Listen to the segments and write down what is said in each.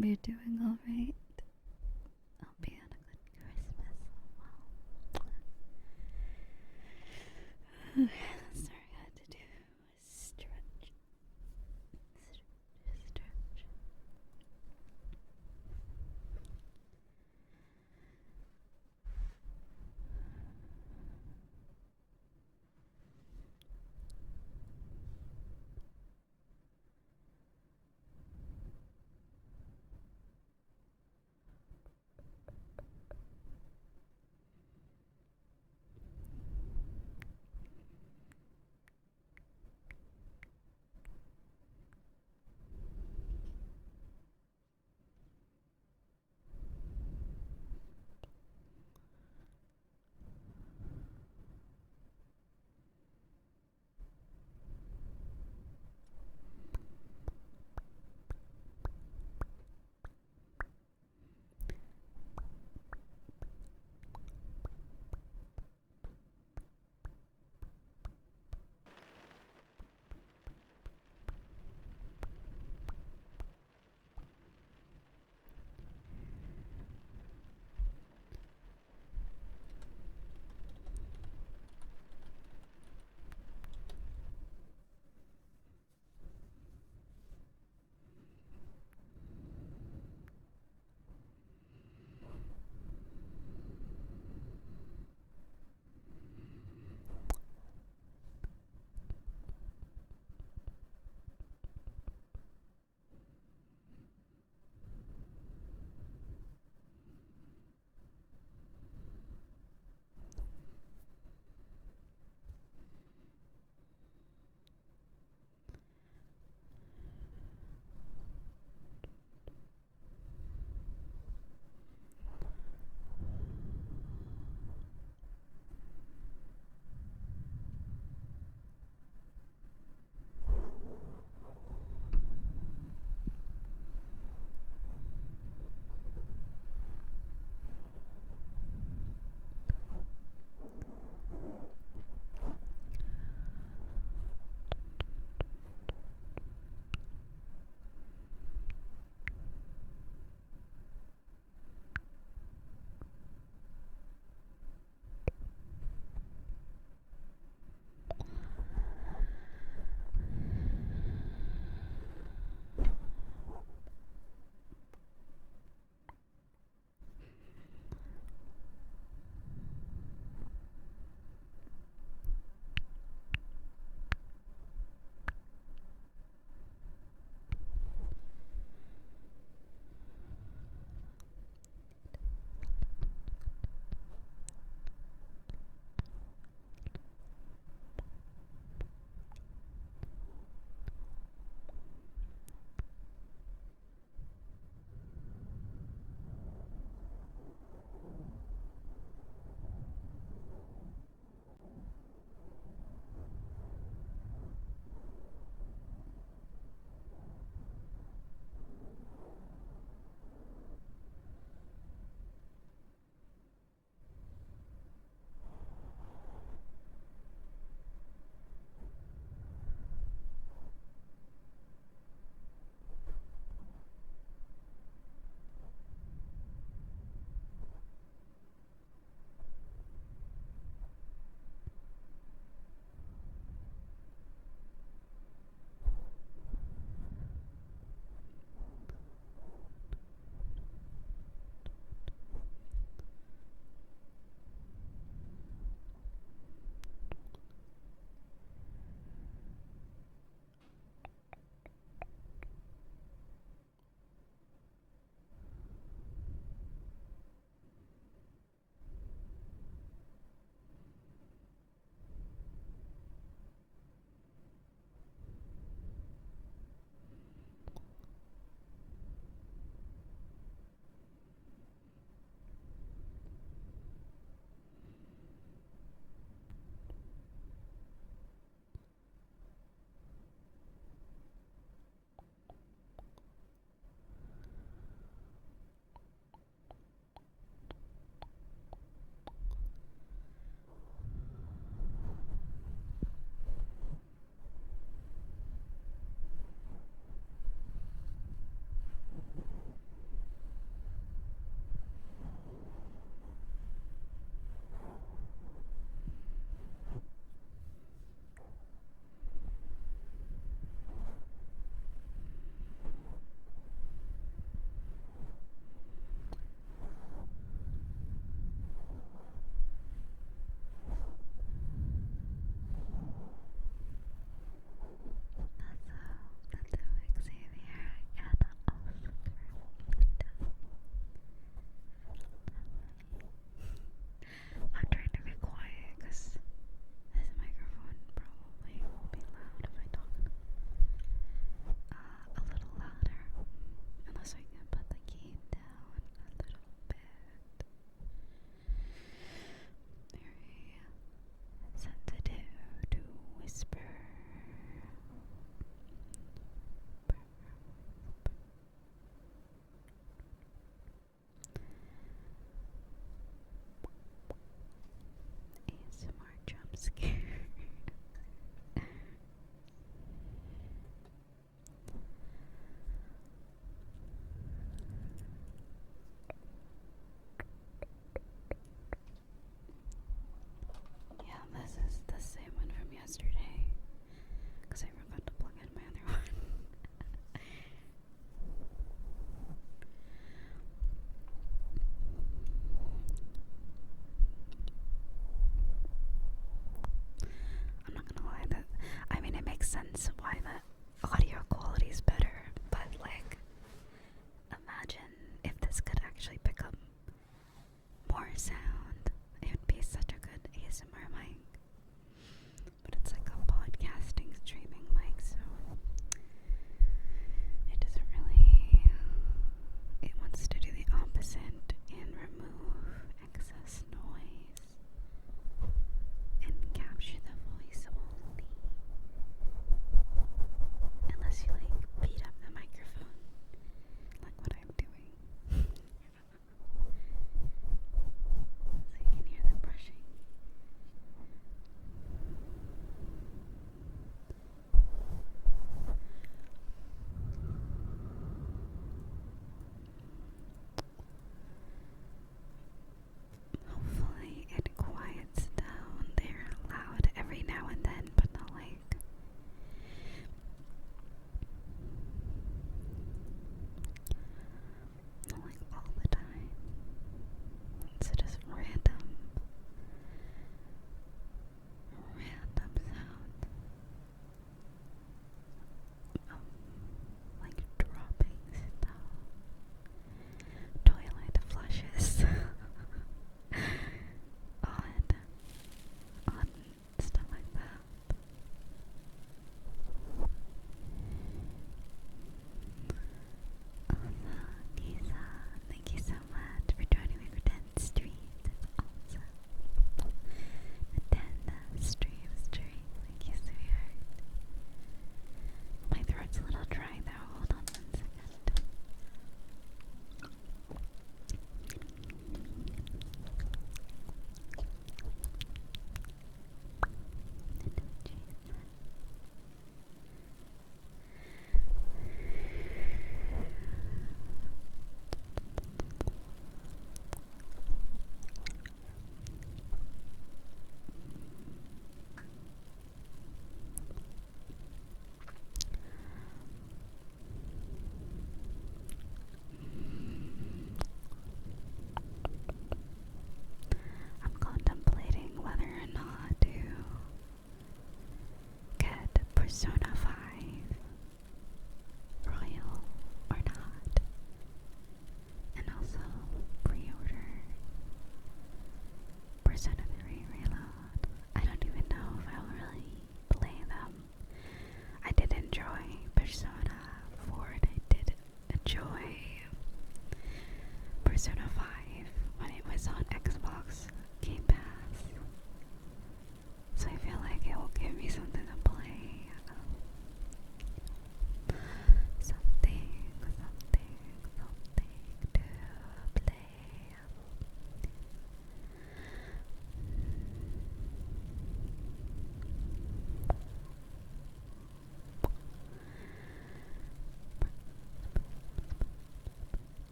be doing alright. I'll be on a good Christmas. Okay, let's start. I had to do a stretch.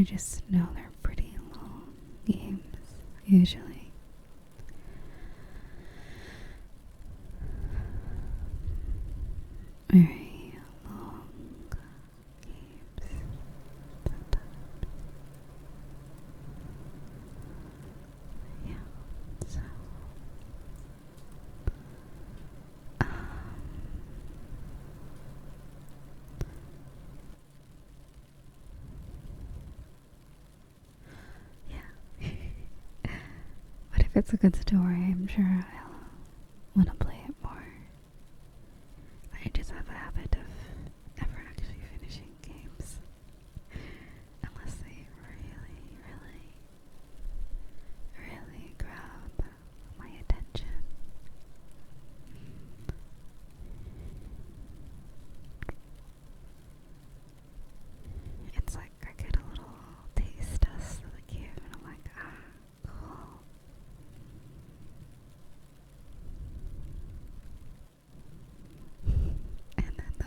just know they're pretty long games, usually. Very long games sometimes. Yeah, so yeah. But if it's a good story, I'm sure I'll want to play it more. I just have a habit of never actually finishing games unless they really, really, really grab my attention. It's like I get a little taste test of the game and I'm like, ah, cool. And then the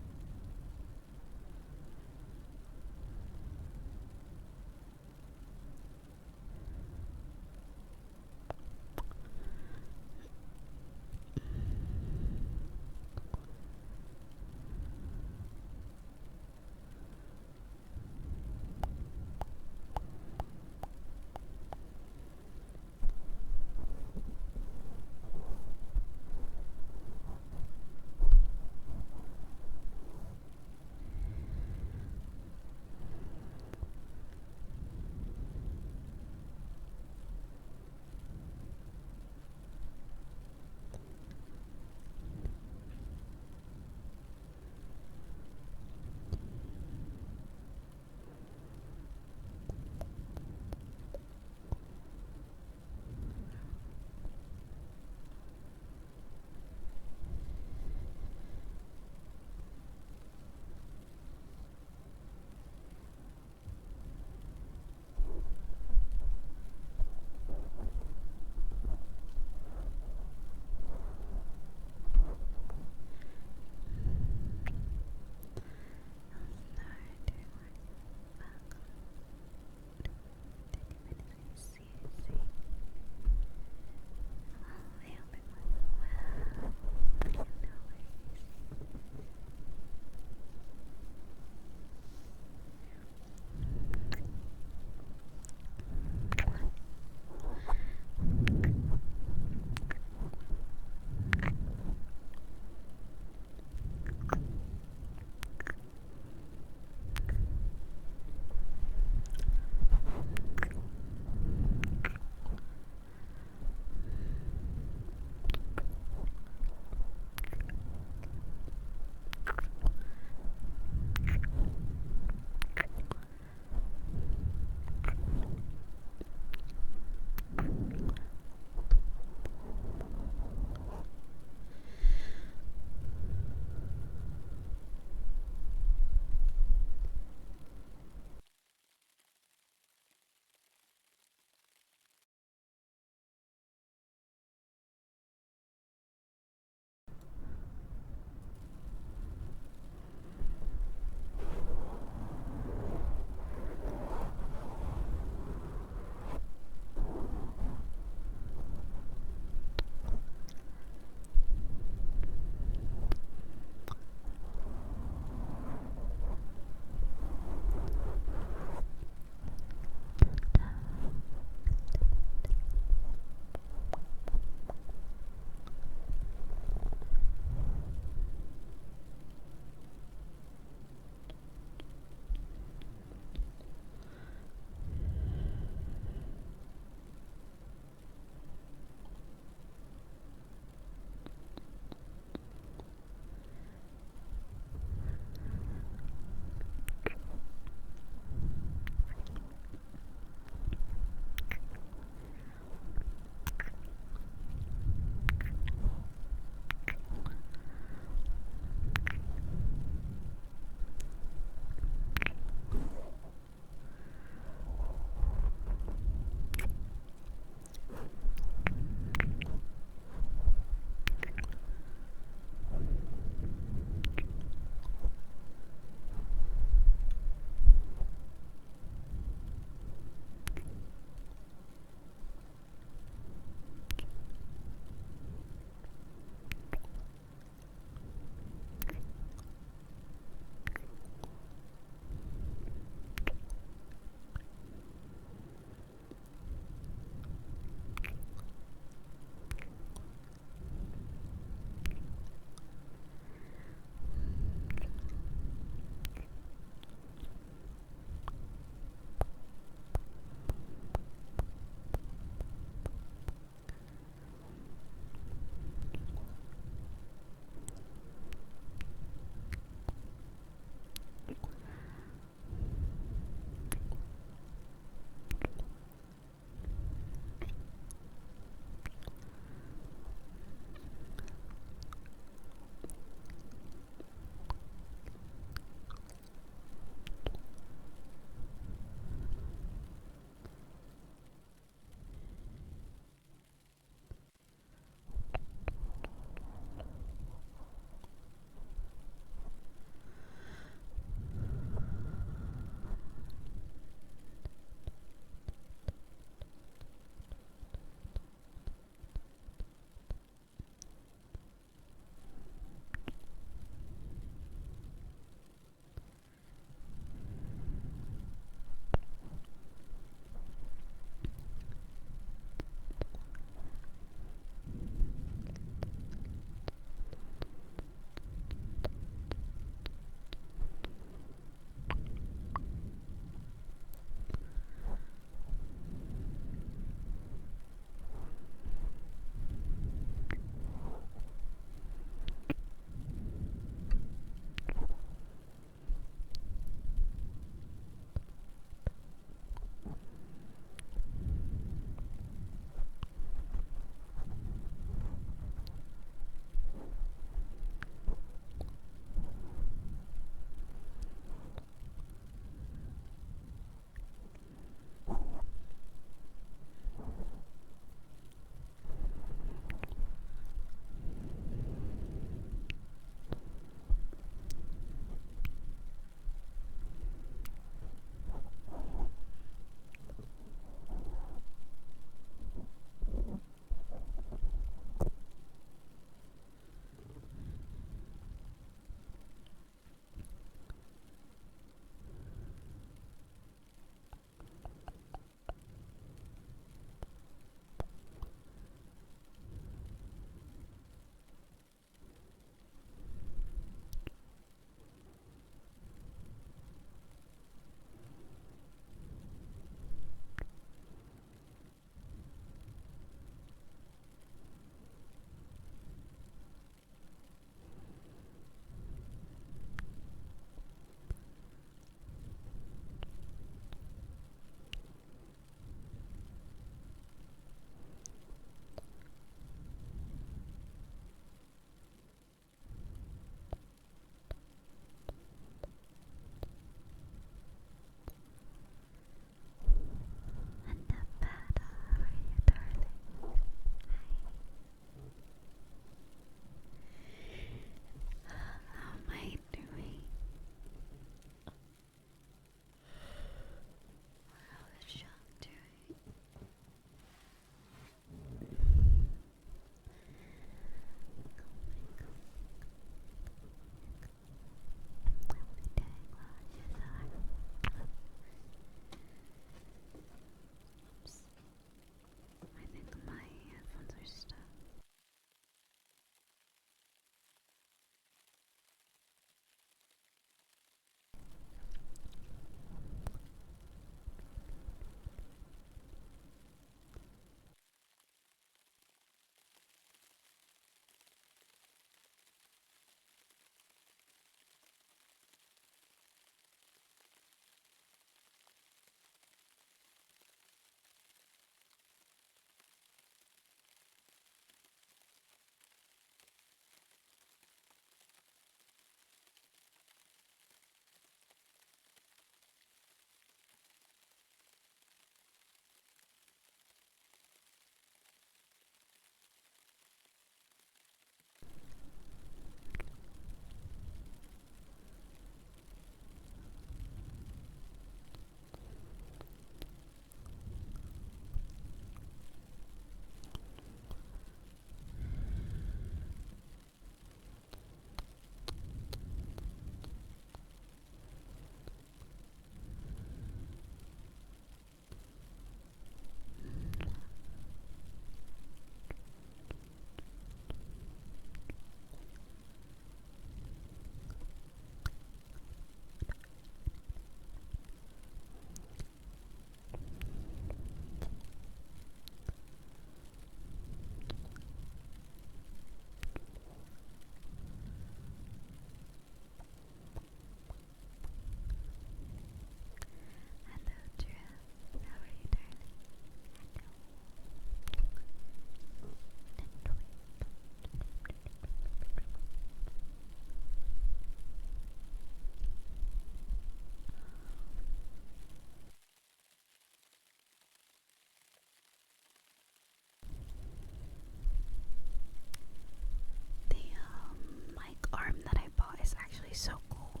arm that I bought is actually so cool.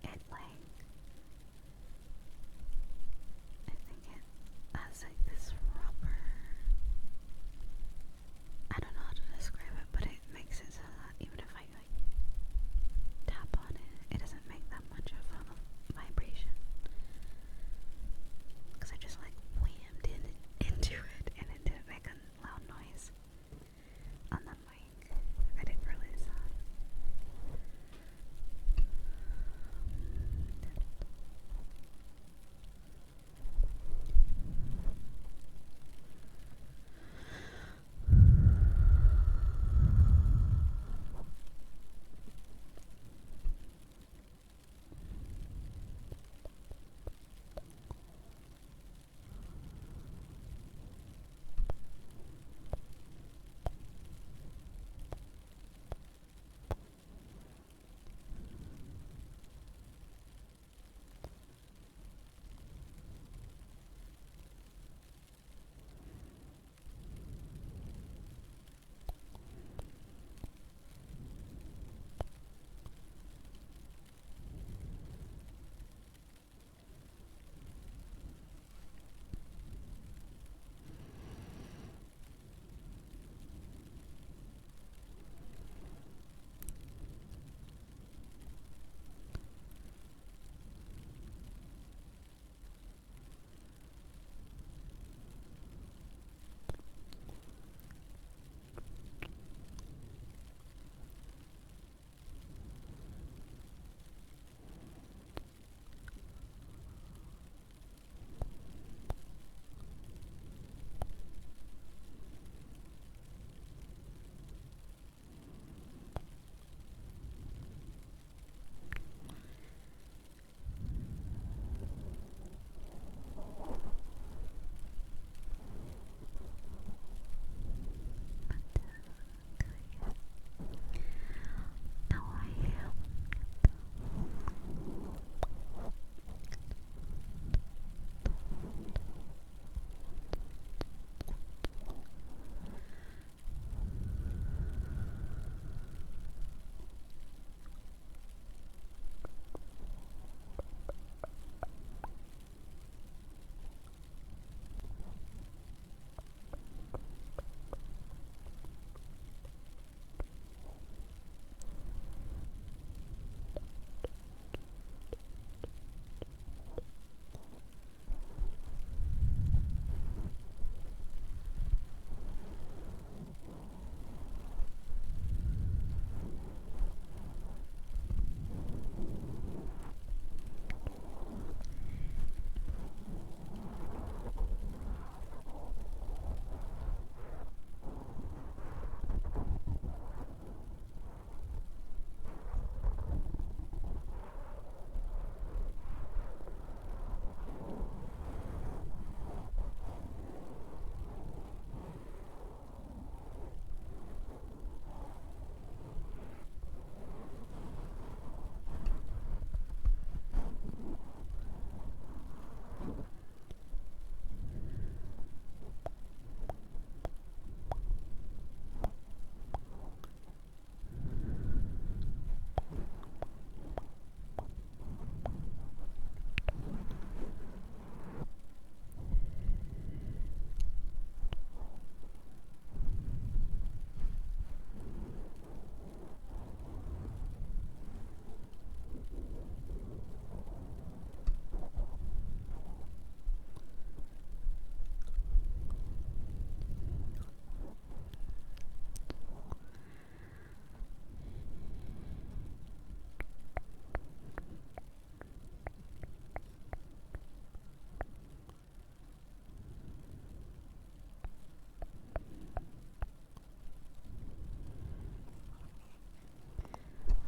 It like, I think it has like this rubber. I don't know how to describe it, but it makes it so that even if I like tap on it, it doesn't make that much of a vibration. Because I just like whammed into it and it didn't make a loud noise on the mic. I didn't realize that.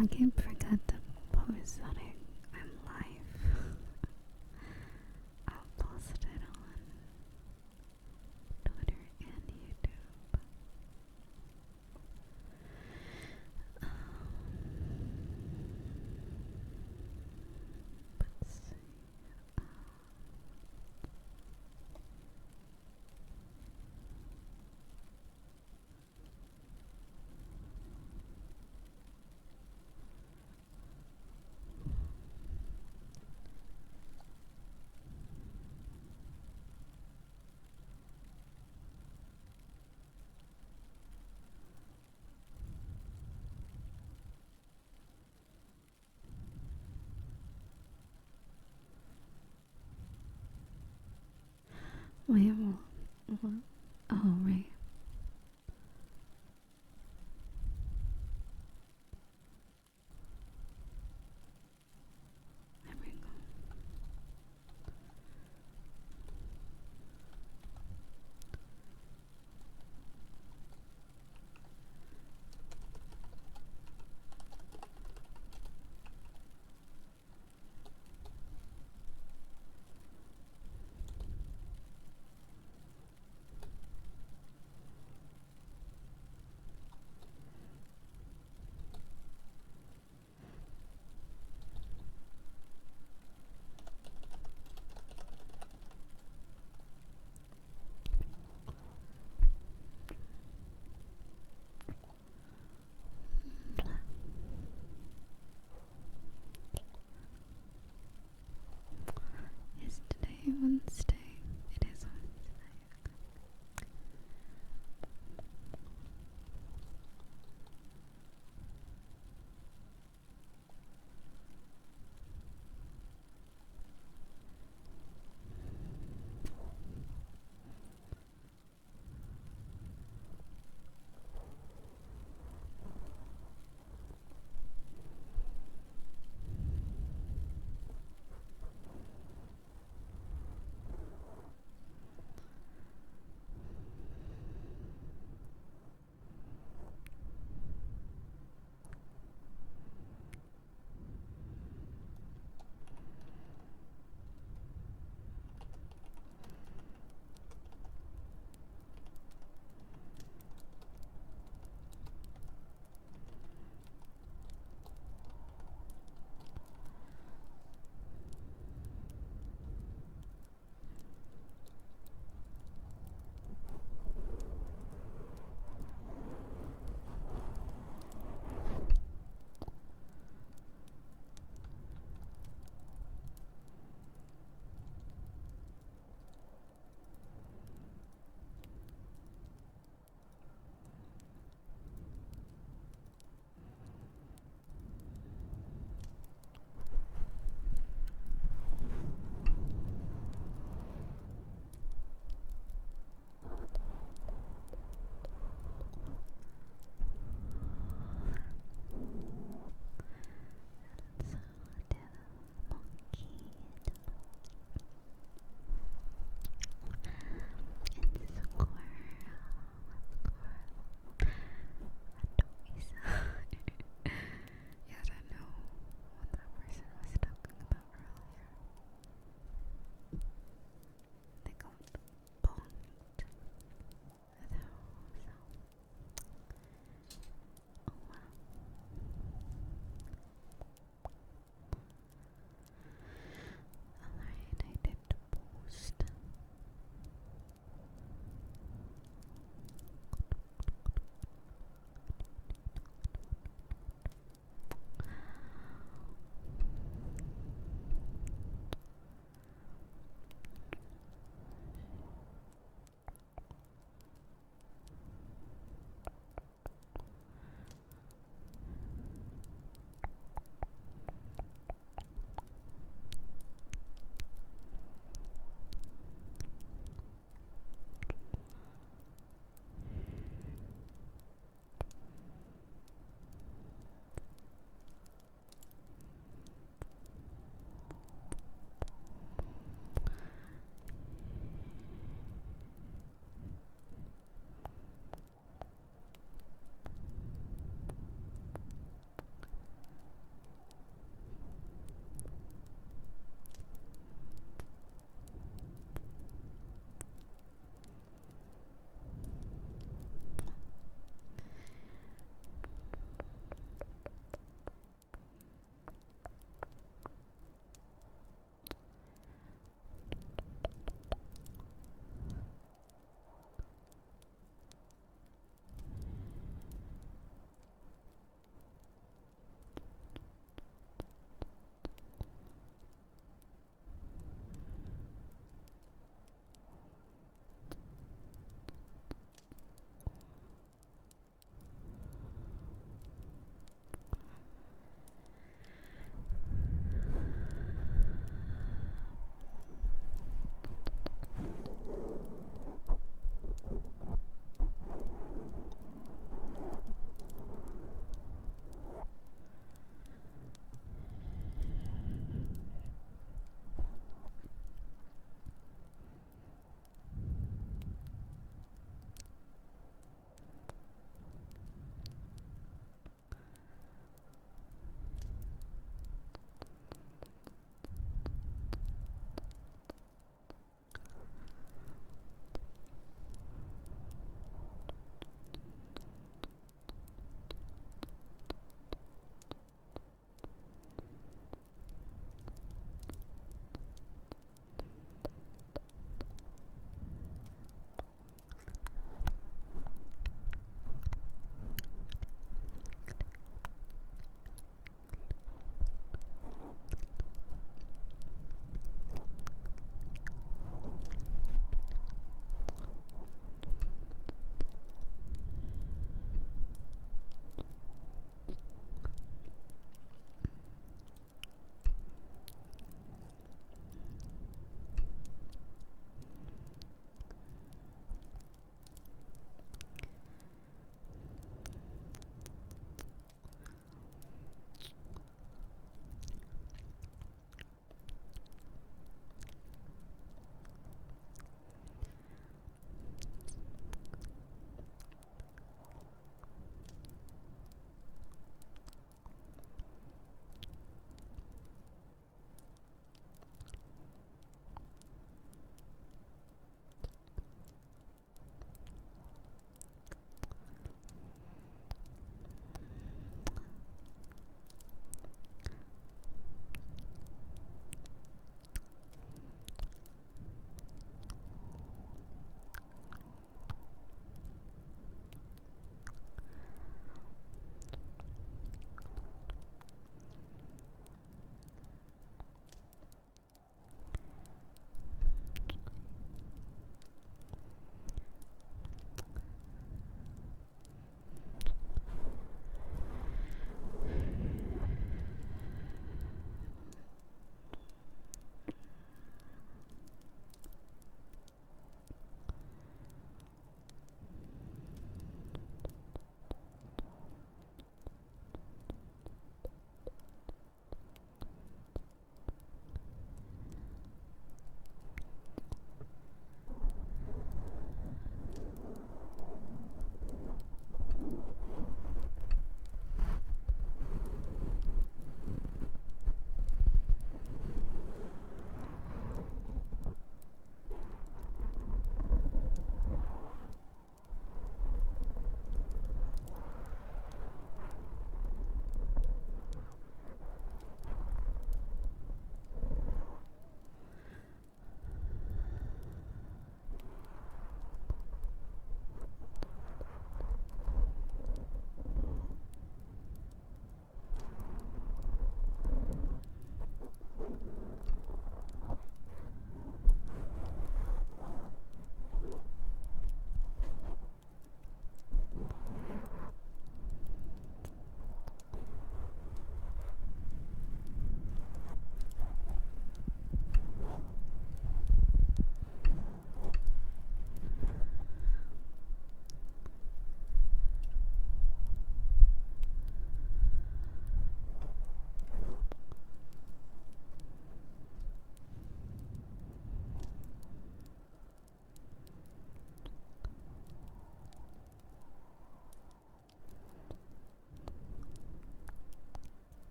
I can't forget the post that I'm live. I'll post it on Twitter and YouTube. Let's see. Wait, what? Oh, right. There we go.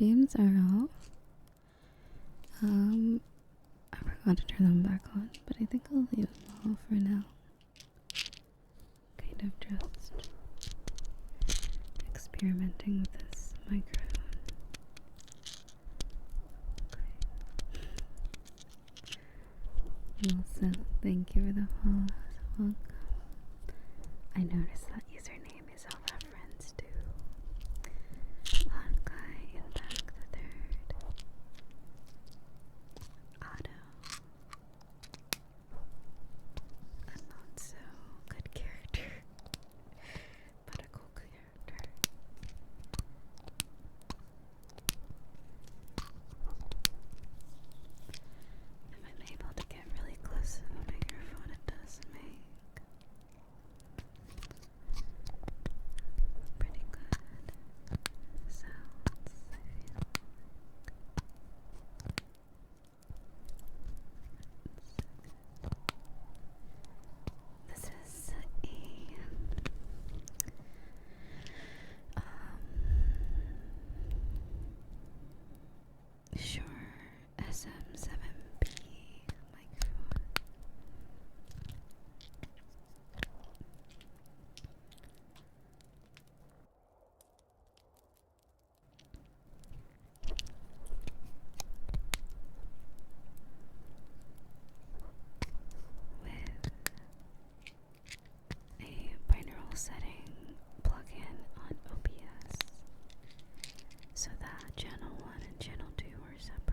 steams are off. I forgot to turn them back on, but I think I'll leave them off for now. Kind of just experimenting with this microphone. Okay. Also, thank you for the follow. Welcome. I noticed that username is a reference to Honkai Impact the Third. Otto. A not so good character, but a cool character. If I'm able to get really close to the microphone, it does make pretty good sounds, I feel like. This is a Shure SM7B microphone. With a binaural setting plug-in on OBS, so that channel 1 and channel 2 are separate.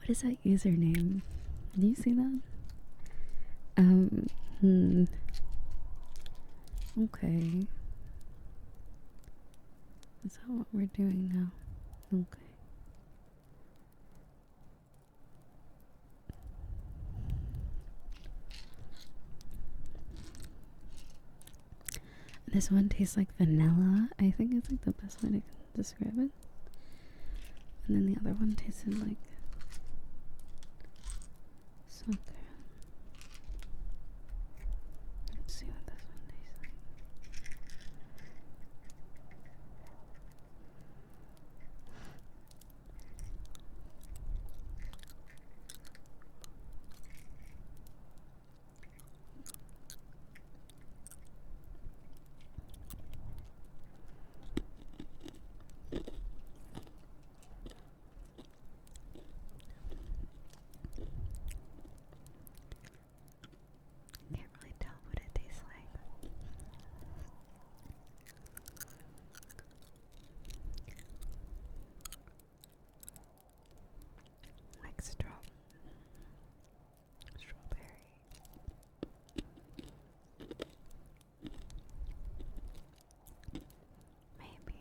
What is that username? Do you see that? Hmm. Okay. Is that what we're doing now? Okay. This one tastes like vanilla. I think it's like the best way to describe it. And then the other one tasted like sugar. Let's see what this one tastes like. Can't really tell what it tastes like. Like strawberry. Maybe.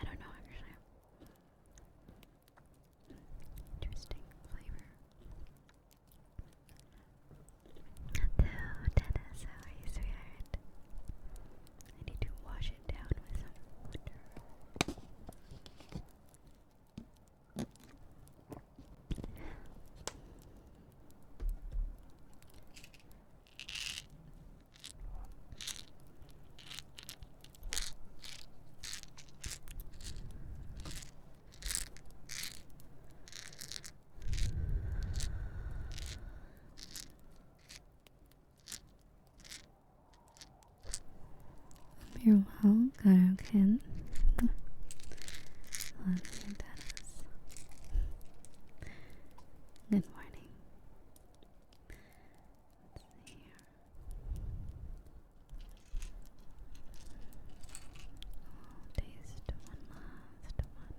I don't know actually. Interesting flavor. Hello, Dennis. How are you, sweetheart? I need to wash it down with some water. You're welcome, Ken. Love you, Dennis. Good morning. Let's see here. I'll taste one last one.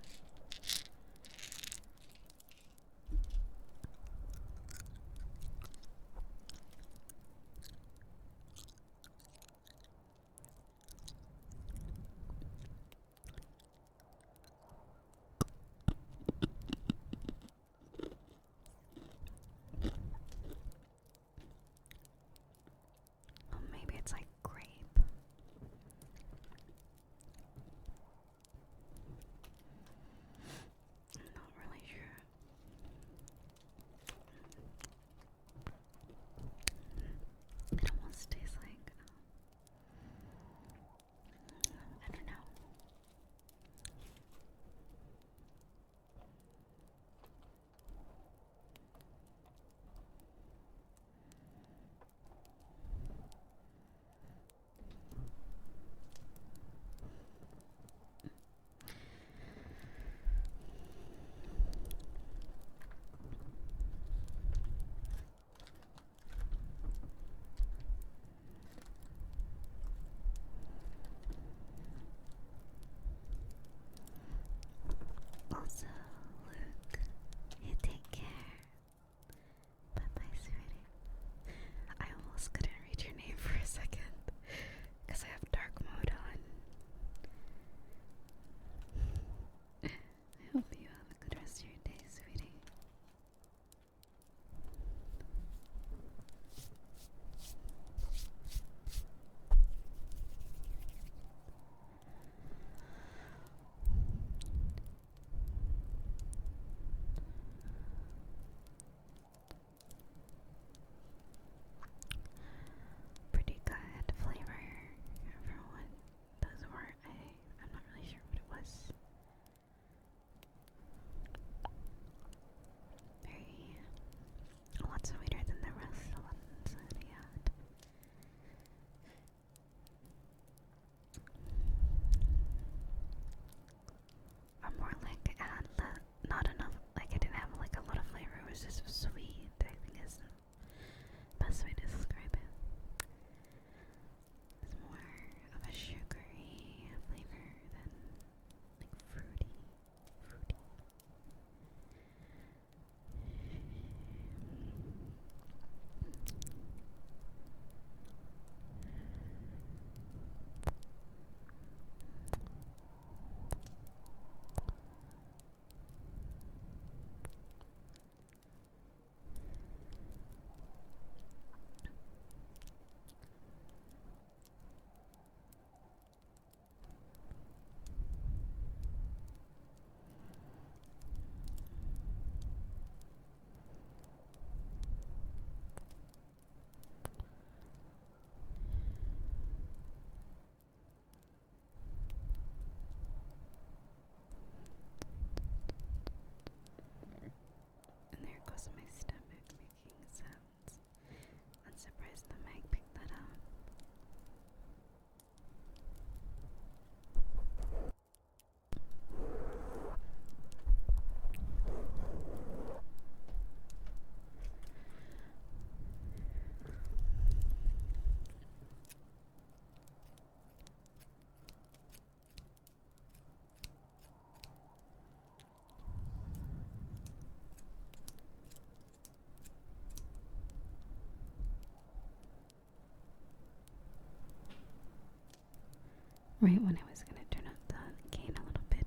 right when I was gonna turn up the gain a little bit,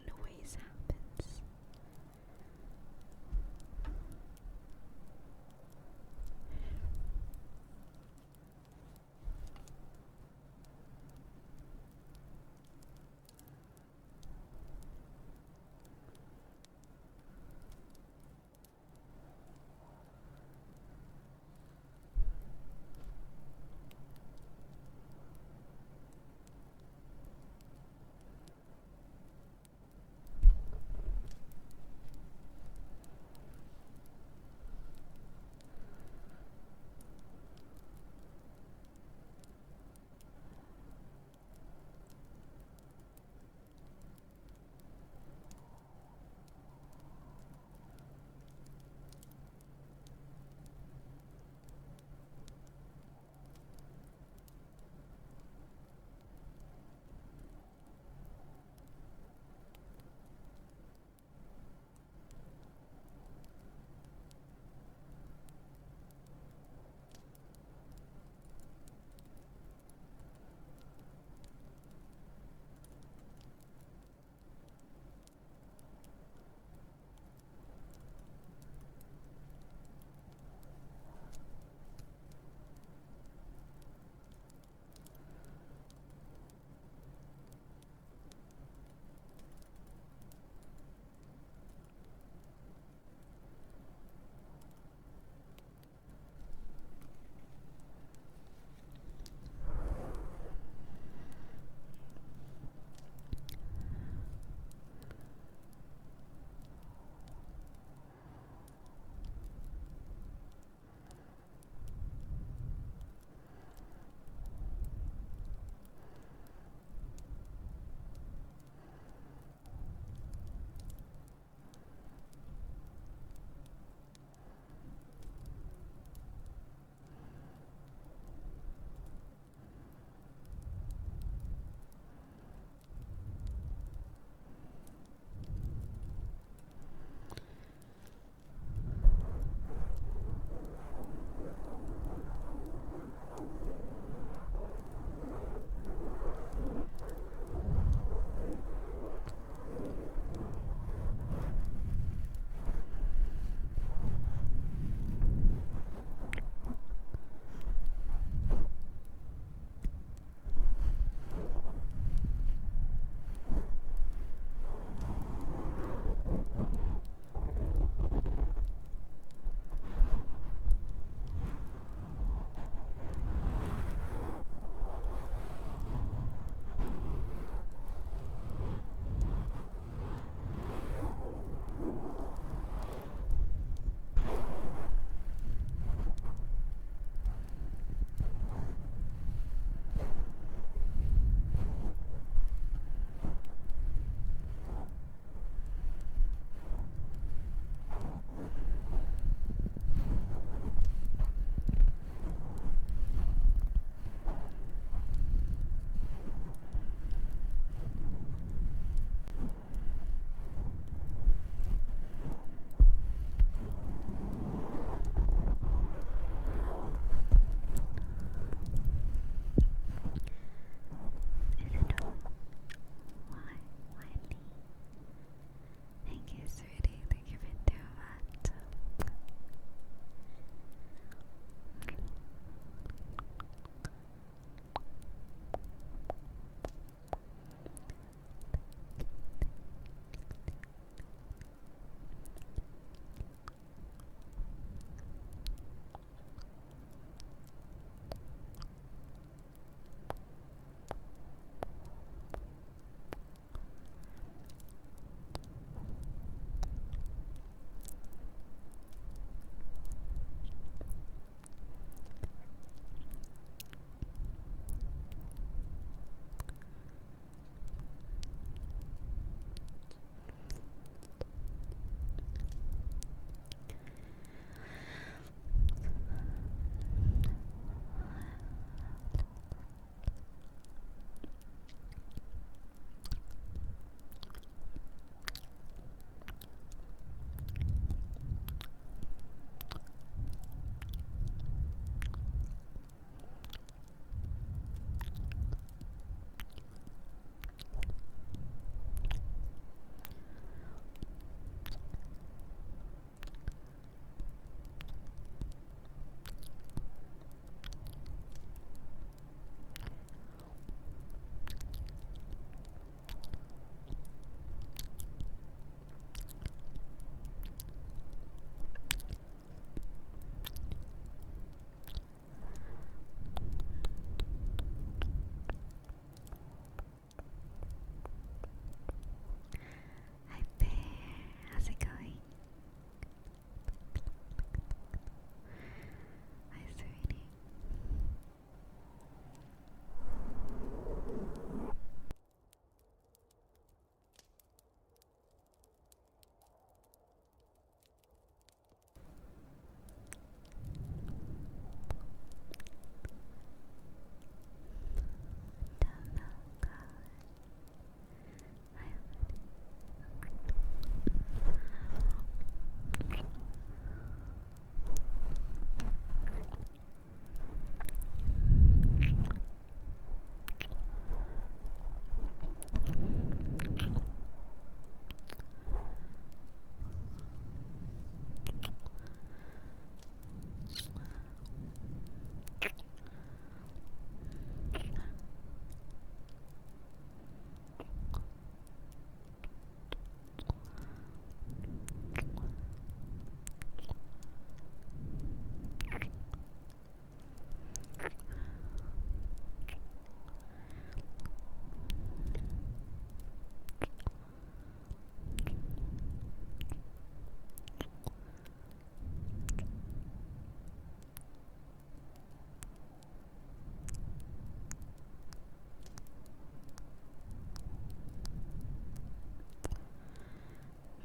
noise happens.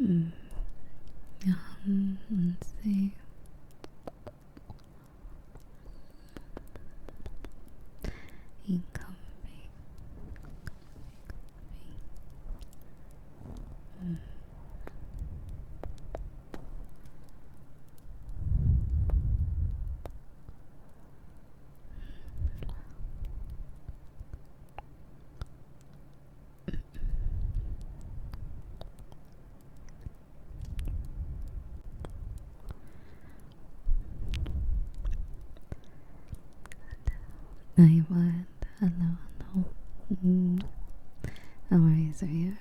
Hmm. Let's see. Income. I would. Hello, hello. How are you, sweetheart?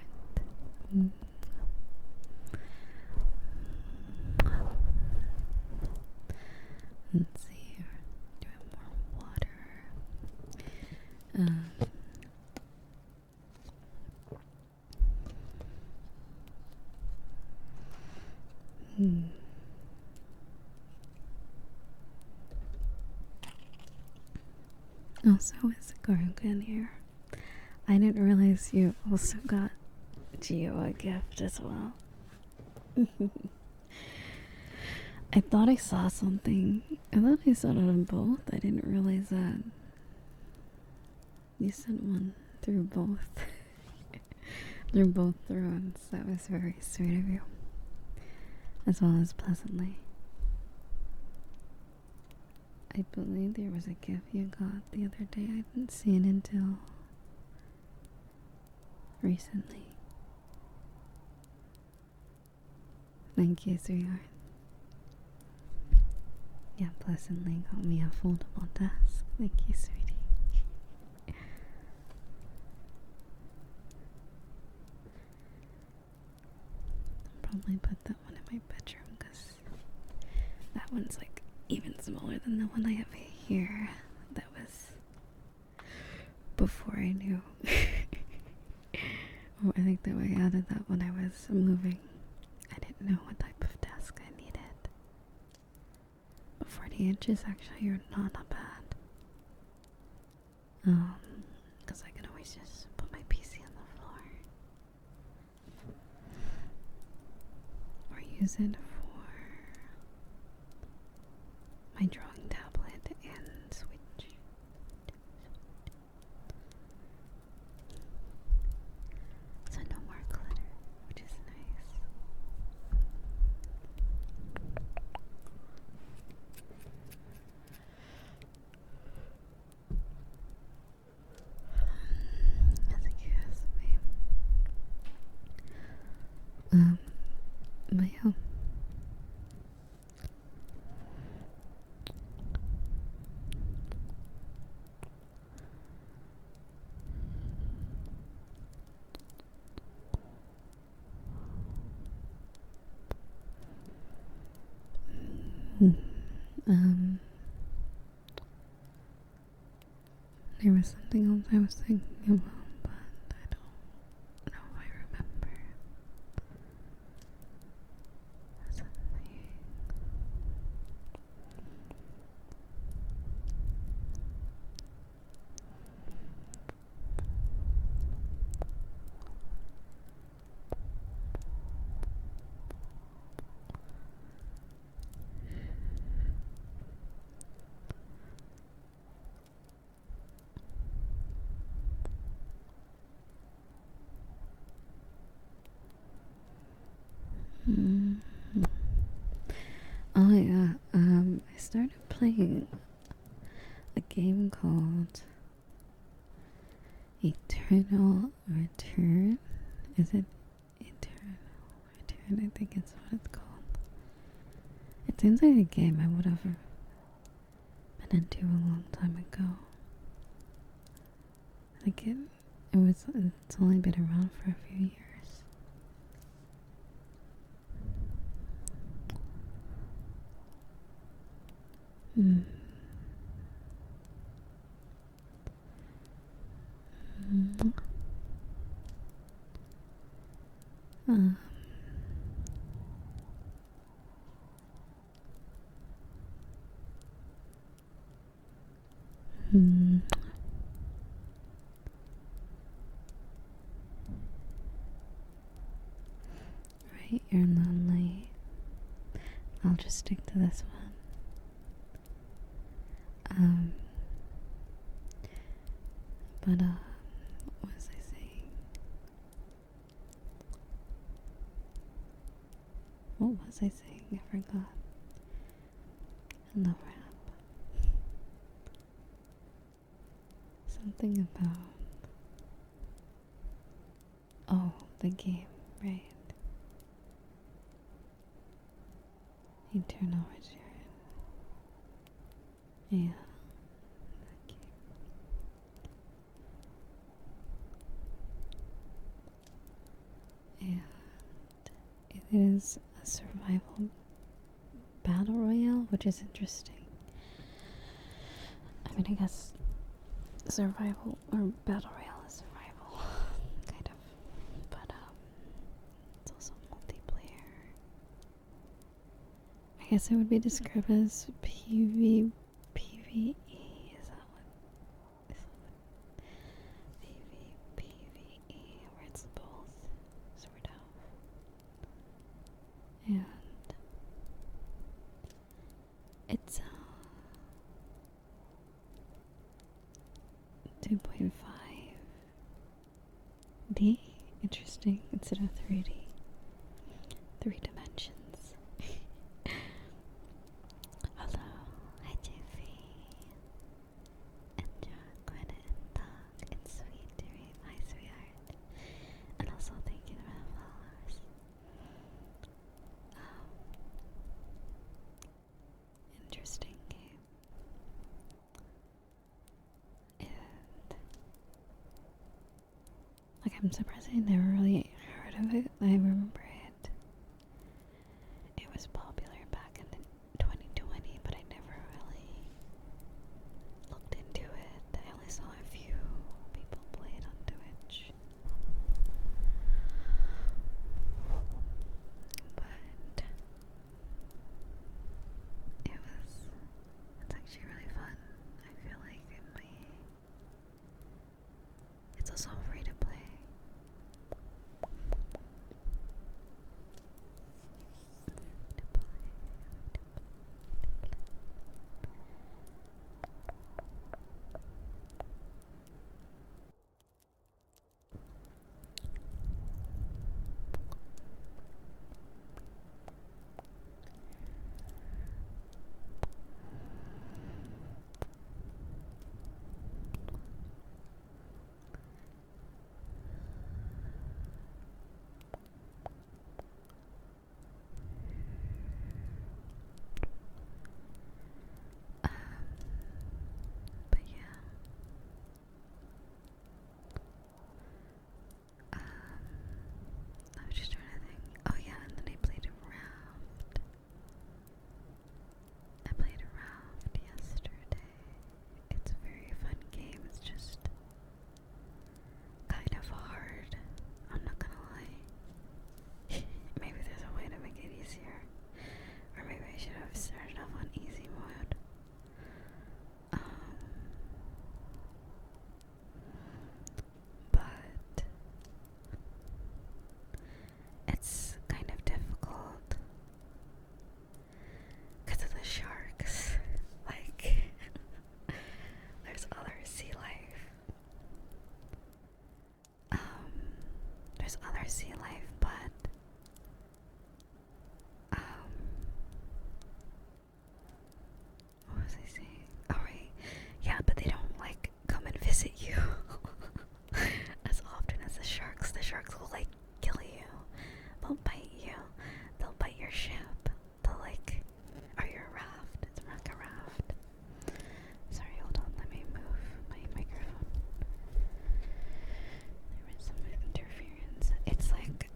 Let's see here. Do I have more water? Also, is Garugan here? I didn't realize you also got Gio a gift as well. I thought I saw something. I thought I saw it on both. I didn't realize that. You sent one through both. Through both thrones. That was very sweet of you. As well as pleasantly. I believe there was a gift you got the other day. I didn't see it until recently. Thank you, sweetheart. Yeah, pleasantly got me a foldable desk. Thank you, sweetie. I'll probably put that one in my bedroom because that one's like even smaller than the one I have here. That was before I knew. Oh, I think that I added that when I was moving. I didn't know what type of desk I needed. But 40 inches actually are not that bad. Because I can always just put my PC on the floor. Or use it for my drawing tablet and switch. So no more clutter, which is nice. Excuse me. But yeah. There was something else I was thinking about, but I don't know if I remember. Something. Oh yeah, I started playing a game called Eternal Return. Is it Eternal Return? I think it's what it's called. It seems like a game I would have been into a long time ago. Like it's only been around for a few years. right, you're lonely. I'll just stick to this one. But what was I saying? What was I saying? I forgot. No rap. Something about, oh, the game, right? Eternal Return. Yeah. That game. And it is a survival battle royale, which is interesting. I mean, I guess survival or battle royale is survival, kind of, but it's also multiplayer. I guess it would be described as PvE. Is that what? PvE, where it's both, sort of. And it's 2.5D. Interesting, instead of 3D. 3 dimensions. Hello, hi Jeffy. And Quinn and Dog and Sweet Dream, hi sweetheart. And also thank you for the followers. Interesting game. And like, I'm surprised I never really heard of it. I remember it. It was popular back in 2020, but I never really looked into it. I only saw a few people play it on Twitch. But it's actually really fun. I feel like it's also free to play. But yeah. I was just trying to think. Oh yeah, and then I played a raft. I played a raft yesterday. It's a very fun game. It's just kind of hard. I'm not gonna lie. Maybe there's a way to make it easier. Or maybe I should have started off on easy mode. But it's kind of difficult because of the sharks. Like, there's other sea life. There's other sea life, but what was I saying? Oh right, yeah, but they don't like come and visit you as often as the sharks. The sharks will like kill you. They'll bite you. They'll bite your ship. They'll like, or your raft. It's like a raft. Sorry, hold on. Let me move my microphone. There was some interference. It's like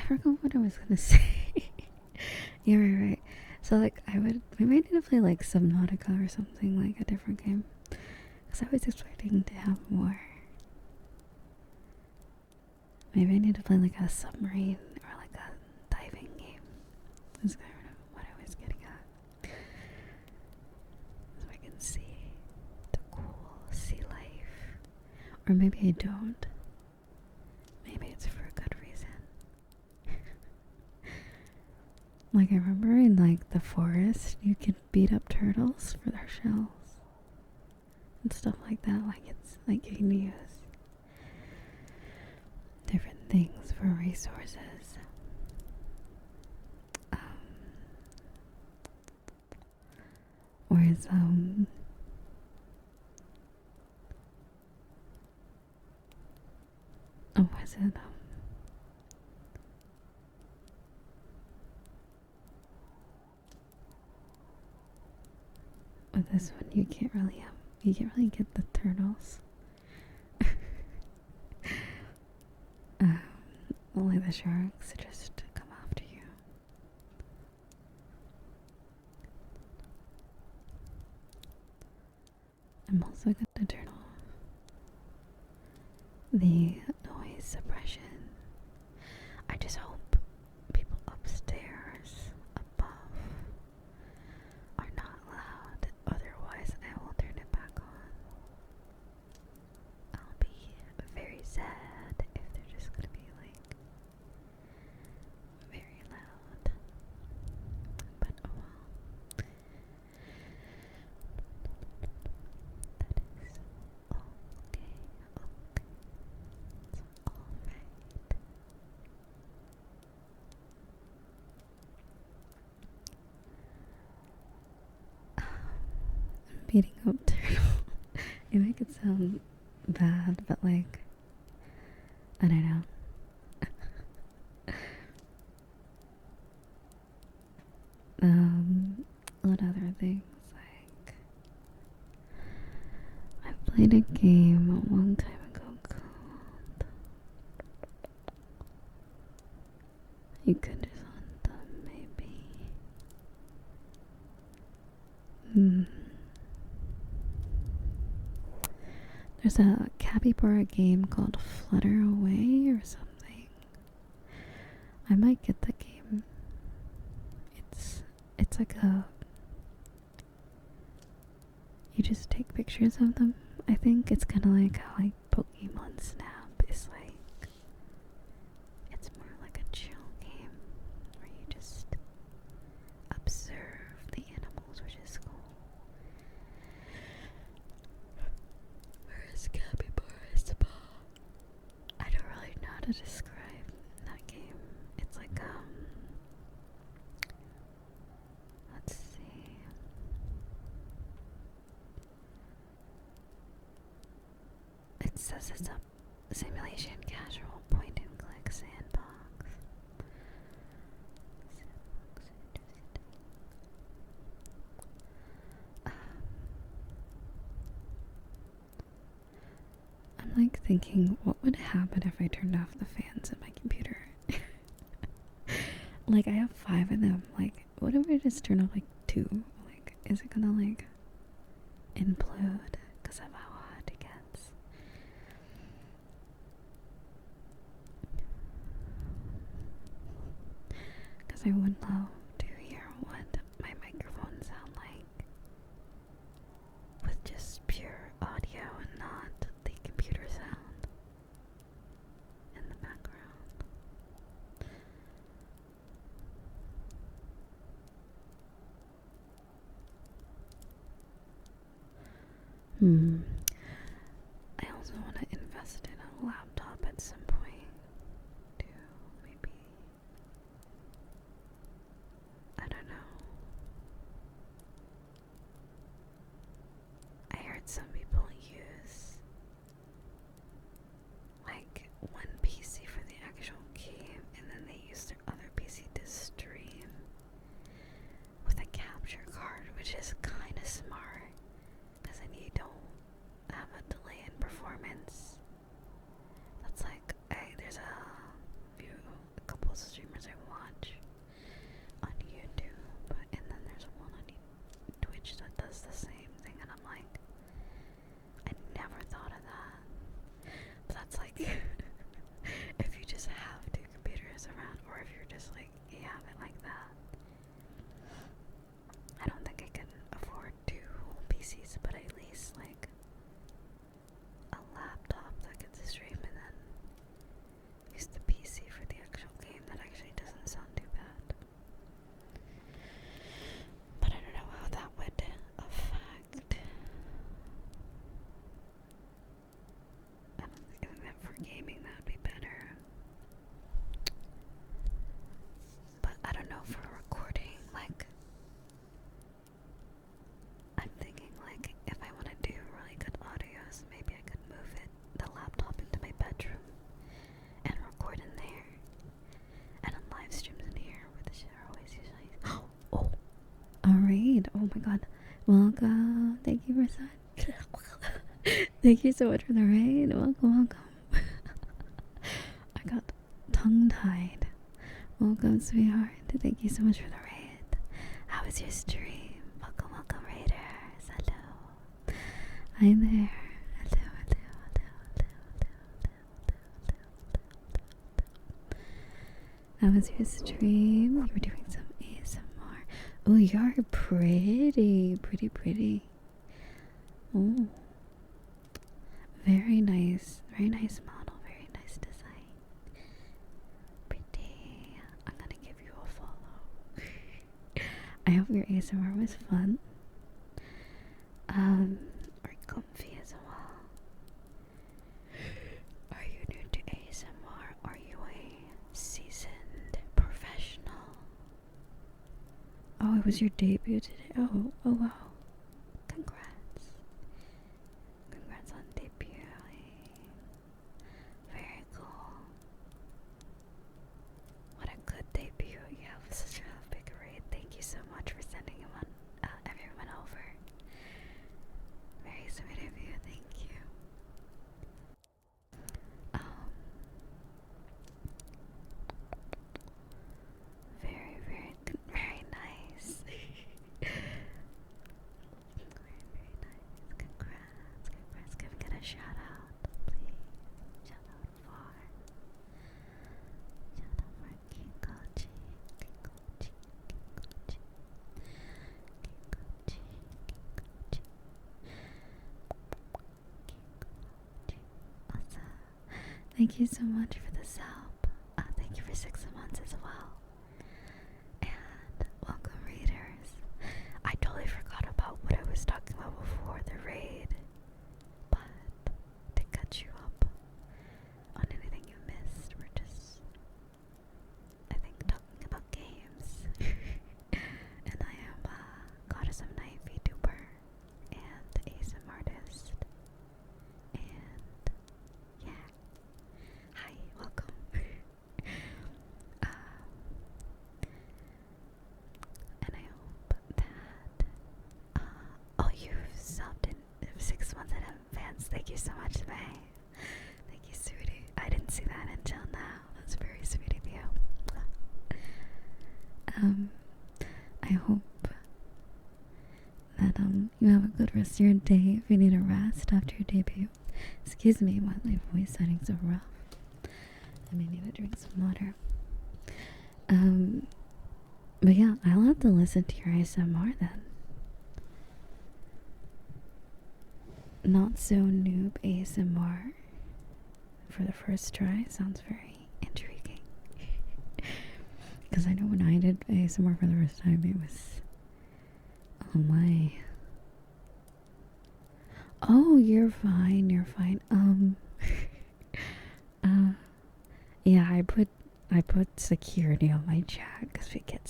forgot what I was gonna say. Yeah, right. So like we might need to play like Subnautica or something, like a different game. Because I was expecting to have more. Maybe I need to play like a submarine or like a diving game. That's kind of what I was getting at. So I can see the cool sea life. Or maybe I don't. Maybe it's for a good reason. Like I remember in like the forest, you could beat up turtles for their shells. And stuff like that. Like it's like you can use different things for resources. Whereas oh, was it with this one you can't really get the turtles. Only the sharks just come after you. I'm also going to turn off the noise suppression. I just hope people upstairs, above, are not loud. Otherwise, I will turn it back on. I'll be very sad if they're just gonna be like very loud. But oh well. That is okay. It's alright. Beating up turtle. You make it sound bad, but like, I don't know. What other things? Like, I played a game a long time ago called You Could Just Hunt Them, maybe. There's a capybara game called Flutter Away or something. I might get the game. It's like you just take pictures of them. I think it's kind of like how like Pokemon Snap is like. It's more like a chill game where you just observe the animals, which is cool. Whereas capybara is I don't really know how to describe that game. It's like let's see. It says it's a simulation casual point and click sandbox. I'm like thinking, what would happen if I turned off the fans in my computer? Like I have 5 of them. Like, what if I just turn off like 2? Like, is it gonna like implode because of how hot it gets? Because I would love to hear what my microphone sound like with just pure audio and not the computer sound in the background. I also want to invest in a laptop at some point too, maybe. I don't know. I heard some people use like one PC for the actual game and then they use their other PC to stream with a capture card, which is kind of smart. Because then you don't have a delay in performance. That's like, there's a couple streamers I watch on YouTube, and then there's one on Twitch that does the same thing, and I'm like, I never thought of that. But that's like, if you just have two computers around, or if you're just like, you have it like that. I don't think I can afford two whole PCs, but at least like a laptop that can stream and then use the PC for the actual game. That actually doesn't sound too bad. But I don't know how that would affect. I don't think that for gaming that would be better. But I don't know for recording, like, I'm thinking like if I want to do really good audios, maybe I could move the laptop into my bedroom and record in there, and then live streams in here with the shit always usually. Oh, alright. Oh my god. Welcome. Thank you for such. Thank you so much for the raid. Welcome. I got tongue tied. Welcome, sweetheart. Thank you so much for the raid. How was your stream? Welcome, raiders. Hello. Hi there. How was your stream? You were doing some ASMR. Oh, you're pretty. Oh, very nice model. Very nice design. Pretty. I'm gonna give you a follow. I hope your ASMR was fun. Or comfy as well. Are you new to ASMR? Are you a seasoned professional? Oh, it was your debut today. Oh wow. Congrats. Congrats on debuting. Very cool. What a good debut. You have such a big raid. Thank you so much for sending everyone over. Very sweet of you. Thank you. Very nice. Very nice. Congrats. Can we get a shout out, please? Shout out for Kinkochi. Awesome. Thank you so much for the sub. Thank you for 6 months as well. And welcome, raiders. I totally forgot about what I was talking about before the raid, but to catch you up on anything you missed, we're just, I think, talking about games. And I am Goddess of Night VTuber and ASM artist. And yeah, hi, welcome. And I hope that oh, you've subbed in 6 months in advance. Thank you so much, May. Thank you, sweetie. I didn't see that until now. That's very sweet of you. I hope that you have a good rest of your day. If you need a rest after your debut, excuse me while my voice settings are rough. I may need to drink some water. But yeah, I'll have to listen to your ASMR then. Not so noob ASMR for the first try sounds very intriguing. Because I know when I did ASMR for the first time, it was, oh my. Oh, you're fine. Yeah, I put security on my chat because we get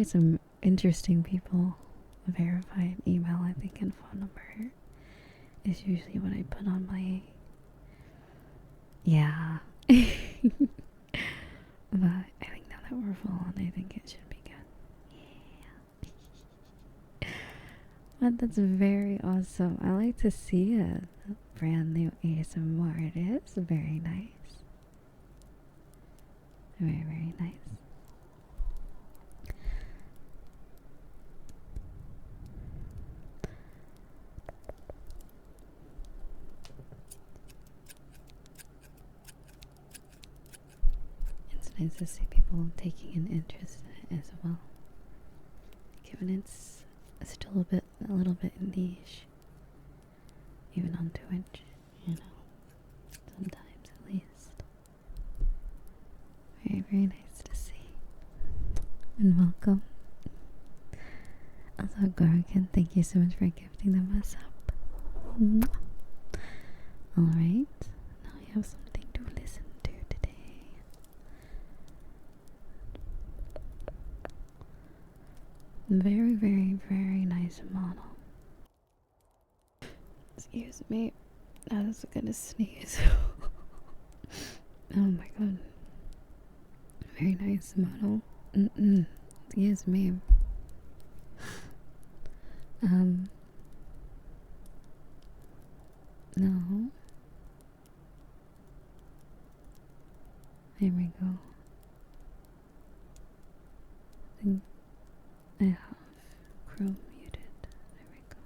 some interesting people. Verified email, I think, and phone number is usually what I put on my, yeah. But I think now that we're full on, I think it should be good. Yeah. But that's very awesome. I like to see a brand new ASMR. It is very nice. Very, very nice. It's nice to see people taking an interest in it as well. Given it's still a little bit niche. Even on Twitch, you know. Sometimes at least. Very, very nice to see. And welcome. Also, Gorgon, thank you so much for gifting them us up. Alright, now we have something to listen to today. Very, very, very nice model. Excuse me, I was gonna sneeze. Oh my god. Very nice model. Excuse me. No. There we go. I have Chrome muted. There we go.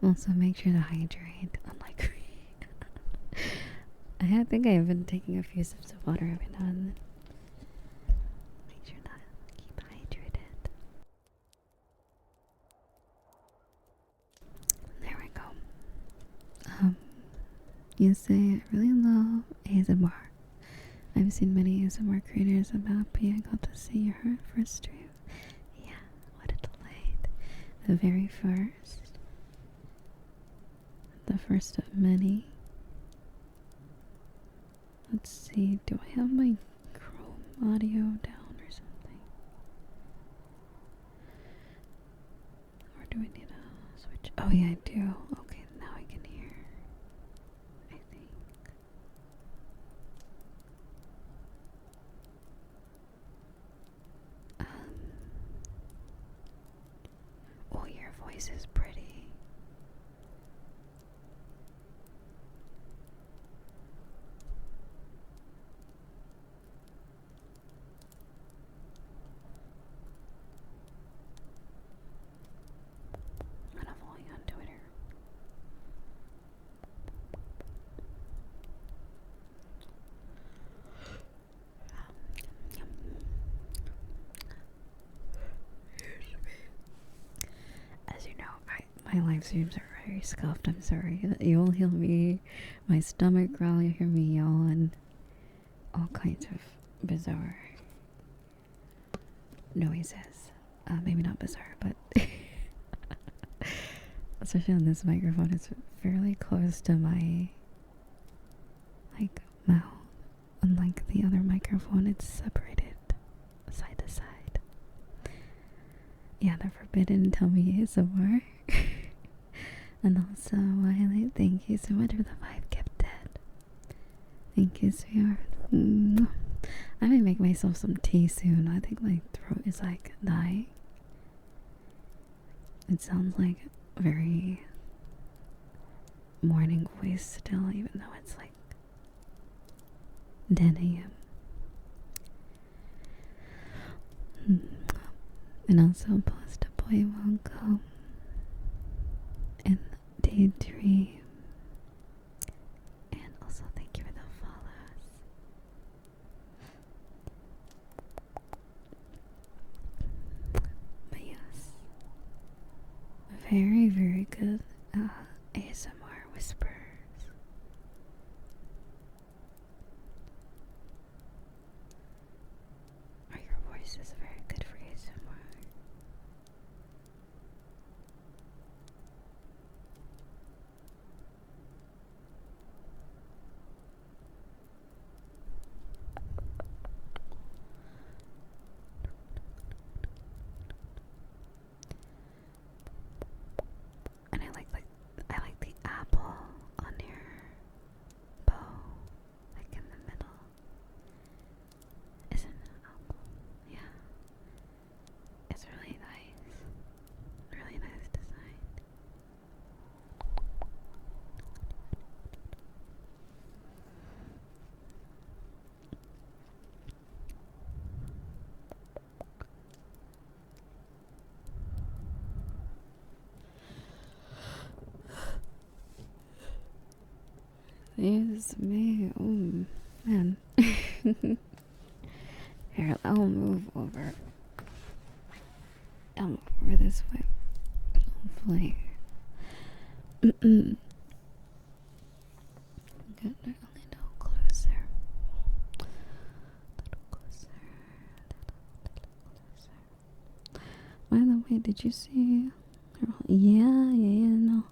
Also, make sure to hydrate, unlike me. I think I have been taking a few sips of water every now and then. Make sure to keep hydrated. There we go. You say I really love ASMR. I've seen many ASMR creators. I'm happy I got to see your first stream. Yeah, what a delight. The very first. The first of many. Let's see, do I have my Chrome audio down or something? Or do I need to switch? Oh yeah, I do. Okay, now I can hear. I think. Oh, your voice is pretty. I'm gonna follow you on Twitter. As you know, my live streams are very scuffed. I'm sorry. You'll hear me, my stomach growl, you'll hear me yawn. All kinds of bizarre noises. Maybe not bizarre, but especially on this microphone, it's fairly close to my mouth. Unlike the other microphone, it's separated side to side. Yeah, the forbidden tell me ASMR. And also, Wiley, thank you so much for the 5 gifted. Thank you, sweetheart. I may make myself some tea soon. I think my throat is like dying. It sounds like a very morning voice still, even though it's like 10 a.m. And also, Post Boy, welcome. And Daydream. And also, thank you for the follows. But yes, very, very good ASMR whispers. Or your voice is very good for ASMR. And I like the Excuse me. Oh, man. Here, I'll move over. I'll move over this way. Hopefully. Get a little closer. By the way, did you see? Yeah, no.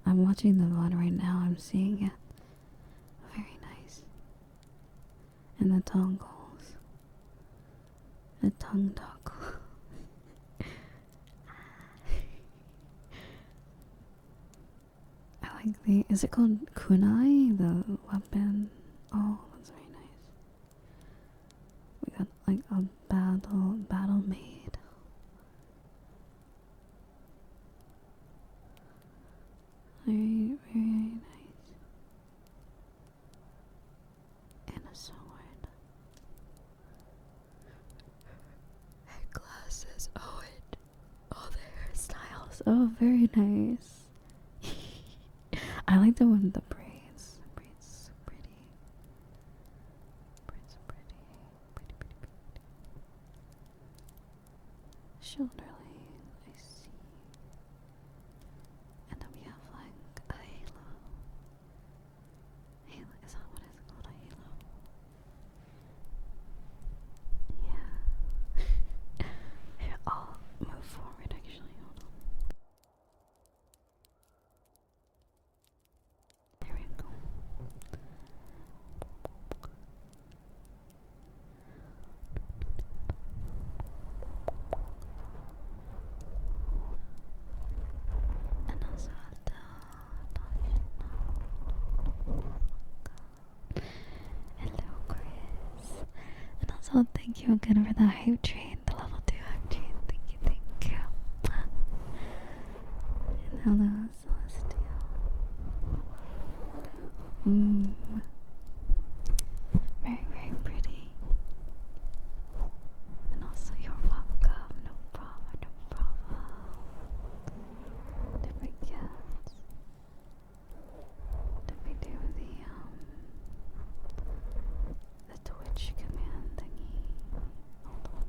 I'm watching the VOD right now. I'm seeing it. Very nice. And the tongles. The tongue toggle. I like the. Is it called kunai? The weapon. Oh, that's very nice. We got like a battle maid. Very, very nice. And a sword. And glasses. Oh, and all the hairstyles. Oh, very nice. I like the one with the braids. The braids so pretty. Braids so pretty. Pretty. Shoulder lane. I see. And then we have like a halo. Halo, is that what it's called? A halo? Yeah. Here, I'll move forward actually. Hold on. There we go. And also hello, Chris. And also thank you again for the hype train, the level 2 hype train. Thank you. And hello, Celestial. Very, very pretty. And also you're welcome. No problem. Did we get? Did we do the Twitch command thingy? Hold on.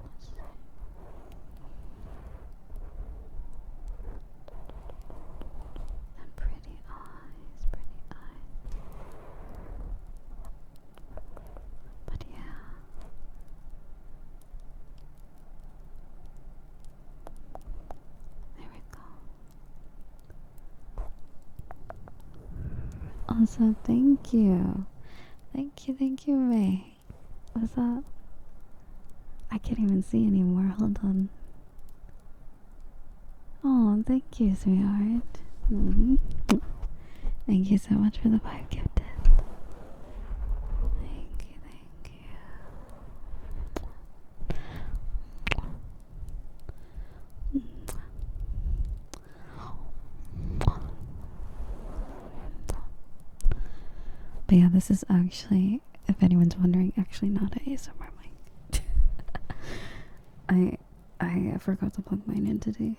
Let's see. And pretty eyes. But yeah. There we go. Also, thank you. Thank you, Ray. What's up? I can't even see anymore. Hold on. Oh, thank you, sweetheart. Thank you so much for the 5 gifted. Thank you. But yeah, this is actually, if anyone's wondering, actually not an ASMR mic. I forgot to plug mine in today.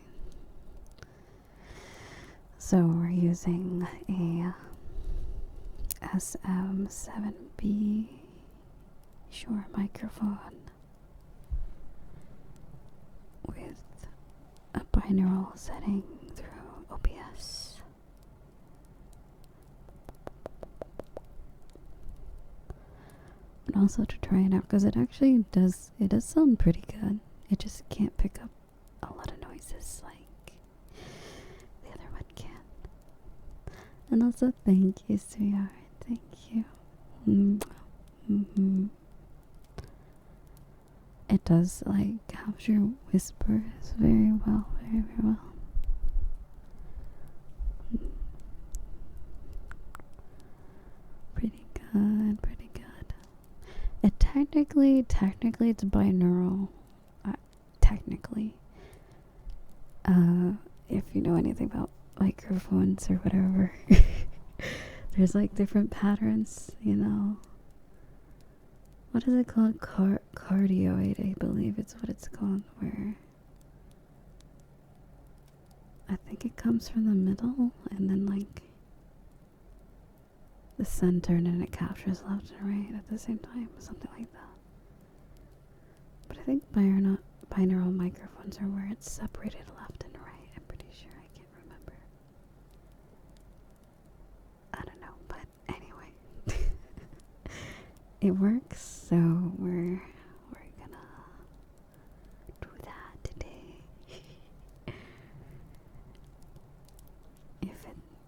So we're using a SM7B Shure microphone with a binaural setting through OBS. And also to try it out, because it actually does sound pretty good. It just can't pick up a lot of noises like the other one can. And also thank you, sweetheart. Thank you. It does like capture whispers very well, very well. Pretty good. It technically it's binaural. Technically. If you know anything about microphones or whatever. There's like different patterns, you know. What is it called? Cardioid, I believe it's what it's called, where I think it comes from the middle and then like the center, and then it captures left and right at the same time, something like that. But I think binaural microphones are where it's separated left and right. I'm pretty sure. I can't remember. I don't know, but anyway, it works. So we're gonna do that today.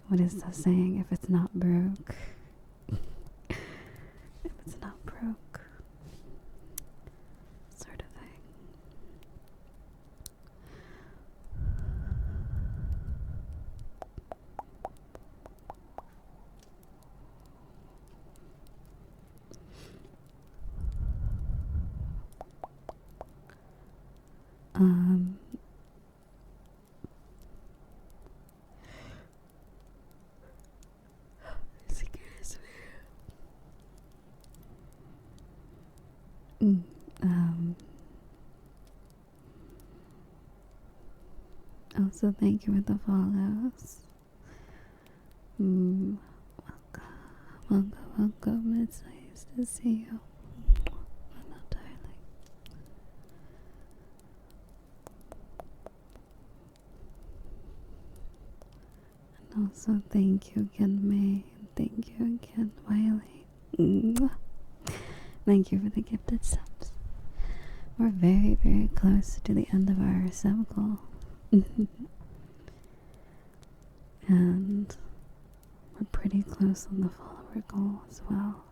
What is the saying? If it's not broke, if it's not broke, sort of thing. Excuse me. Also, thank you for the follows. Welcome. It's nice to see you. I'm not darling. And also, thank you again, May. And thank you again, Wiley. Thank you for the gifted subs. We're very, very close to the end of our sub goal. And we're pretty close on the follower goal as well.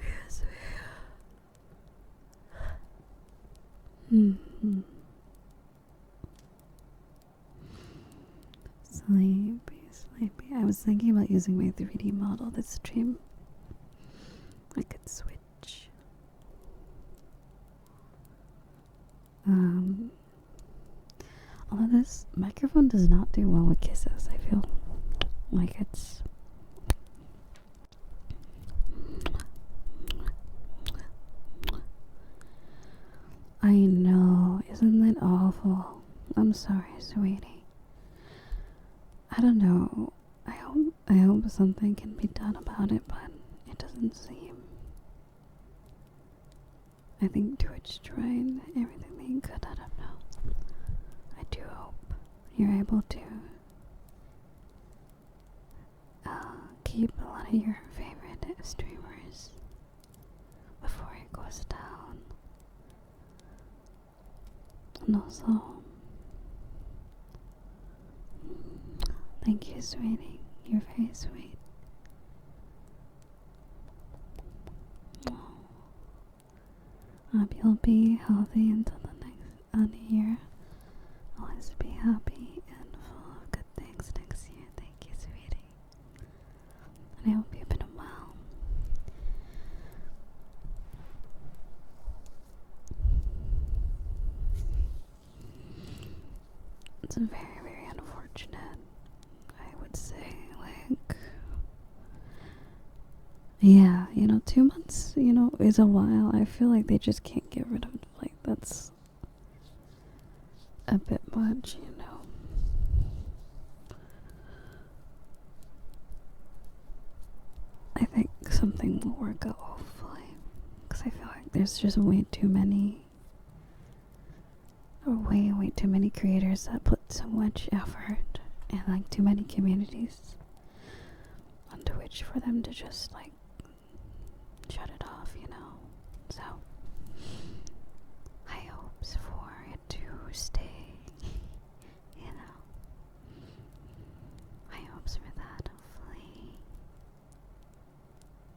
Yes, we are. Sleepy. I was thinking about using my 3D model this stream. I could switch. Although this microphone does not do well with kisses, I feel like it's I know, isn't that awful? I'm sorry, sweetie. I don't know. I hope something can be done about it, but it doesn't seem. I think Twitch tried everything they could. I don't know. I do hope you're able to keep a lot of your favorite streamers before it goes down. And also, thank you, sweetie. You're very sweet. Hope you'll be healthy until the next year. Always be happy and full of good things next year. Thank you, sweetie. And I hope you've been well. It's very, very unfortunate, I would say. Like, yeah, 2 months, is a while. I feel like they just can't get rid of it. Like, that's a bit much, I think something will work out, hopefully. Because I feel like there's just way too many creators that put so much effort and, like, too many communities on Twitch for them to just, like, shut it off, So, high hopes for it to stay, High hopes for that,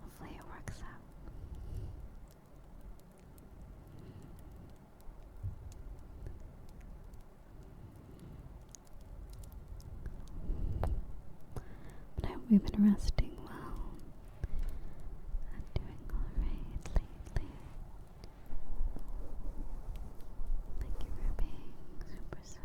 hopefully it works out. But I hope we've been resting well and doing alright lately. Thank you for being super sweet.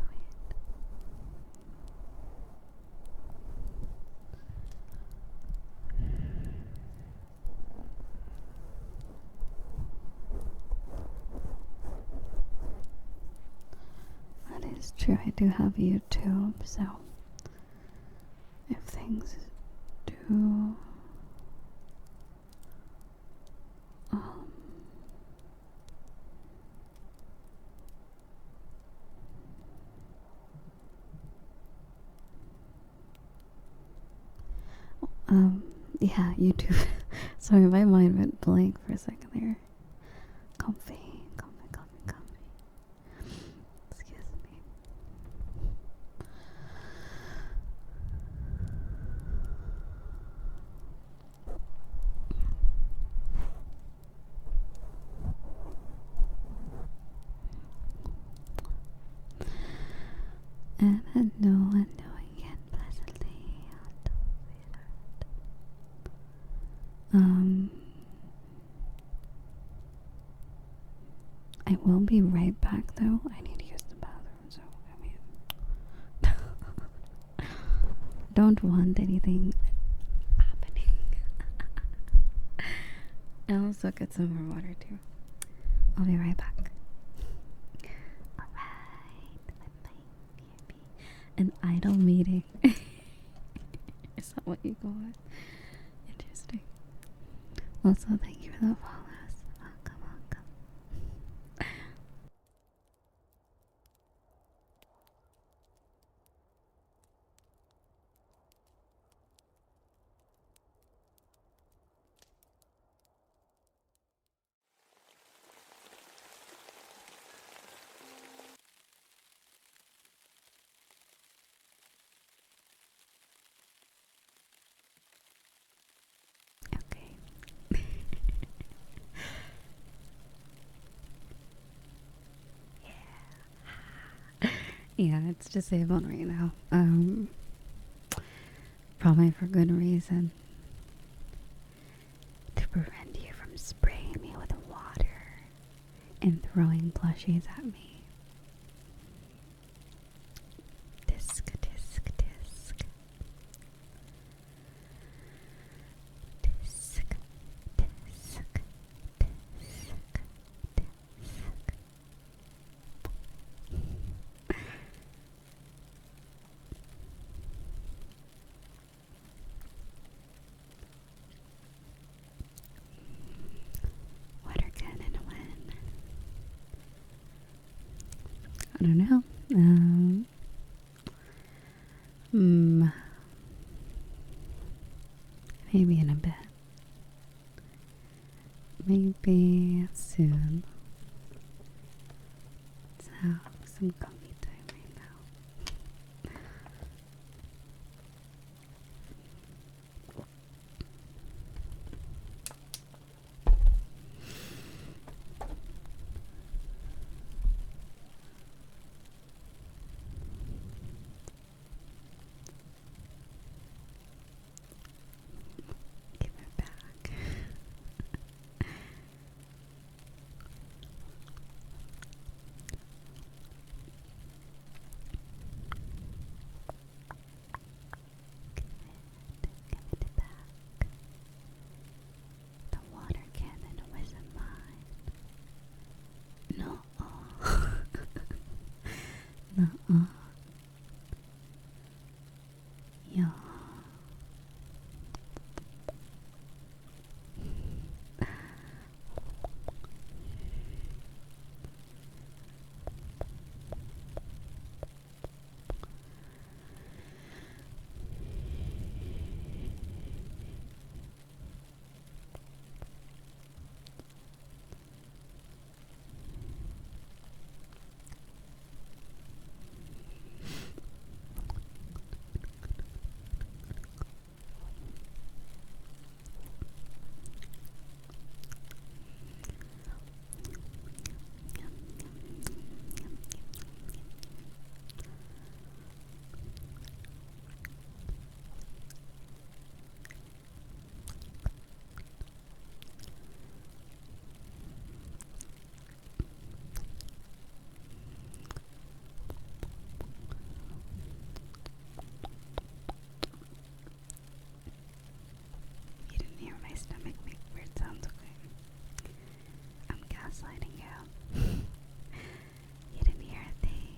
But true, I do have YouTube, so if things do yeah, YouTube. Sorry, my mind went blank for a second there. Comfy. Excuse me. And hello again, pleasantly. I will be right back though. I need to use the bathroom, so I mean, don't want anything happening. I'll also get some more water too. I'll be right back. Alright, an idle meeting. Is that what you call it? Interesting. Also, thank you for the follows. Welcome. Okay. Yeah, it's disabled right now. Probably for good reason. To prevent you from spraying me with water and throwing plushies at me. Disc. Water cannon when? I don't know. Maybe in a bit. Maybe soon. Let's have some coffee time right now. Give it back. Give it back. The water cannon wasn't mine. No. No. Yeah. You didn't hear my stomach make weird sounds, okay? I'm gaslighting you. You didn't hear a thing.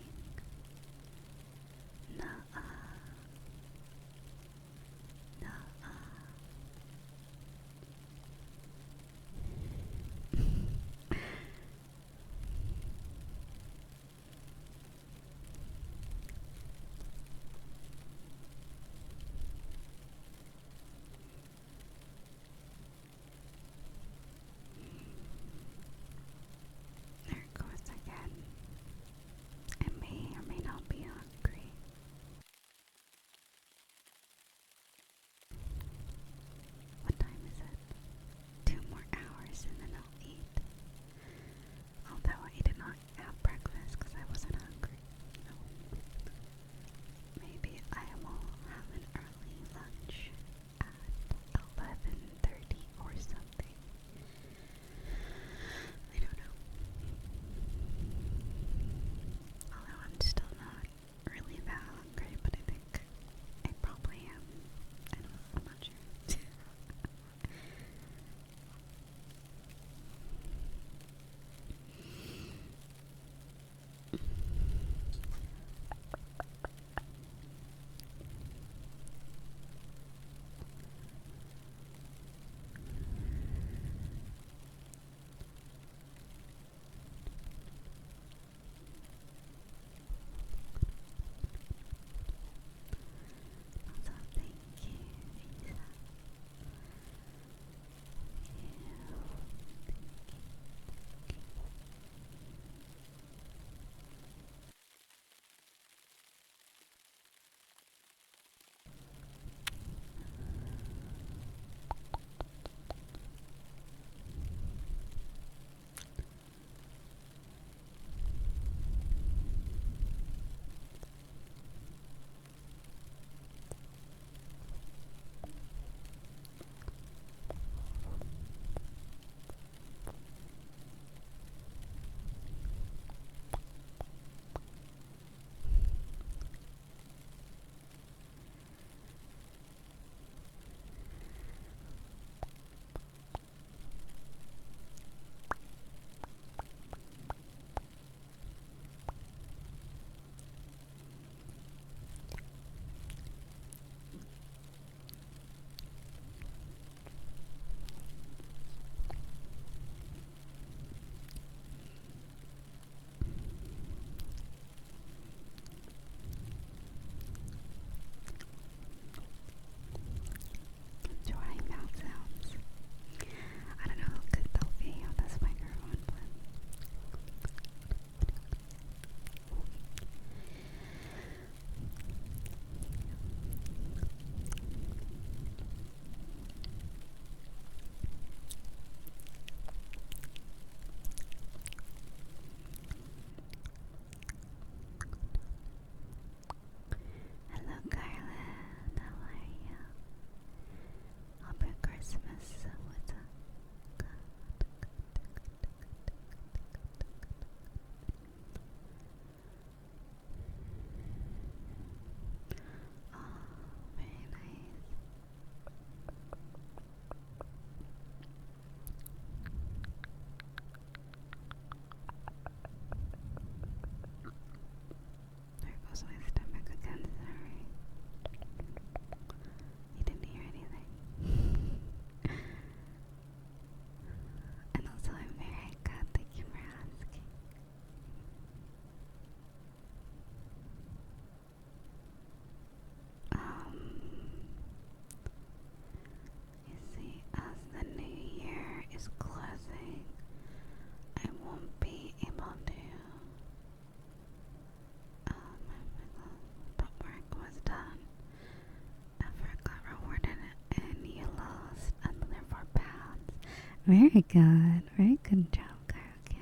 Very good. Very good job, Karakin.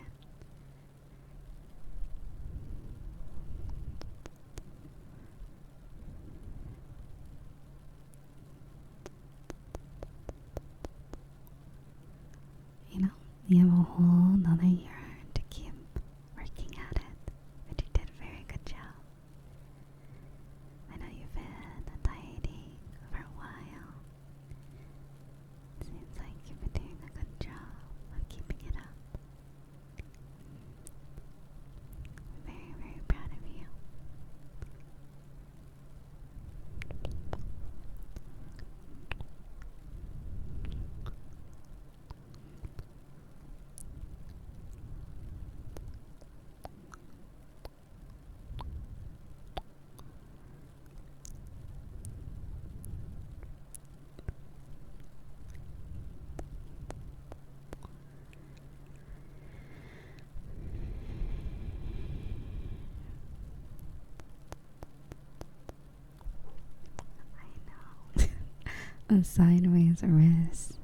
You know, you have a whole another year to keep working at it. But you did a very good job. I know you've been dieting for a while. It seems like you've been doing a good job of keeping it up. I'm very, very proud of you. I know. A sideways wrist.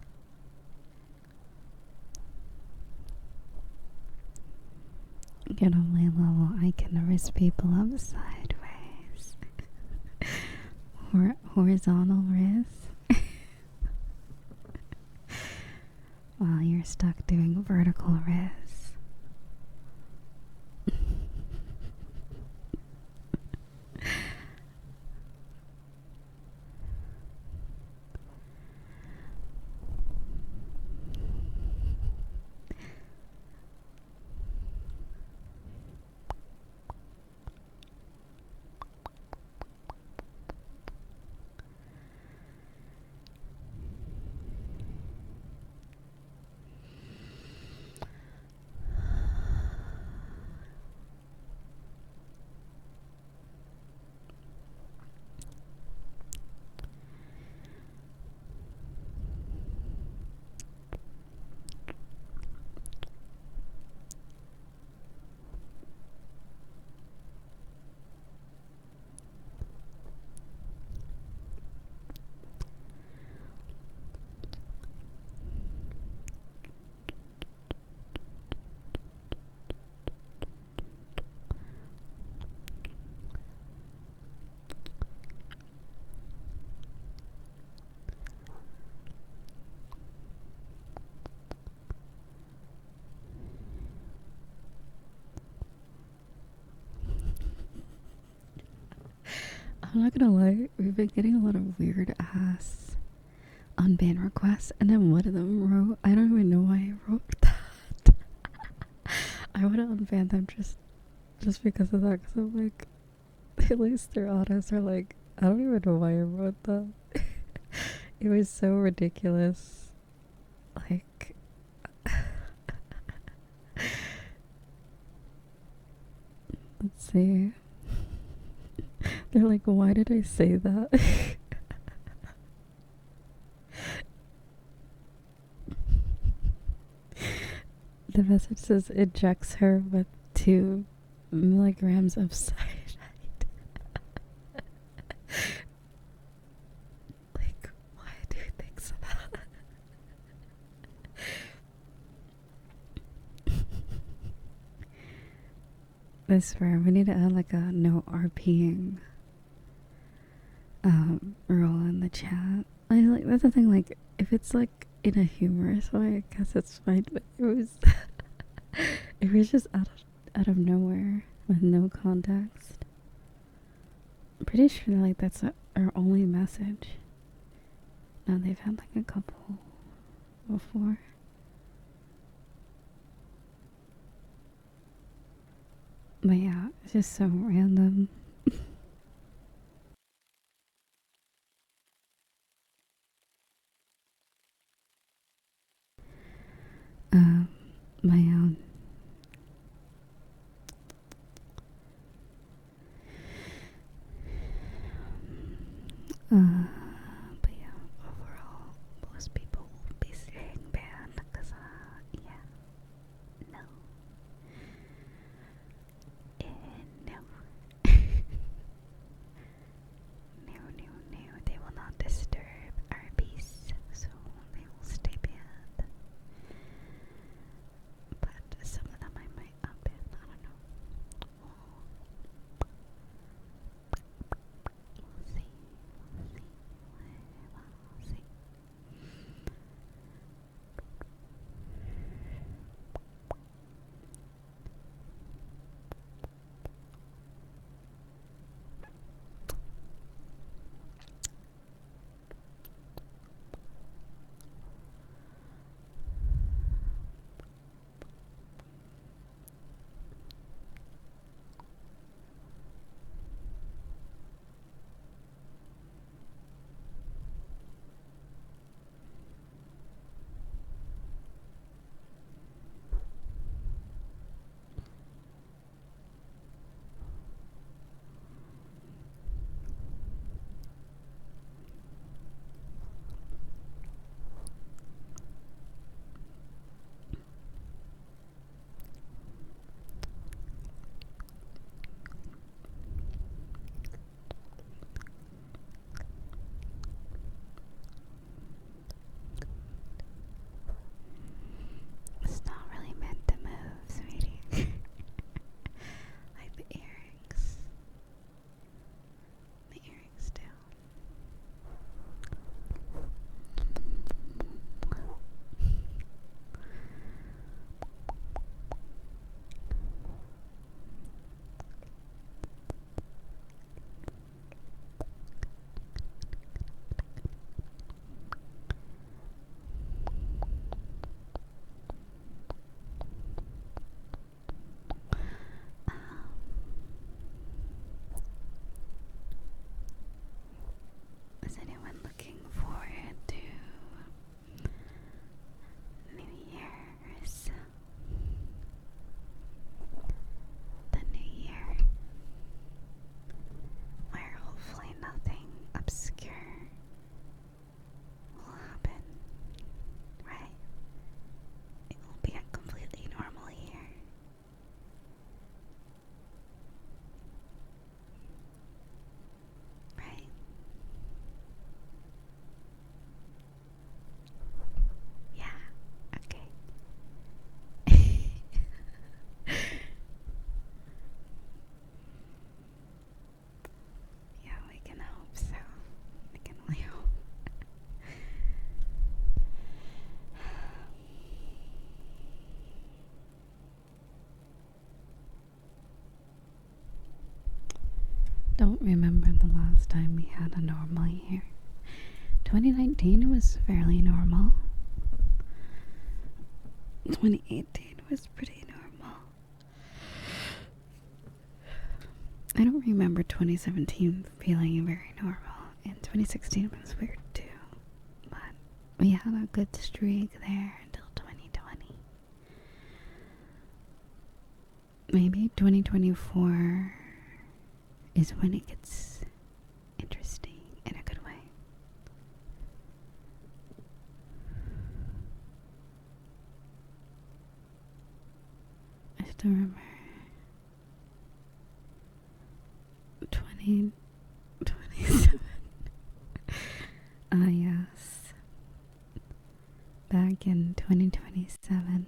Get on my level, I can wrist people up sideways. Horizontal wrist. While you're stuck doing vertical wrist. I'm not gonna lie, we've been getting a lot of weird ass unban requests, and then one of them wrote, I don't even know why I wrote that. I would have unbanned them just because of that, because I'm like, at least they're honest, or like, I don't even know why I wrote that. It was so ridiculous. Like, let's see. They're like, why did I say that? The message says injects her with 2 milligrams of cyanide. Like, why do you think so? I swear, we need to add like a no RPing rule in the chat. I like that's the thing. Like, if it's like in a humorous way, I guess it's fine. But it was just out of nowhere with no context. I'm pretty sure like that's our only message. No, they've had like a couple before. But yeah, it's just so random. My own. But yeah, overall, most people will be staying banned because, yeah, no. No. anyone looking forward to New Year's? The New Year, where hopefully nothing obscure will happen, right? It will be a completely normal year. Right? Yeah, okay. Yeah, we can hope so. We can only hope. Don't remember the last time we had a normal year. 2019 was fairly normal. 2018 was pretty normal. I don't remember 2017 feeling very normal. And 2016 was weird too. But we had a good streak there until 2020. Maybe 2024 is when it gets interesting in a good way. I still remember 2027. Yes. Back in 2027.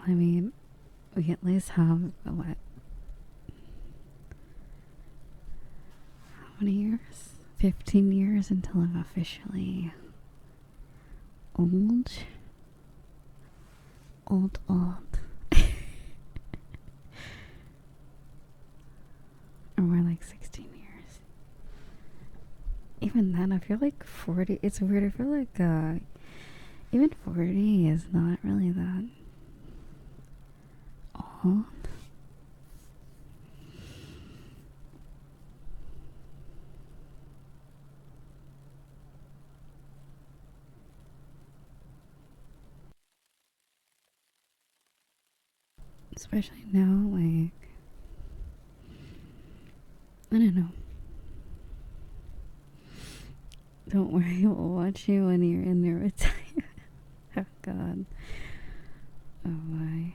I mean, we at least have, what? How many years? 15 years until I'm officially old. Old. Or more like 16 years. Even then, I feel like 40, it's weird, I feel like, even 40 is not really that old. Especially now, like, I don't know. Don't worry, we'll watch you when you're in there with time. Oh god. Oh my.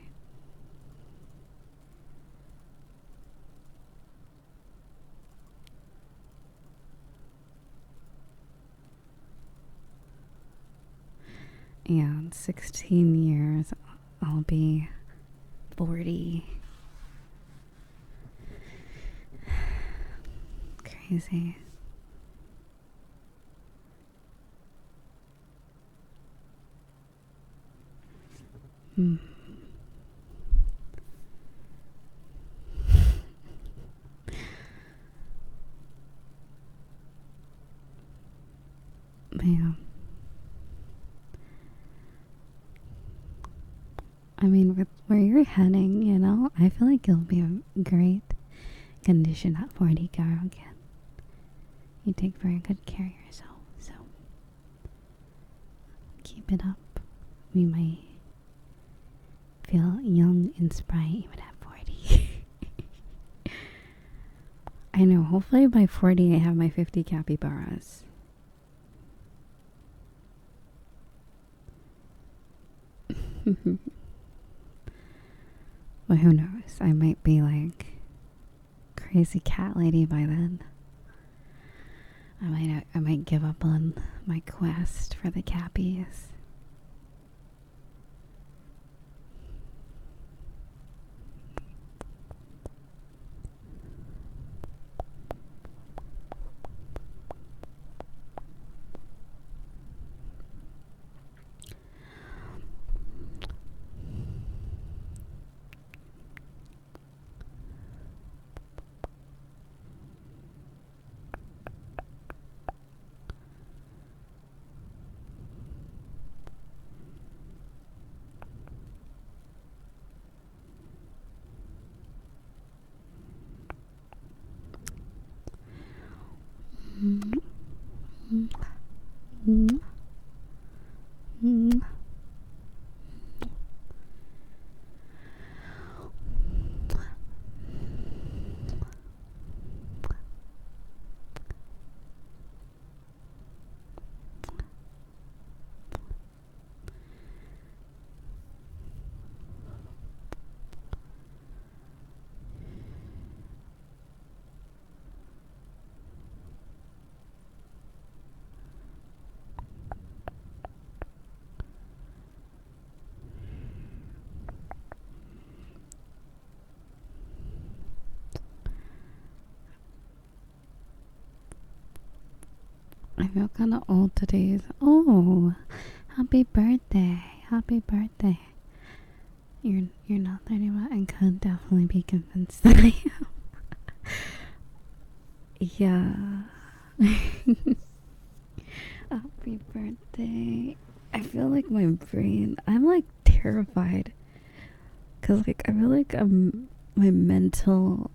Yeah, in 16 years, I'll be 40. Crazy. Yeah. I mean, with where you're heading, you know, I feel like you'll be a great condition at 40, girl. Again, you take very good care of yourself, so keep it up. We might feel young and spry even at 40. I know, hopefully by 40 I have my 50 capybaras. But who knows? I might be like crazy cat lady by then. I might give up on my quest for the cappies. feel kind of old today. Oh, happy birthday! Happy birthday! You're not 31. I could definitely be convinced that I am. Yeah. Happy birthday! I feel like my brain. I'm like terrified, cause like I feel like my mental,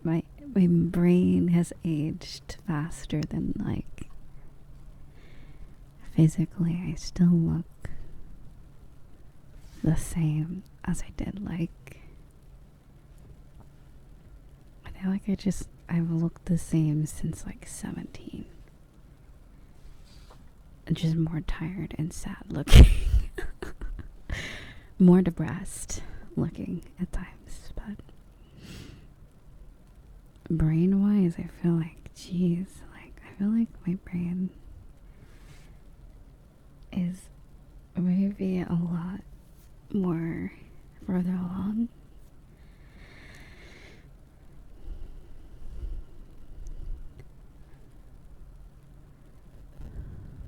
my brain has aged faster than like physically. I still look the same as I did like I feel like I've looked the same since like 17. Just more tired and sad looking. More depressed looking at times, but brain wise I feel like I feel like my brain is maybe a lot more further along.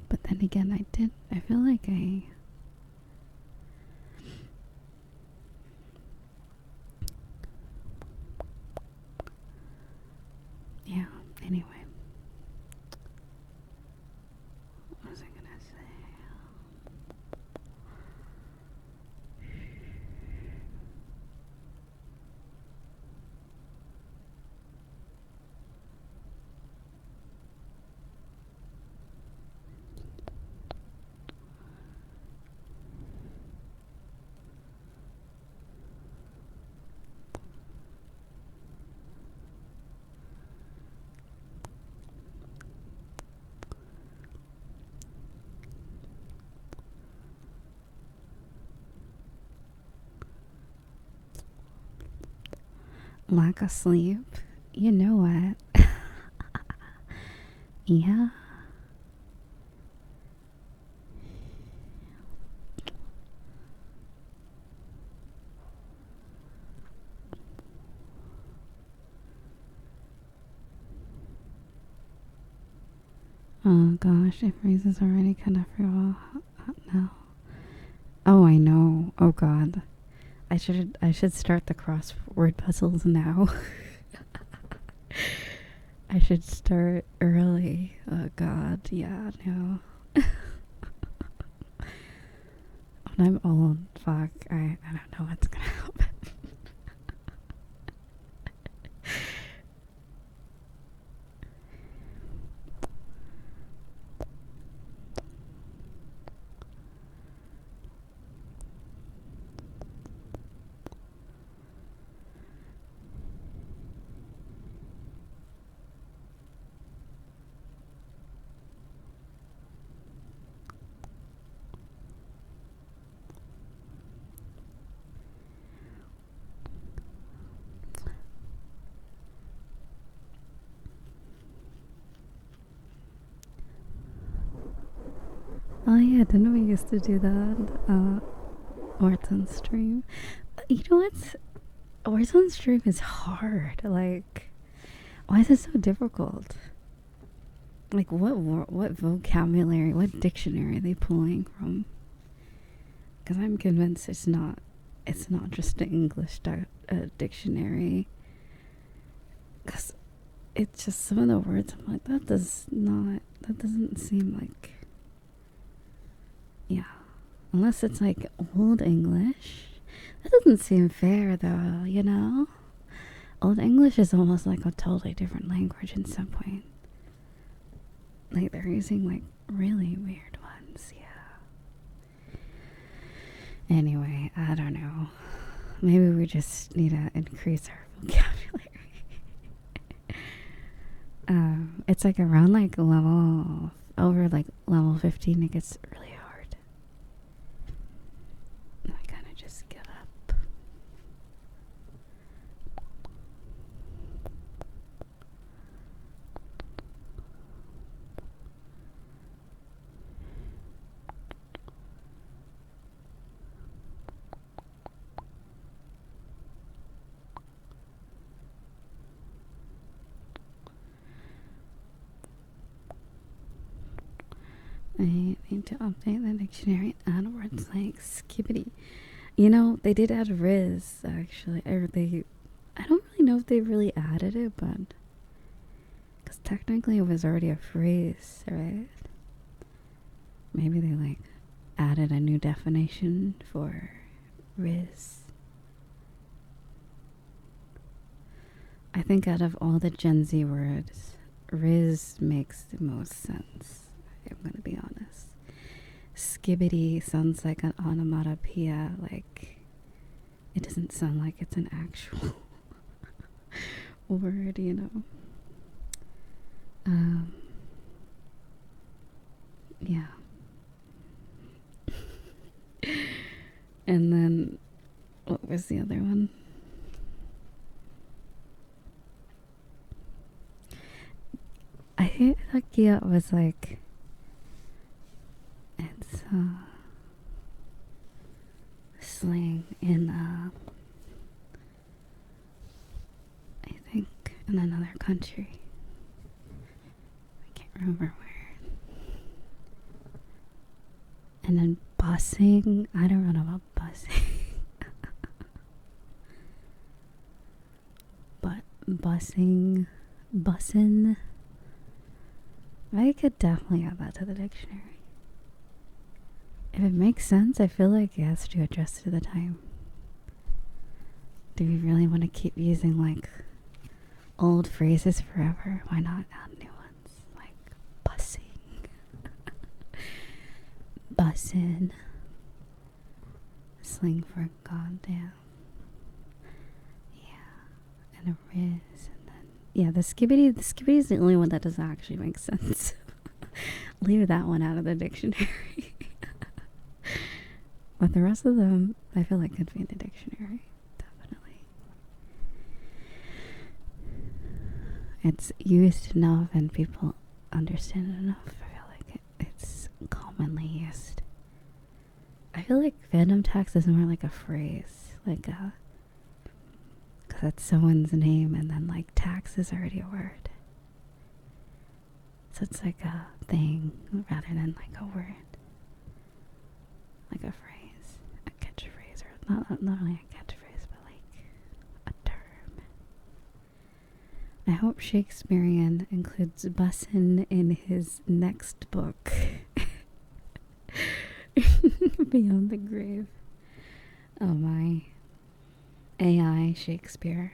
But then again, I feel like yeah, anyway. What was I gonna say? Lack of sleep? You know what? Yeah. Oh gosh, it freezes already. Kind of feel hot now. Oh, I know. Oh god, I should start the crossword puzzles now. I should start early. Oh god, yeah, no. When I'm old, fuck, I don't know what's gonna happen. Oh yeah, didn't we used to do that? Warzone stream. You know what's Warzone stream is hard. Like, why is it so difficult? Like, what vocabulary, what dictionary are they pulling from? Because I'm convinced it's not just an English dictionary. Because it's just some of the words I'm like, that doesn't seem like, yeah. Unless it's like Old English. That doesn't seem fair though, you know? Old English is almost like a totally different language in some point. Like they're using like really weird ones, yeah. Anyway, I don't know. Maybe we just need to increase our vocabulary. It's like around like level 15 it gets really hard. I kind of just give up. I need to update the dictionary and add words like skibbity. You know, they did add Riz, actually. I don't really know if they really added it, but... Because technically it was already a phrase, right? Maybe they, like, added a new definition for Riz. I think out of all the Gen Z words, Riz makes the most sense. I'm gonna be honest. Skibbity sounds like an onomatopoeia, like it doesn't sound like it's an actual word, you know. Yeah. And then what was the other one? I think Kia was like, it's slang in I think in another country. I can't remember where. And then bussing, I don't know about bussing. But bussin'. I could definitely add that to the dictionary. If it makes sense, I feel like it has to adjust to the time. Do we really want to keep using like old phrases forever? Why not add new ones? Like bussing. Bussin'. Slang for goddamn. Yeah. And a Riz. Yeah, the skibbity is the only one that doesn't actually make sense. Leave that one out of the dictionary. But the rest of them, I feel like could be in the dictionary. Definitely. It's used enough and people understand it enough. I feel like it's commonly used. I feel like fandom tax is more like a phrase. Like a... Because that's someone's name and then like tax is already a word. So it's like a thing rather than like a word. Like a phrase. A catchphrase. Or not really a catchphrase, but like a term. I hope Shakespearean includes bussin' in his next book. Beyond the Grave. Oh my. AI Shakespeare.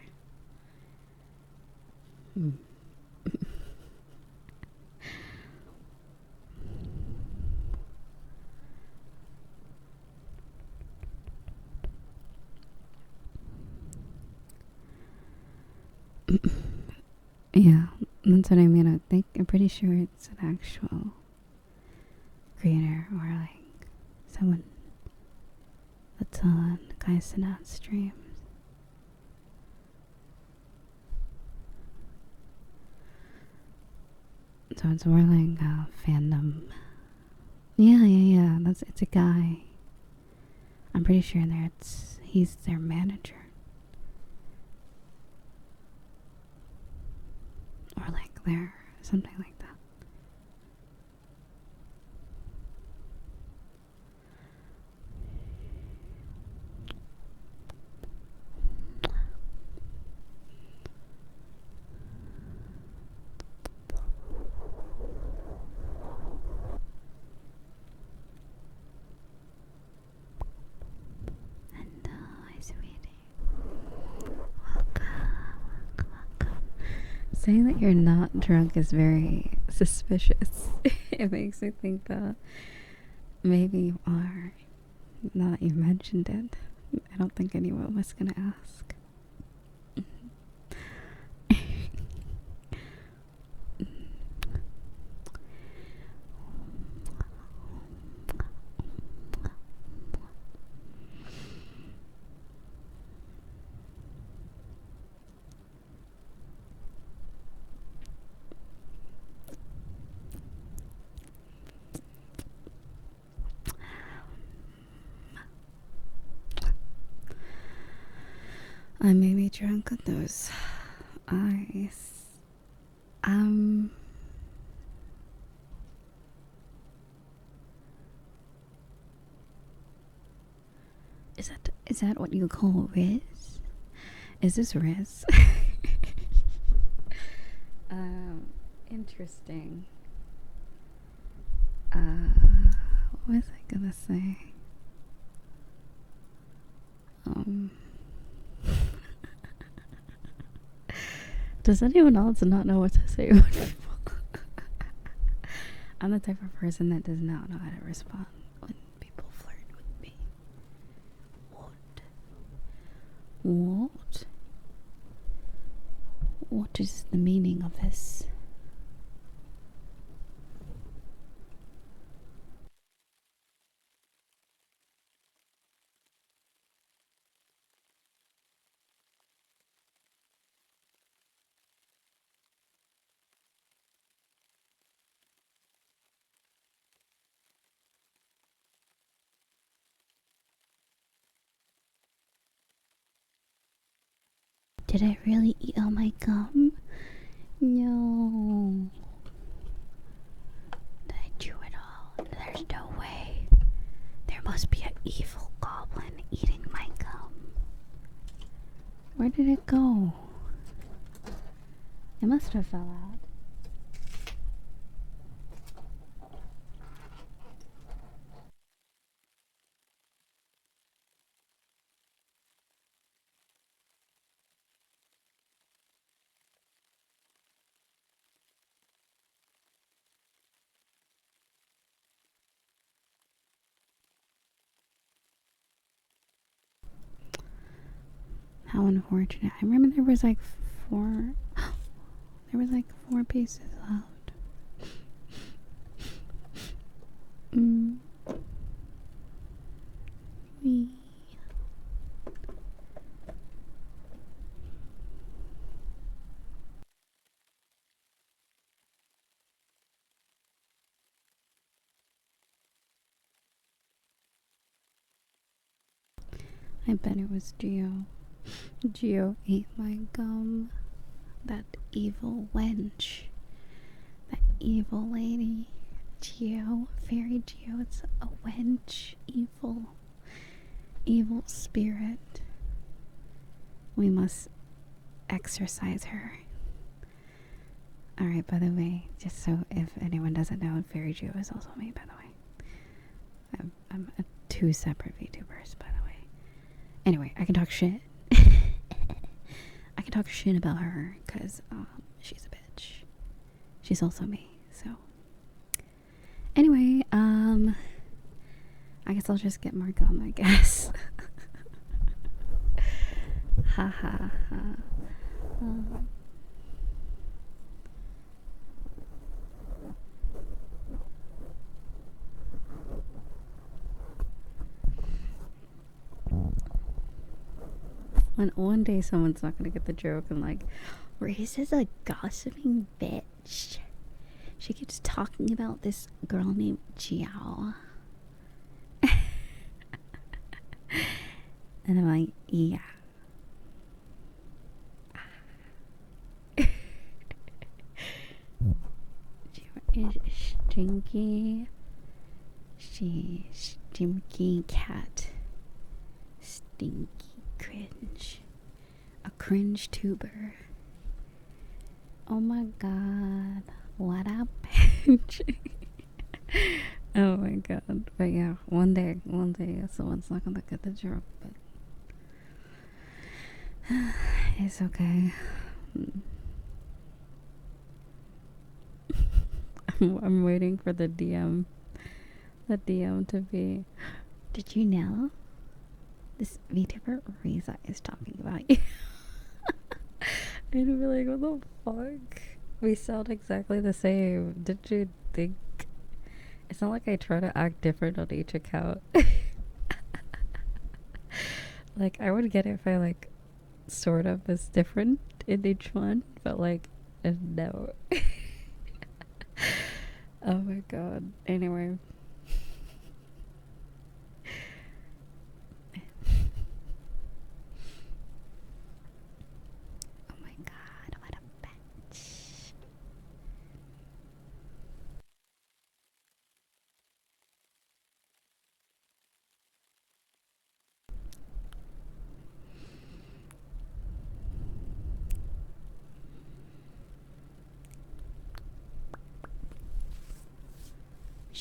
Yeah, that's what I mean. I'm pretty sure it's an actual creator or like someone that's on Kaisenat streams. So it's more like a fandom. Yeah. It's a guy. I'm pretty sure he's their manager. Or like their something like that. And hi, sweetie. Welcome. Saying that you're not drunk is very suspicious. It makes me think that maybe you are. Now that you mentioned it, I don't think anyone was gonna ask. I may be drunk on those eyes. Is that what you call Riz? Is this Riz? Interesting. What was I gonna say? Does anyone else not know what to say when people? I'm the type of person that does not know how to respond when people flirt with me. What? What is the meaning of this? Did I really eat all my gum? No. Did I chew it all? There's no way. There must be an evil goblin eating my gum. Where did it go? It must have fell out. How unfortunate. I remember there was like four. There was like 4 pieces left. Me. I bet it was Geo. Geo ate my gum. That evil wench. That evil lady. Geo. Fairy Geo. It's a wench. Evil. Evil spirit. We must exorcise her. Alright, by the way, just so if anyone doesn't know, Fairy Geo is also me, by the way. I'm 2 separate VTubers, by the way. Anyway, I can talk shit. I can talk shit about her because she's a bitch. She's also me. So anyway, I guess I'll just get more gum, I guess. Ha ha ha. When one day someone's not gonna get the joke and like, Reese is a gossiping bitch. She keeps talking about this girl named Jiao. And I'm like, yeah. Jiao is stinky. She stinky cat. Stinky cringe. A cringe tuber. Oh my god. What a bitch. Oh my god. But yeah, one day someone's not gonna get the joke, but it's okay. I'm waiting for the DM to be, did you know this VTuber Riza is talking about you? And I'd be like, what the fuck? We sound exactly the same. Did you think? It's not like I try to act different on each account. Like, I would get it if I, like, sort of was different in each one, but, like, no. Oh my god. Anyway. Oh my god, what a bitch.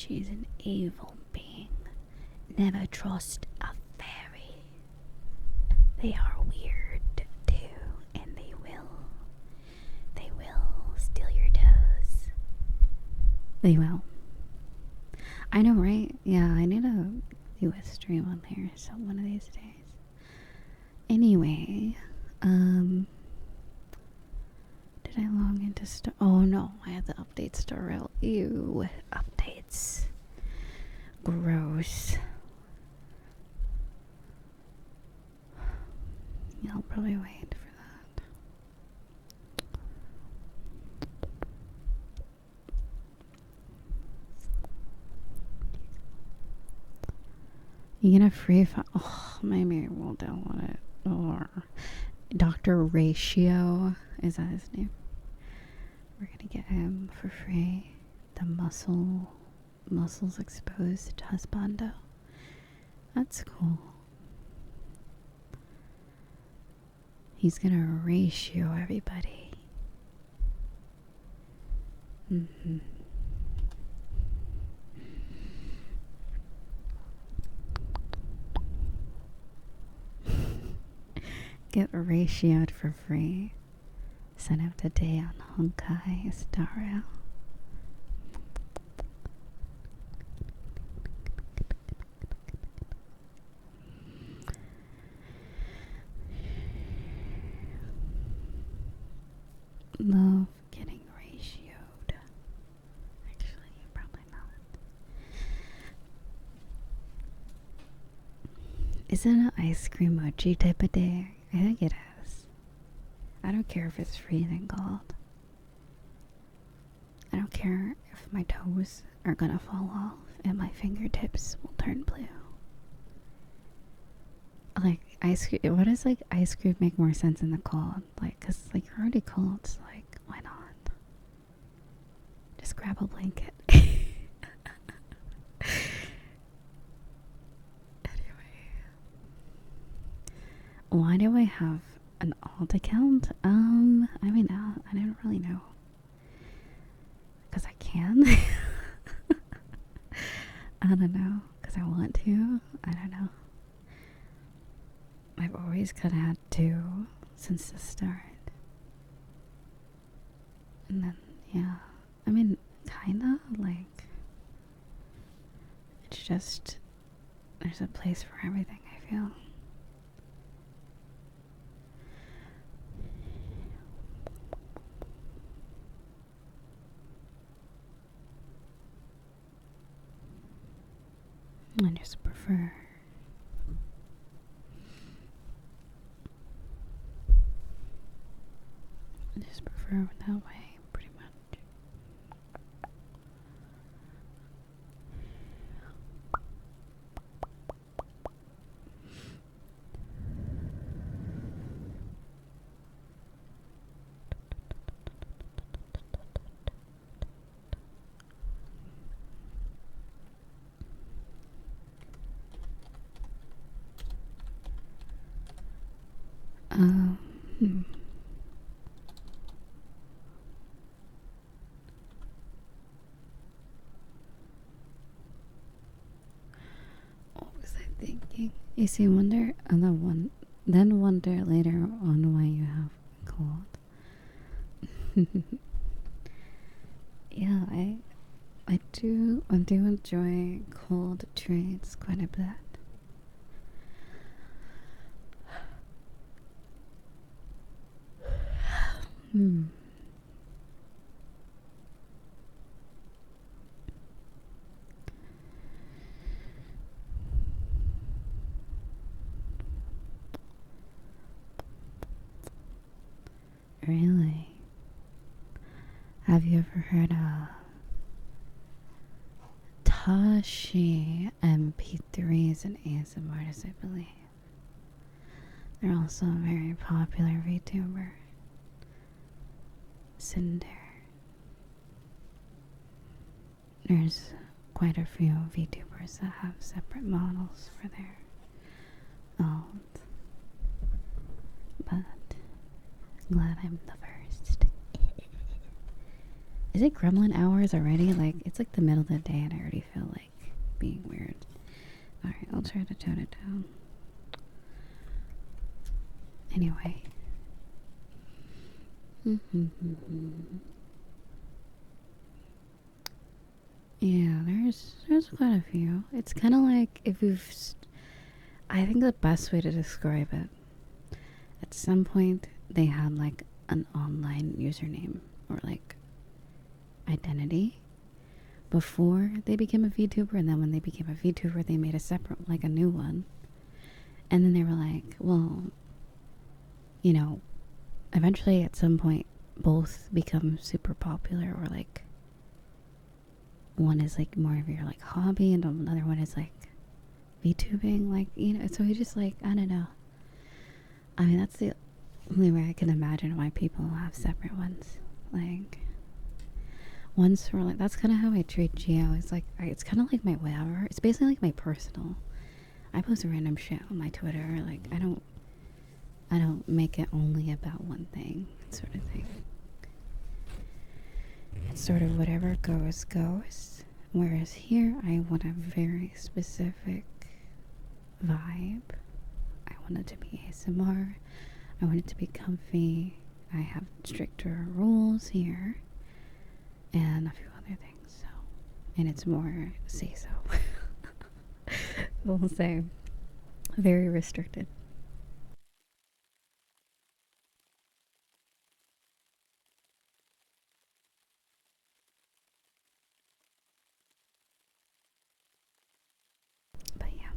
She's an evil being. Never trust a fairy. They are weird too, and they will steal your toes. They will. I know, right? Yeah, I need to do a stream on there so one of these days. Anyway, did I log into oh no, I had to update StarRail. Ew, updates. Gross. Yeah, I'll probably wait for that. You get a free oh, maybe we'll download it. Or Dr. Ratio, is that his name? We're gonna get him for free. The muscles exposed husbando. That's cool. He's gonna ratio everybody. Get ratioed for free. Sign up today on Honkai StarRail. Love getting ratioed. Actually, probably not. Is it an ice cream mochi type of day? I think it is. I don't care if it's freezing cold. I don't care if my toes are gonna fall off and my fingertips will turn blue. Like, ice cream, what does like ice cream make more sense in the cold? Like, cause like you're already cold, so like, why not? Just grab a blanket. Anyway. Why do I have an alt account? I mean, I didn't really know. Cause I can. I don't know. Cause I want to. I don't know. I've always kind of had to since the start. And then, yeah. I mean, kinda, like, it's just, there's a place for everything, I feel. I just prefer it that way, pretty much. What was I thinking? You see, wonder then wonder later on why you have cold. Yeah, I do enjoy cold treats quite a bit. Really? Have you ever heard of Tashi MP3s and ASMR artists, I believe? They're also a very popular VTuber. Cinder. There's quite a few VTubers that have separate models for their alt. But glad I'm the first. Is it gremlin hours already? Like, it's like the middle of the day and I already feel like being weird. Alright, I'll try to tone it down. Anyway. Yeah, there's quite a few. It's kind of like if you've... I think the best way to describe it, at some point they had like an online username or like identity before they became a VTuber, and then when they became a VTuber they made a separate, like a new one, and then they were like, well, you know, eventually at some point both become super popular, or like one is like more of your like hobby and another one is like VTubing, like, you know. So you just like, I don't know, I mean that's the only way I can imagine why people have separate ones. Like, ones for like, that's kind of how I treat Geo. It's like it's kind of like my whatever. It's basically like my personal. I post random shit on my Twitter. Like I don't make it only about one thing, sort of thing. It's sort of whatever goes. Whereas here I want a very specific vibe. I want it to be ASMR. I want it to be comfy. I have stricter rules here and a few other things. So, and it's more say so. We'll say very restricted. But yeah.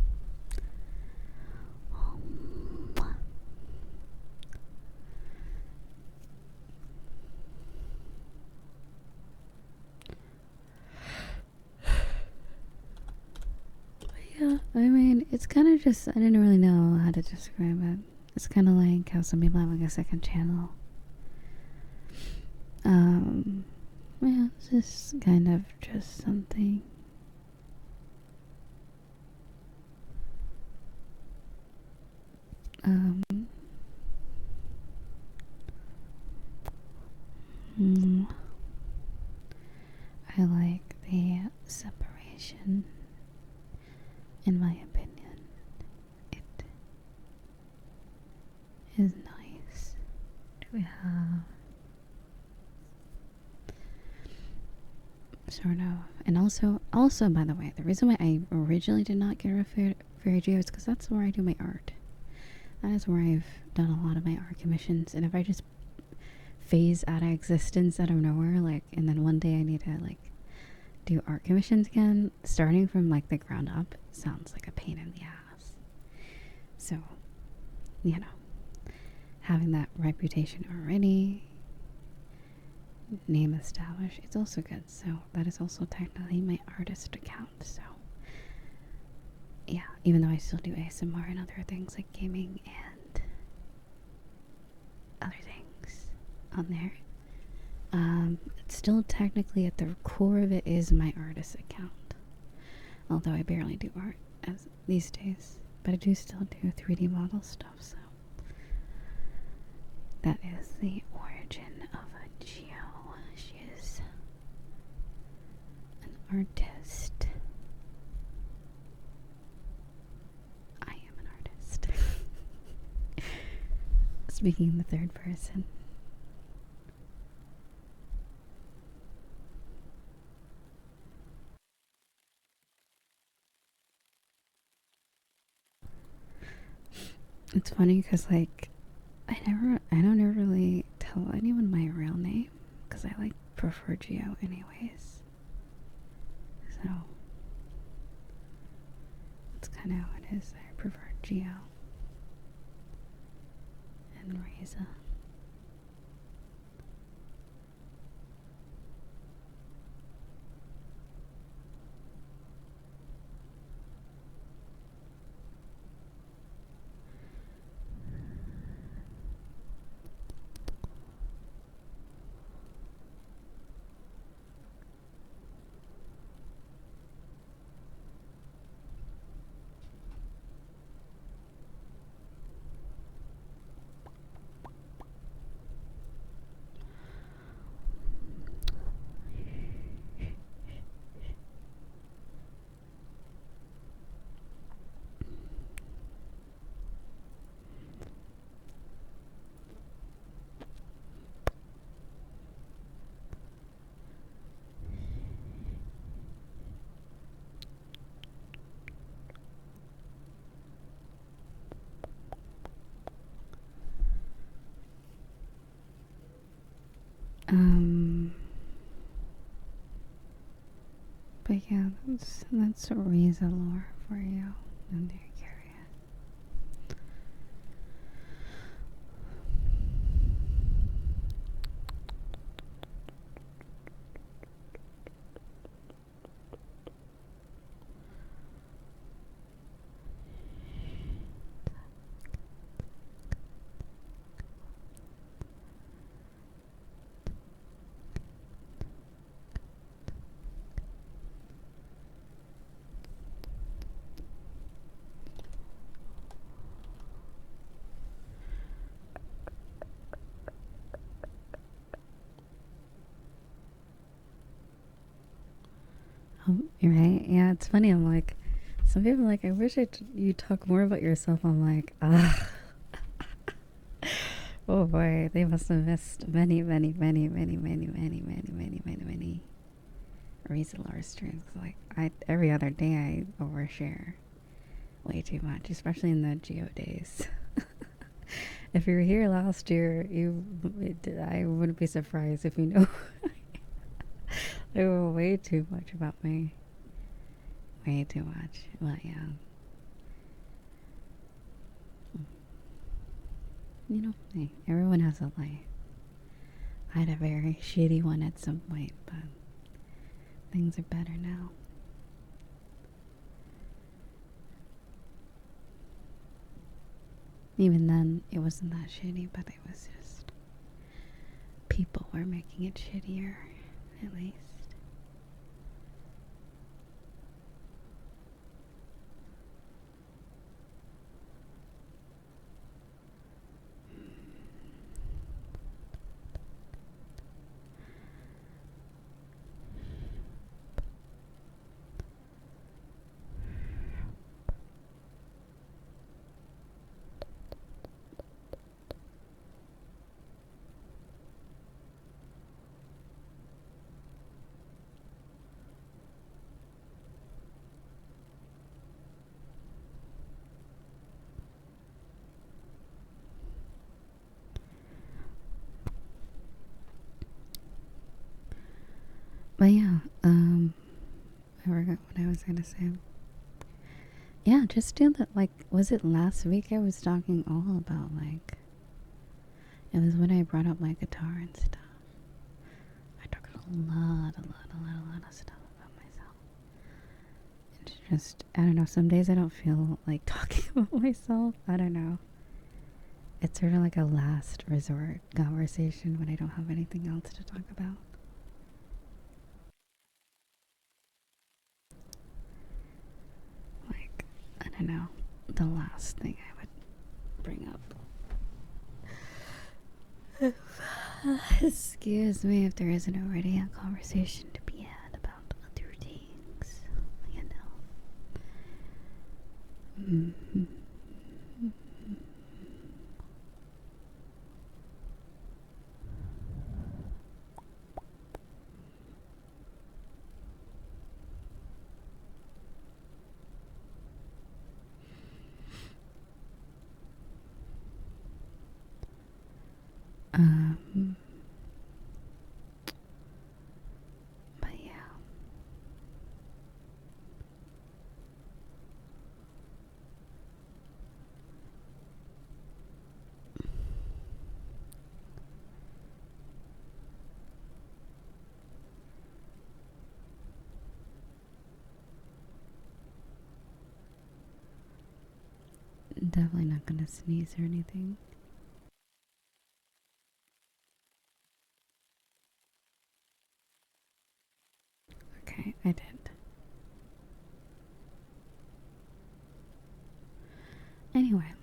Yeah, I mean, it's kind of just, I didn't really know how to describe it. It's kind of like how some people have like a second channel. Yeah, it's just kind of just something. I like the separation. In my opinion, it is nice to have sort of, and also by the way, the reason why I originally did not get a Fairy Geo is because that's where I do my art. That is where I've done a lot of my art commissions, and if I just phase out of existence out of nowhere, like, and then one day I need to like do art commissions again, starting from like the ground up sounds like a pain in the ass. So, you know, having that reputation already, name established, it's also good. So that is also technically my artist account. So yeah, even though I still do ASMR and other things like gaming and other things on there, it's still technically at the core of it is my artist account. Although I barely do art as these days, but I do still do 3D model stuff. So that is the origin of a Geo. She is an artist. I am an artist. Speaking in the third person. It's funny because like I don't ever really tell anyone my real name because I like prefer Geo anyways. So that's kind of how it is. I prefer Geo and Reza. Um, but yeah, that's Riza lore for you. And you're curious. You're right. Yeah, it's funny. I'm like, some people are like, I wish you talk more about yourself. I'm like, ah, oh boy, they must have missed many reseller streams. Like, every other day I overshare way too much, especially in the Geo days. If you were here last year, I wouldn't be surprised if you know. They were way too much about me. Way too much. But yeah. You know, hey, everyone has a life. I had a very shitty one at some point, but things are better now. Even then, it wasn't that shitty, but it was just people were making it shittier, at least. But yeah, I forgot what I was gonna say. Yeah, just do that. Like, was it last week I was talking all about, like, it was when I brought up my guitar and stuff. I talked a lot of stuff about myself. It's just, I don't know, some days I don't feel like talking about myself. I don't know. It's sort of like a last resort conversation when I don't have anything else to talk about. Like, I don't know, the last thing I would bring up. Excuse me if there isn't already a conversation to be had about other things, you know. Mm-hmm. But yeah. Definitely not gonna sneeze or anything. Okay, I did. Anyway.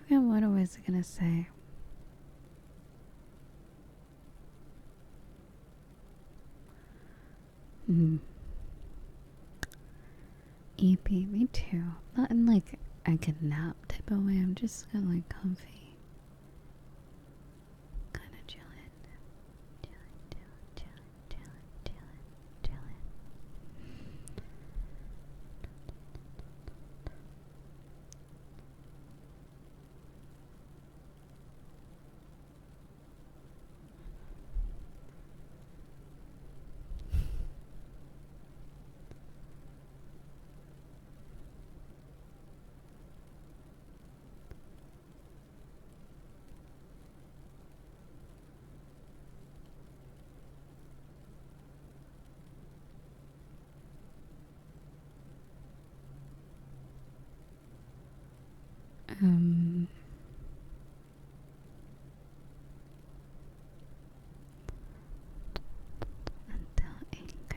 Okay, what was I gonna say? Mm. EP, me too. Not in like I could nap type of way. I'm just kind of like comfy. Kind of chilling. Until anger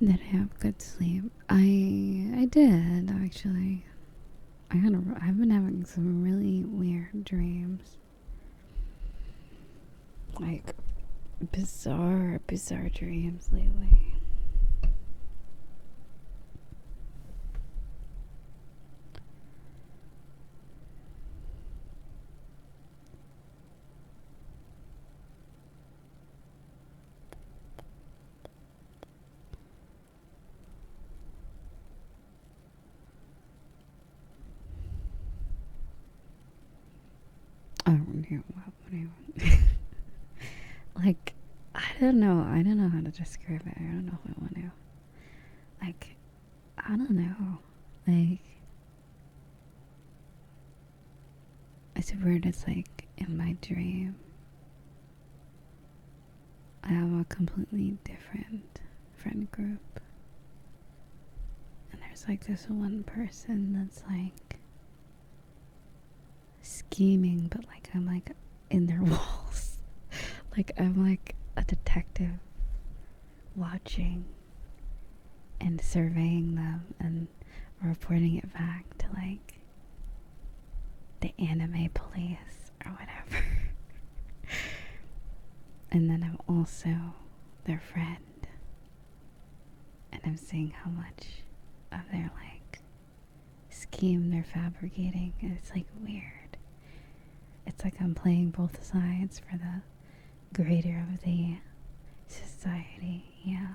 Did I have good sleep? I did actually. I've been having some really weird dreams. Like bizarre dreams lately. I don't know what like I don't know how to describe it. I don't know if I want to. Like I don't know. Like it's weird. It's like in my dream, I have a completely different friend group, and there's like this one person that's like scheming, but like I'm like in their walls. Like I'm like a detective watching and surveying them and reporting it back to like the anime police or whatever. And then I'm also their friend, and I'm seeing how much of their like scheme they're fabricating, and it's like weird. It's like I'm playing both sides for the greater of the society, yeah.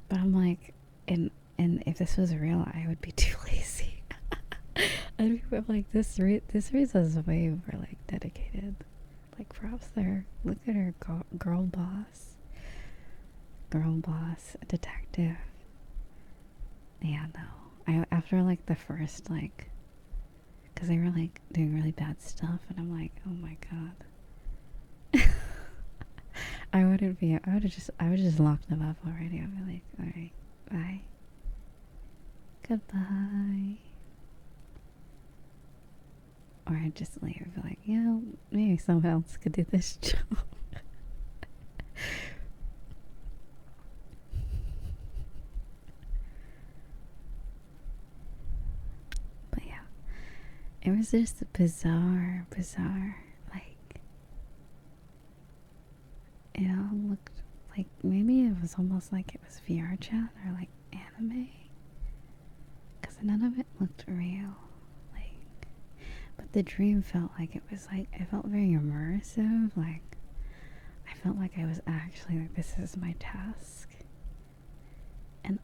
But I'm like, and if this was real, I would be too lazy. I'd be like, this Riza's way over like dedicated. Like props there. Look at her, girl boss, detective. Yeah, no. After like the first like, because they were like doing really bad stuff, and I'm like, oh my god. I would just lock them up already. I'd be like, alright, bye. Goodbye. Or I'd just leave, be like, yeah, maybe someone else could do this job. But yeah, it was just bizarre, like, it all looked like, maybe it was almost like it was VR chat or like anime, because none of it looked real. But the dream felt like it was like, it felt very immersive. Like, I felt like I was actually like, this is my task.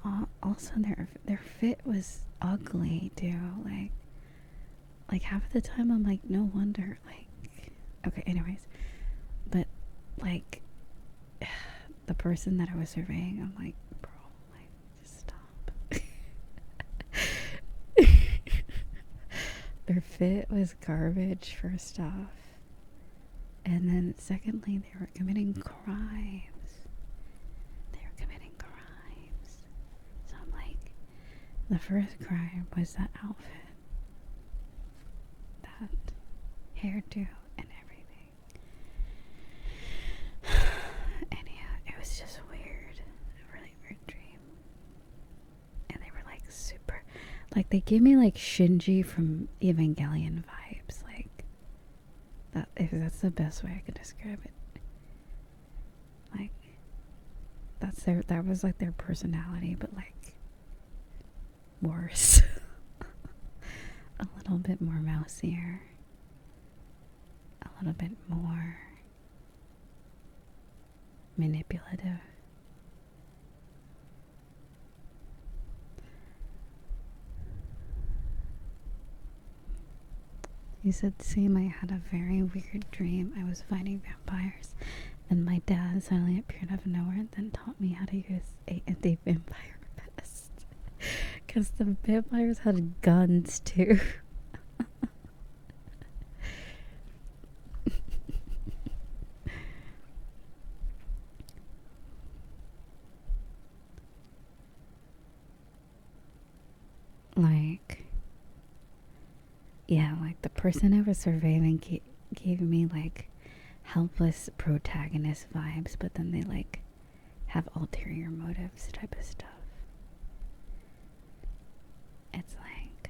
And also their fit was ugly too. Like half of the time I'm like, no wonder. Like, okay, anyways, but like the person that I was surveying, I'm like, bro, like, just stop. Their fit was garbage, first off. And then secondly, they were committing crimes. So I'm like, the first crime was that outfit, that hairdo, and everything. And yeah, it was just weird. A really weird dream. And they were like super, like they gave me like Shinji from Evangelion vibes. Like that, if that's the best way I could describe it. Like that was like their personality, but like worse. A little bit more mousier. A little bit more manipulative. You said, same, I had a very weird dream. I was fighting vampires, and my dad suddenly appeared out of nowhere and then taught me how to use a anti-vampire vest. Because the vampires had guns too. Like, yeah, like the person I was surveilling gave me like helpless protagonist vibes, but then they like have ulterior motives type of stuff. It's like,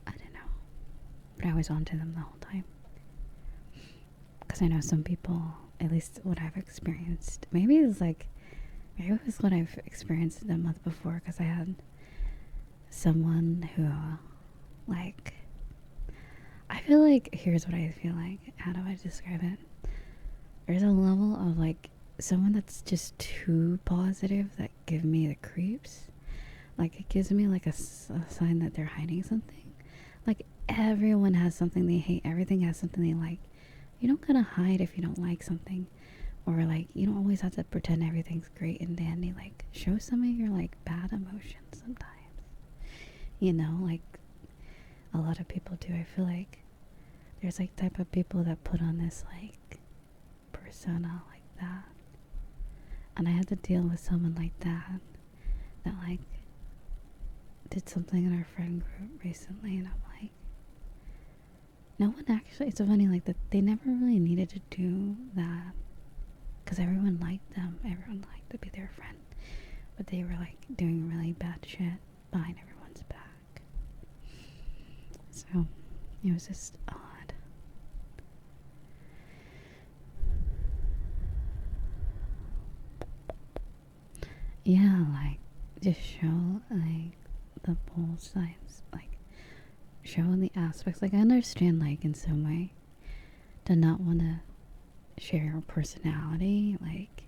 I don't know, but I was onto them the whole time. Because I know some people, at least what I've experienced, maybe it was what I've experienced the month before, because I had someone who, like, I feel like, here's what I feel like, how do I describe it? There's a level of, like, someone that's just too positive that give me the creeps. Like, it gives me, like, a sign that they're hiding something. Like, everyone has something they hate. Everything has something they like. You don't gotta hide if you don't like something. Or, like, you don't always have to pretend everything's great and dandy. Like, show some of your, like, bad emotions sometimes. You know, like, a lot of people do. I feel like there's, like, type of people that put on this, like, persona like that. And I had to deal with someone like that. That, like, did something in our friend group recently. And I'm like, no one actually, it's so funny, like, that they never really needed to do that. Because everyone liked them. Everyone liked to be their friend. But they were, like, doing really bad shit behind everyone's back. So, it was just odd. Yeah, like, just show, like, the both sides. Like, show the aspects. Like, I understand, like, in some way, to not want to share your personality. Like,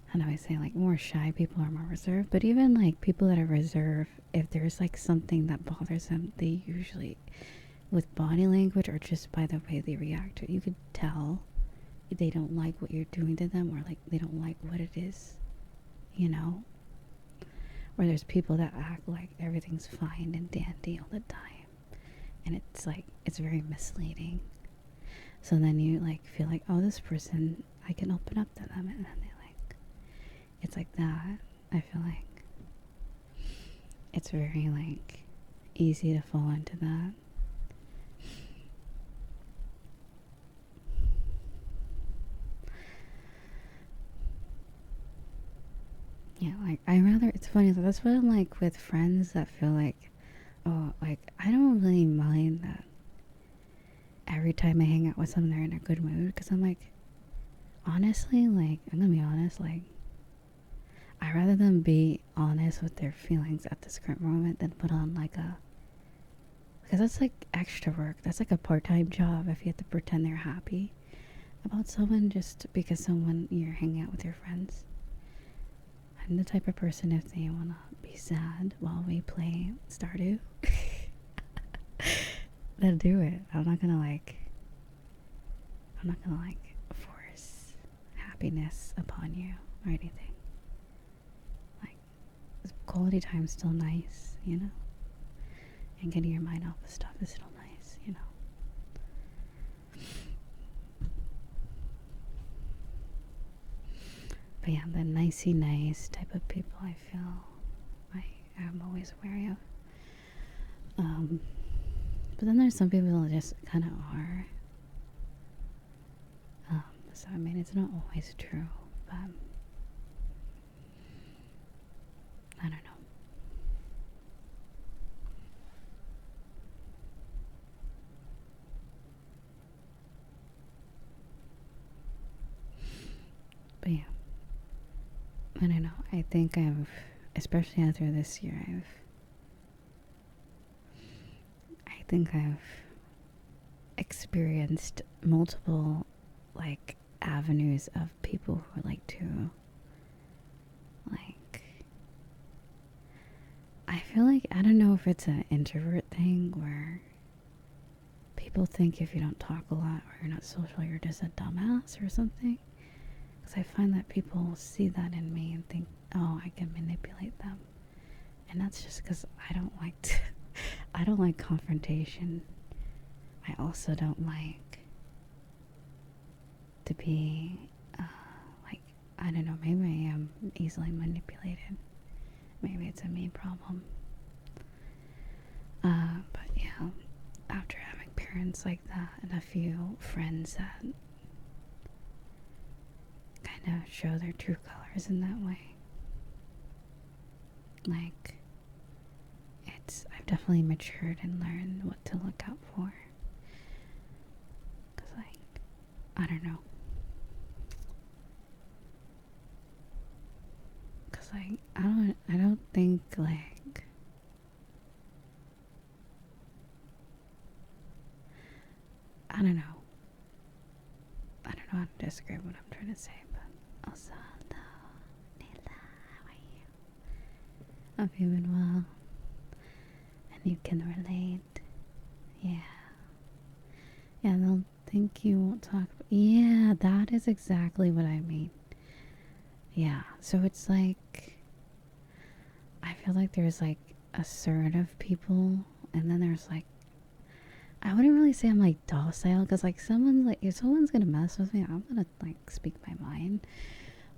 how do I say, like, more shy people are more reserved. But even, like, people that are reserved, if there's, like, something that bothers them, they usually, with body language or just by the way they react to it, you could tell they don't like what you're doing to them, or, like, they don't like what it is, you know? Or there's people that act like everything's fine and dandy all the time. And it's, like, it's very misleading. So then you, like, feel like, oh, this person, I can open up to them. And then they, like, it's like that. I feel like it's very, like, easy to fall into that. Yeah, like, it's funny, that's what I'm like with friends that feel like, oh, like, I don't really mind that every time I hang out with someone, they're in a good mood, because I'm like, honestly, like, I'm gonna be honest, like, I'd rather them be honest with their feelings at this current moment than put on, like, because that's, like, extra work. That's, like, a part-time job if you have to pretend they're happy about someone just because you're hanging out with your friends. I'm the type of person, if they want to be sad while we play Stardew, then do it. I'm not gonna force happiness upon you or anything. Like, quality time's still nice, you know? And getting your mind off of stuff is still nice, you know? But yeah, the nicey nice type of people I feel I'm always wary of. But then there's some people that just kind of are. So I mean, it's not always true, but I don't know. But yeah, I don't know. I think especially after this year, I think I've experienced multiple, like, avenues of people who like to, like, I feel like, I don't know if it's an introvert thing where people think if you don't talk a lot or you're not social, you're just a dumbass or something. Because I find that people see that in me and think, oh, I can manipulate them. And that's just because I don't like confrontation. I also don't like to be, like, I don't know, maybe I am easily manipulated. Maybe it's a me problem. But yeah, after having parents like that and a few friends that kind of show their true colors in that way, like, I've definitely matured and learned what to look out for. Cause, like, I don't know. Cause, like, I don't think, like, I don't know. I don't know how to describe what I'm trying to say, but also, hello, Nila, how are you? I'm feeling well. And you can relate. Yeah. Yeah, they'll think you won't talk. Yeah, that is exactly what I mean. Yeah, so it's like, I feel like there's like assertive people, and then there's like, I wouldn't really say I'm like docile, because like if someone's gonna mess with me, I'm gonna like speak my mind.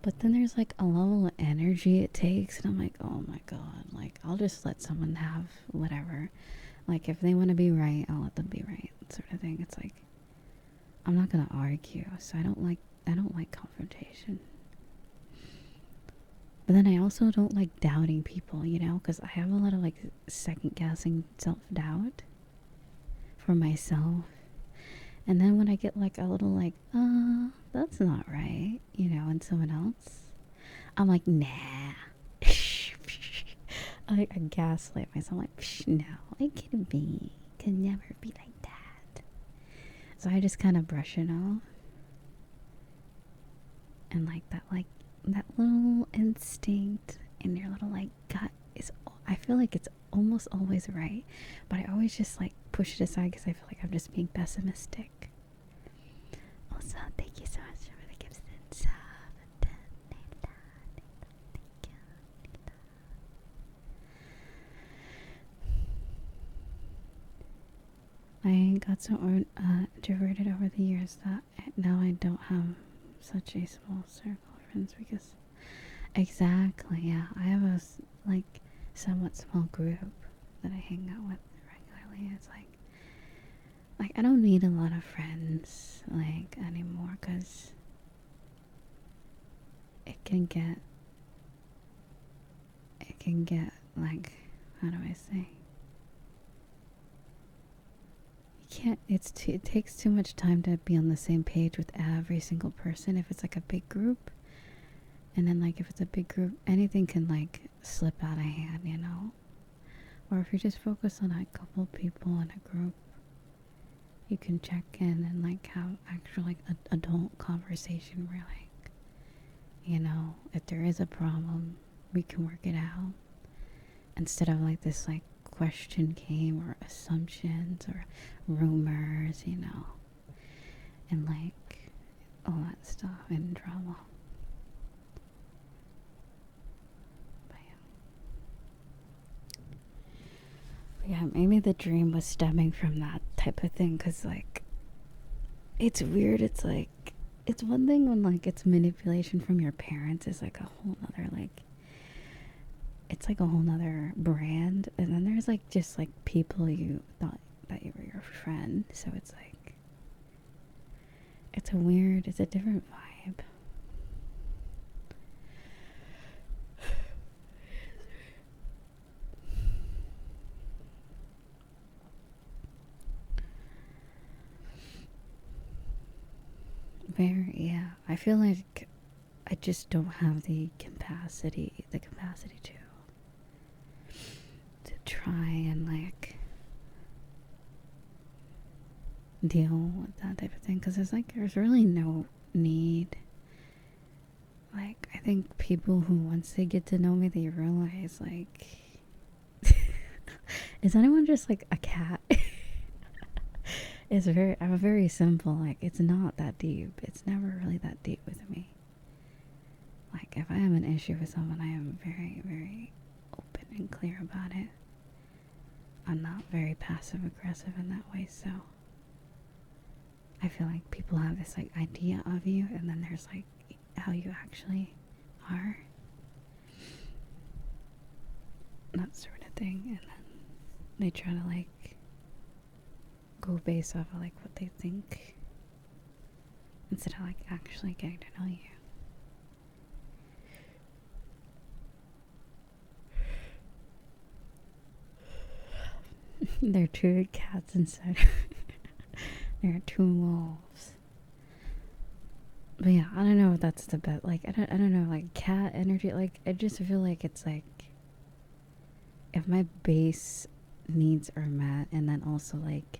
But then there's like a level of energy it takes, and I'm like, oh my god, like, I'll just let someone have whatever. Like, if they want to be right, I'll let them be right, sort of thing. It's like, I'm not gonna argue, so I don't like confrontation. But then I also don't like doubting people, you know, because I have a lot of like second guessing self-doubt for myself. And then when I get like a little like, that's not right, you know, and someone else, I'm like, nah. I gaslight myself, like, no, it couldn't be. Could never be like that. So I just kind of brush it off. And like that little instinct in your little like gut is, I feel like it's almost always right. But I always just like push it aside because I feel like I'm just being pessimistic. Also, thank you so much for the gifts and stuff. I got so introverted over the years that now I don't have such a small circle of friends because, exactly, yeah, I have a like somewhat small group that I hang out with regularly. It's like I don't need a lot of friends like anymore because it can get like, how do I say? It takes too much time to be on the same page with every single person if it's like a big group. And then like if it's a big group, anything can like slip out of hand, you know? Or if you just focus on a couple people in a group, you can check in and like have actual like adult conversation where, like, you know, if there is a problem, we can work it out. Instead of like this like question game or assumptions or rumors, you know, and like all that stuff and drama. But yeah, maybe the dream was stemming from that type of thing, because like it's weird. It's like, it's one thing when like it's manipulation from your parents is like a whole nother like, it's like a whole nother brand. And then there's like just like people you thought that you were your friend. So it's like, it's a weird, it's a different vibe. Very, yeah. I feel like I just don't have the capacity to try and like deal with that type of thing, because there's really no need. Like, I think people who, once they get to know me, they realize like is anyone just like a cat? I'm very simple. Like, it's not that deep. It's never really that deep with me. Like, if I have an issue with someone, I am very, very open and clear about it. I'm not very passive aggressive in that way, so I feel like people have this like idea of you, and then there's like how you actually are, that sort of thing, and then they try to like go based off of like what they think instead of like actually getting to know you. There are 2 cats inside. There are 2 wolves. But yeah, I don't know if that's the best. Like, I don't know, like cat energy. Like, I just feel like it's like, if my base needs are met, and then also like,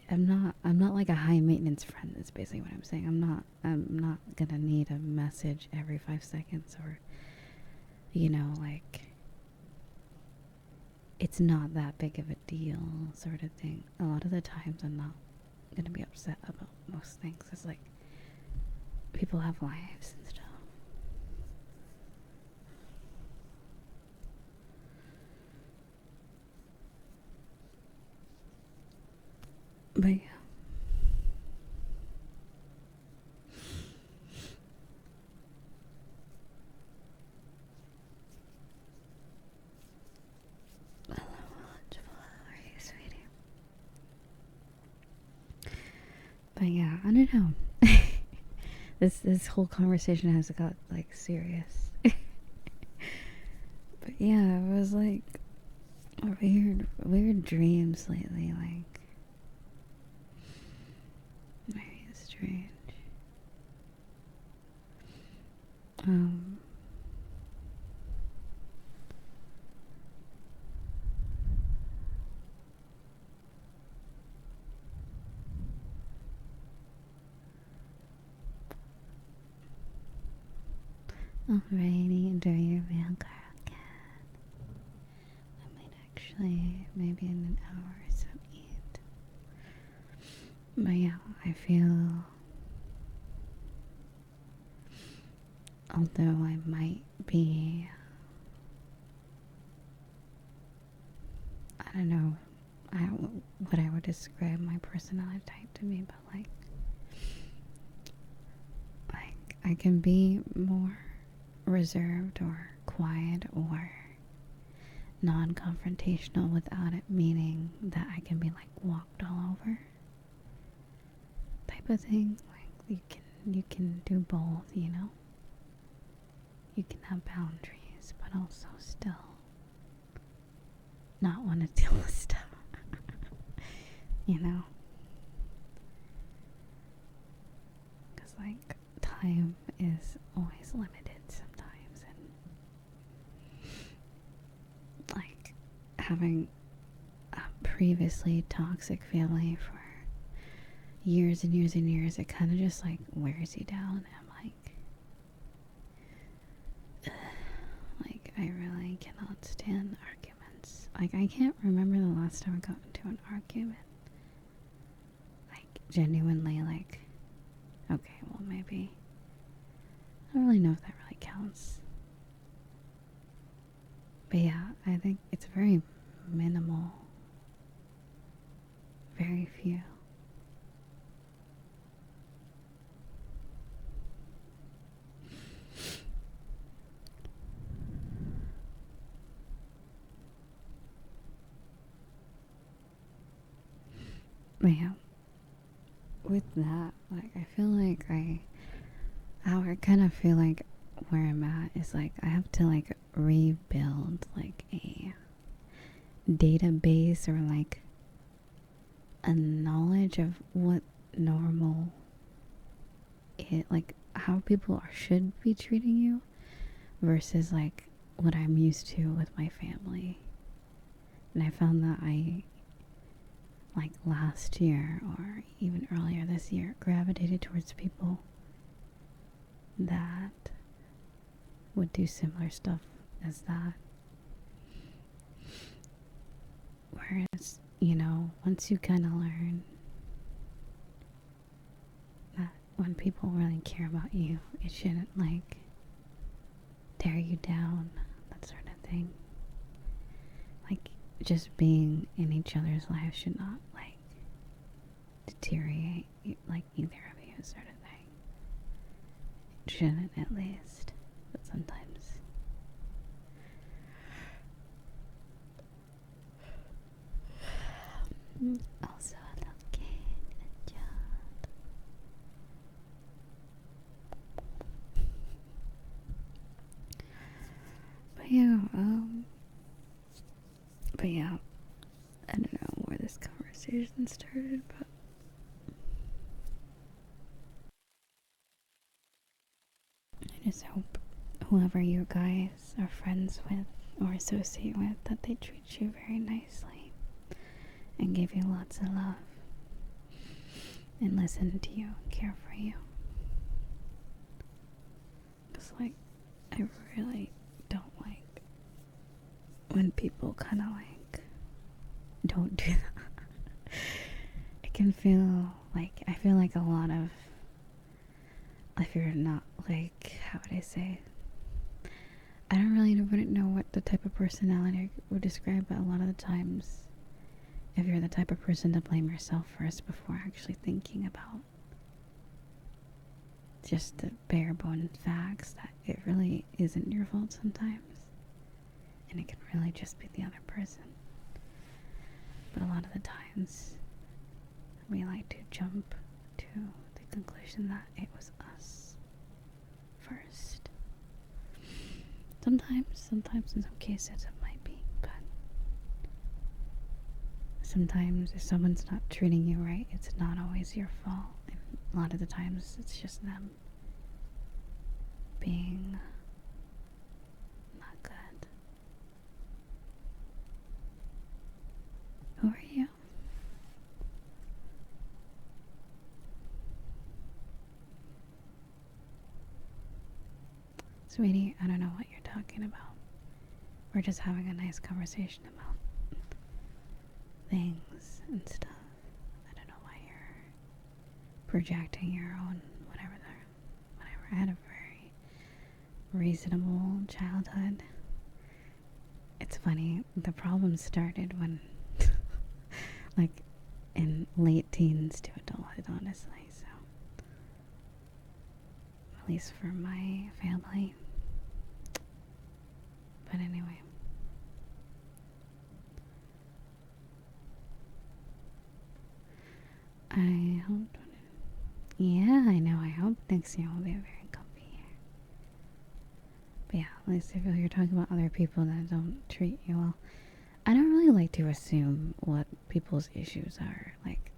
I'm not like a high maintenance friend. That's basically what I'm saying. I'm not gonna need a message every 5 seconds, or, you know, like, it's not that big of a deal sort of thing. A lot of the times I'm not gonna be upset about most things. It's like, people have lives and stuff. But yeah. Hello, how are you, sweetie? But yeah, I don't know. This whole conversation has got like serious. But yeah, it was like weird dreams lately, like very strange. Alrighty, do your real girl cat. I might actually, maybe in an hour or so, eat. But yeah, I feel, although I might be, I don't know what I would describe my personality type to be, but like I can be more reserved or quiet or non-confrontational without it meaning that I can be like walked all over type of thing. Like, you can do both, you know. You can have boundaries, but also still not want to deal with stuff. You know, because like time is always limited sometimes, and like having a previously toxic family for years and years and years, it kind of just like wears you down, and like like, I can't remember the last time I got into an argument. Like, genuinely, like, okay, well, maybe. I don't really know if that really counts. But yeah, I think it's very minimal. Very few. But yeah, with that, like, I feel like how I kind of feel like where I'm at is like I have to like rebuild like a database or like a knowledge of what normal it like how people should be treating you versus like what I'm used to with my family. And I found that I like last year or even earlier this year gravitated towards people that would do similar stuff as that. Whereas, you know, once you kind of learn that when people really care about you, it shouldn't like tear you down, that sort of thing. Like, just being in each other's lives should not like deteriorate like either of you, sort of thing. It shouldn't, at least, but sometimes. Also, okay, good job. But yeah, I don't know where this conversation started, but I just hope whoever you guys are friends with or associate with, that they treat you very nicely and give you lots of love and listen to you and care for you. Because, like, I really don't like when people kind of like don't do that. It can feel like, I feel like a lot of, if you're not like, how would I say, I don't really wouldn't know what the type of personality I would describe, but a lot of the times, if you're the type of person to blame yourself first before actually thinking about just the bare bones facts that it really isn't your fault sometimes, and it can really just be the other person. But a lot of the times, we like to jump to the conclusion that it was us first. Sometimes in some cases it might be, but sometimes if someone's not treating you right, it's not always your fault. And a lot of the times it's just them being not good. Who are you? Sweetie, I don't know what you're talking about. We're just having a nice conversation about things and stuff. I don't know why you're projecting your own whatever. I had a very reasonable childhood. It's funny, the problem started when like in late teens to adulthood, honestly, so at least for my family. But anyway, I hope, yeah, I know, I hope next year will be a very comfy year. But yeah, at least if you're talking about other people that don't treat you well, I don't really like to assume what people's issues are. Like,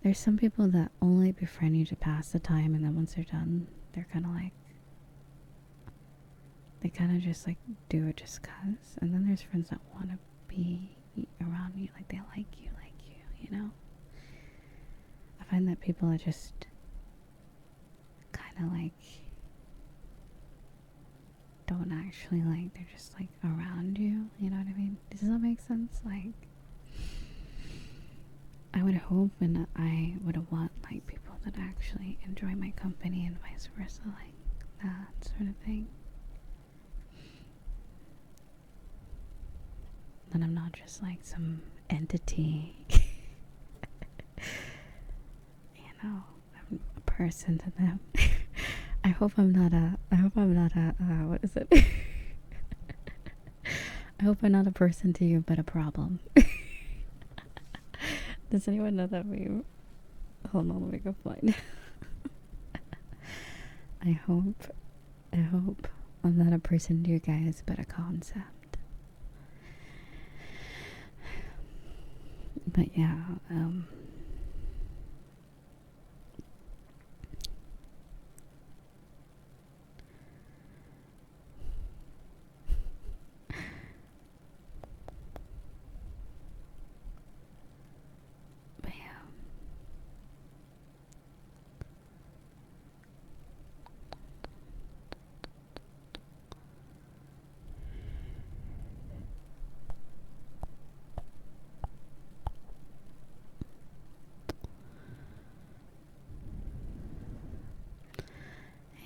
there's some people that only befriend you to pass the time, and then once they're done, they're kind of like, they kind of just like do it just cause. And then there's friends that want to be around you, like they like you, you know? I find that people are just kind of like don't don't actually like, they're just like around you, you know what I mean? Does that make sense? Like, I would hope and I would want like people that actually enjoy my company and vice versa, like that sort of thing. That I'm not just like some entity, you know, I'm a person to them. I hope I'm not a, what is it? I hope I'm not a person to you, but a problem. Does anyone know that meme? Hold on, let me go find. I hope I'm not a person to you guys, but a concept. But yeah, but yeah.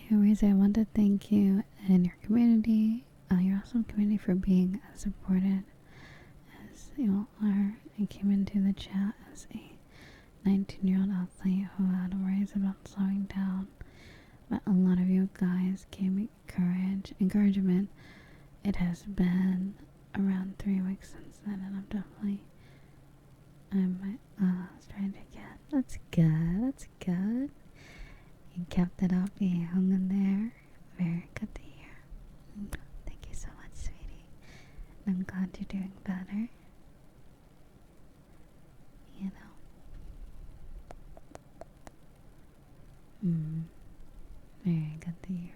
Anyways, I want to thank you and your community, your awesome community, for being as supported as you all are. I came into the chat as a 19-year-old athlete who had worries about slowing down, but a lot of you guys gave me encouragement. It has been around 3 weeks since then, and I'm definitely starting to get. That's good. That's good. You kept it up. You hung in there. Very good to hear. Thank you so much, sweetie. I'm glad you're doing better. You know. Very good to hear.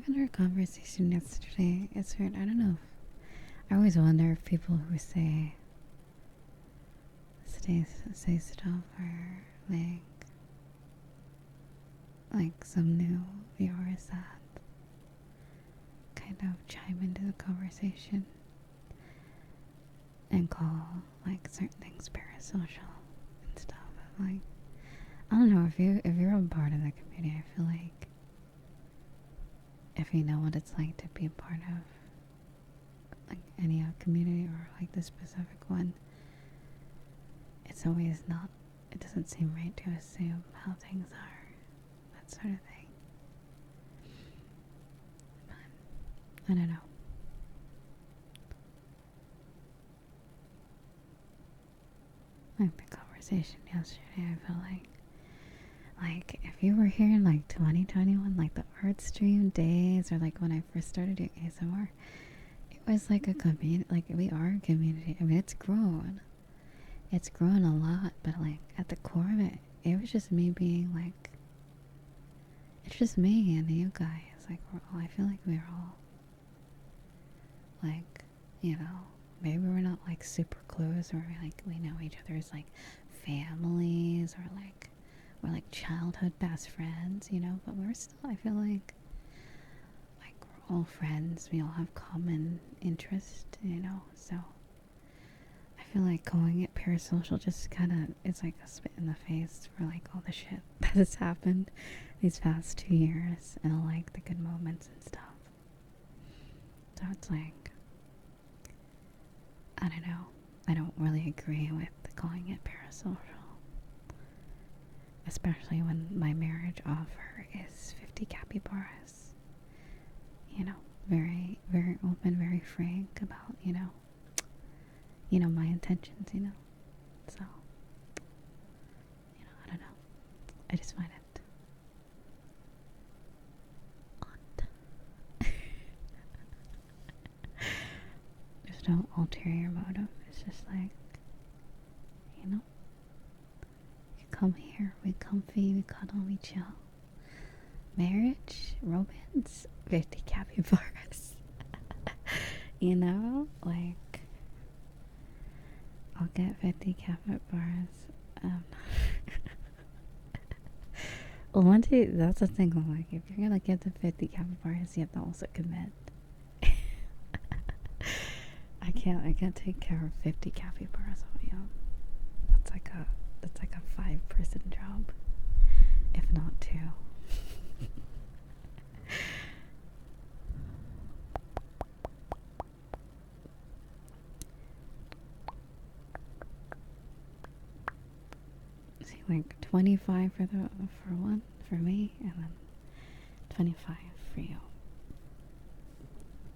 even our conversation yesterday, it's weird. I don't know. I always wonder if people who say stuff are like some new viewers that kind of chime into the conversation and call like certain things parasocial and stuff. I'm like, I don't know, if you're a part of the community, I feel like if you know what it's like to be a part of like any community or like the specific one, it's always not, it doesn't seem right to assume how things are, that sort of thing. But I don't know. Like the conversation yesterday, I feel like if you were here in like 2021, like the art stream days, or like when I first started doing ASMR, it was like a community. Like we are a community. I mean, it's grown a lot, but like at the core of it, it was just me being like, it's just me and you guys. Like I feel like we're all like, you know, maybe we're not like super close or like we know each other's like families or like we're like childhood best friends, you know, but we're still, I feel like we're all friends. We all have common interest, you know, so I feel like calling it parasocial just kind of, it's like a spit in the face for like all the shit that has happened these past 2 years and like the good moments and stuff. So it's like, I don't know. I don't really agree with calling it parasocial. Especially when my marriage offer is 50 capybaras. You know, very, very open, very frank about, you know, my intentions, you know. So, you know, I don't know. I just find it odd. There's no ulterior motive. It's just like, you know, you come here, we comfy, we cuddle, we chill. Marriage, romance, 50 capybaras. You know, like, I'll get 50 capybaras. Well, one day, that's the thing. I'm like, if you're gonna get the 50 capybaras, you have to also commit. I can't take care of 50 capybaras on my own. That's like a 5-person job, if not 2. See, like 25 for one for me, and then 25 for you.